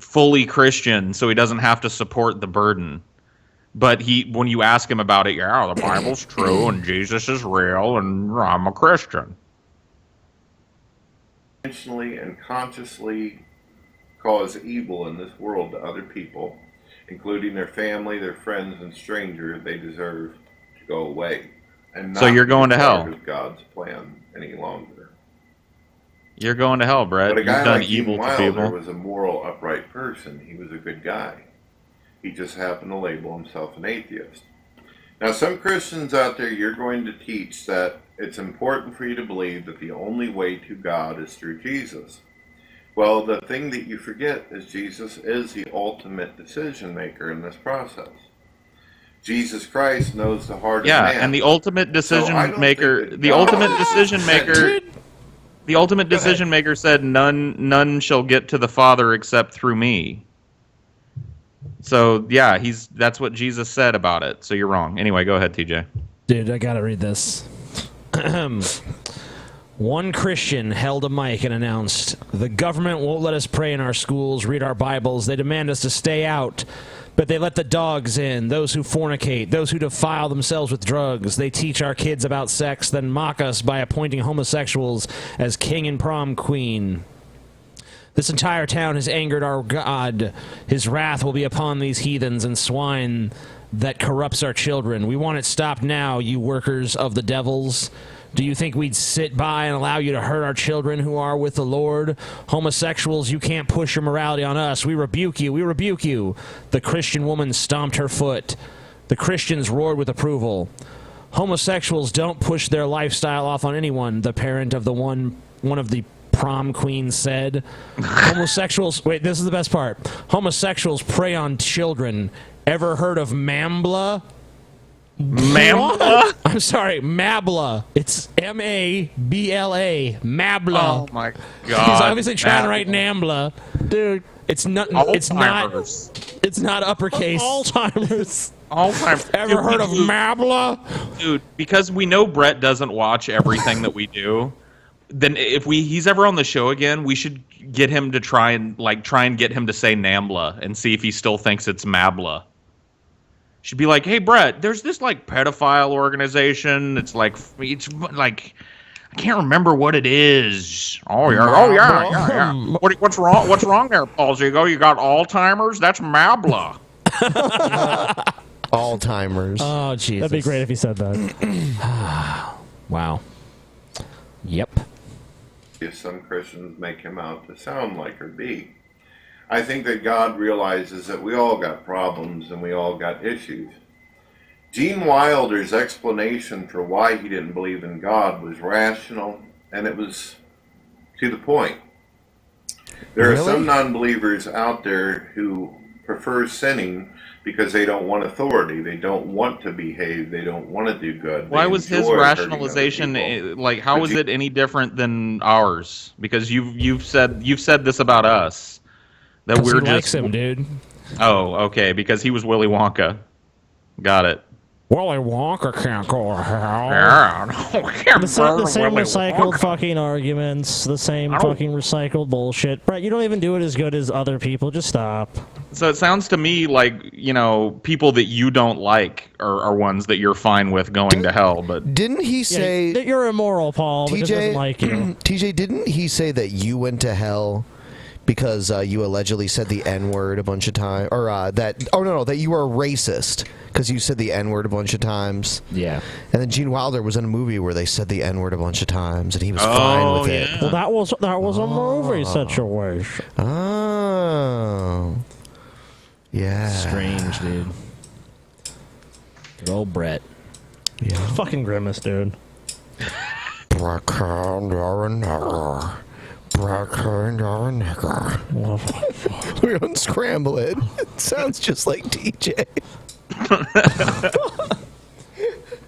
fully Christian, so he doesn't have to support the burden. But when you ask him about it, the Bible's true and Jesus is real and I'm a Christian. intentionally and consciously cause evil in this world to other people, including their family, their friends, and strangers, they deserve to go away. And not So you're going be to part hell. of God's plan any longer. You're going to hell, Brett. But a You've guy done like evil Gene to Wilder people. was a moral, upright person. He was a good guy. He just happened to label himself an atheist. Now, some Christians out there, you're going to teach that it's important for you to believe that the only way to God is through Jesus. Well, the thing that you forget is Jesus is the ultimate decision maker in this process. Jesus Christ knows the heart of man. And the ultimate decision I don't maker, think that the God ultimate decision maker. The ultimate decision maker said, "None shall get to the Father except through me." So yeah, that's what Jesus said about it. So you're wrong. Anyway, go ahead, TJ. Dude, I gotta read this. One Christian held a mic and announced, "The government won't let us pray in our schools, read our Bibles. They demand us to stay out. But they let the dogs in, those who fornicate, those who defile themselves with drugs. They teach our kids about sex, then mock us by appointing homosexuals as king and prom queen. This entire town has angered our God. His wrath will be upon these heathens and swine that corrupts our children. We want it stopped now, you workers of the devils. Do you think we'd sit by and allow you to hurt our children who are with the Lord? Homosexuals, you can't push your morality on us. We rebuke you. We rebuke you." The Christian woman stomped her foot. The Christians roared with approval. "Homosexuals don't push their lifestyle off on anyone," the parent of the one of the prom queens said. "Homosexuals," wait, this is the best part. "Homosexuals prey on children. Ever heard of Mambla?" Mambla? I'm sorry, Mabla. It's M-A-B-L-A. Mabla. Oh my God. He's obviously trying to write Nambla. Dude, it's not uppercase. Alzheimer's. Alzheimer's. Ever heard of Mabla? Dude, because we know Brett doesn't watch everything that we do, then if he's ever on the show again, we should get him to try and get him to say Nambla and see if he still thinks it's Mabla. Should be like, "Hey Brett, there's this pedophile organization. It's like I can't remember what it is." "Oh yeah. What's wrong? What's wrong there, Paul Zigo? You got Alzheimer's? That's Mabla." Alzheimer's. Oh Jesus. That'd be great if he said that. Wow. Yep. Some Christians make him out to sound like or be. I think that God realizes that we all got problems and we all got issues. Gene Wilder's explanation for why he didn't believe in God was rational, and it was to the point. There are some non-believers out there who prefer sinning because they don't want authority. They don't want to behave. They don't want to do good. Why was his rationalization how is it any different than ours? Because you've said this about us. That we're he likes him, dude. Oh, okay, because he was Willy Wonka. Got it. Willy Wonka can't go to hell. The same recycled fucking arguments, the same fucking recycled bullshit. Brett, you don't even do it as good as other people. Just stop. So it sounds to me like, people that you don't like are ones that you're fine with going to hell. But didn't he say that you're immoral, Paul? Because he doesn't like you. TJ, didn't he say that you went to hell because you allegedly said the N-word a bunch of times, or that you were a racist because you said the N-word a bunch of times? Yeah. And then Gene Wilder was in a movie where they said the N-word a bunch of times, and he was fine with it. Well, that was a movie situation. Oh. Yeah. Strange, dude. Good old Brett. Yeah. Fucking Grimace, dude. Brackhand or a nigger. Brackhand or a nigger. We unscramble it. It sounds just like DJ.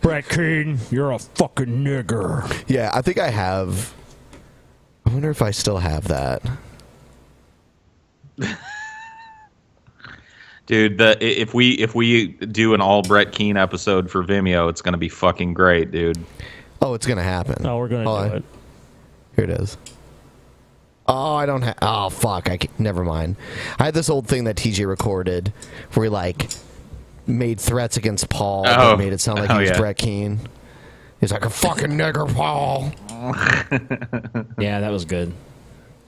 Brett Keane, you're a fucking nigger. Yeah, I think I have. I wonder if I still have that. Dude, if we do an all Brett Keane episode for Vimeo, it's gonna be fucking great, dude. Oh, it's gonna happen. Oh, we're gonna do it. Here it is. Oh, I don't have. Oh, fuck! Never mind. I had this old thing that TJ recorded where he made threats against Paul that made it sound like he was Brett Keane. He's like a fucking nigger, Paul. Yeah, that was good.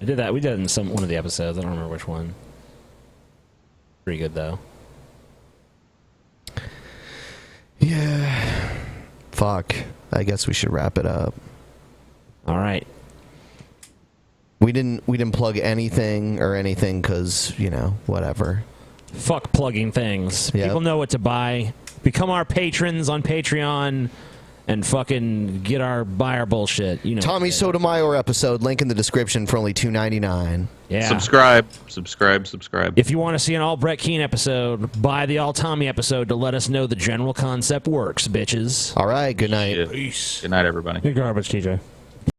I did that. We did it in one of the episodes. I don't remember which one. Pretty good though. Yeah. Fuck. I guess we should wrap it up. All right. We didn't plug anything because whatever. Fuck plugging things. Yep. People know what to buy. Become our patrons on Patreon and fucking buy our bullshit. Tommy Sotomayor episode, link in the description for only $2.99. Yeah. Subscribe. If you want to see an all Brett Keane episode, buy the all Tommy episode to let us know the general concept works, bitches. All right, good night. Peace. Good night, everybody. You're garbage, TJ.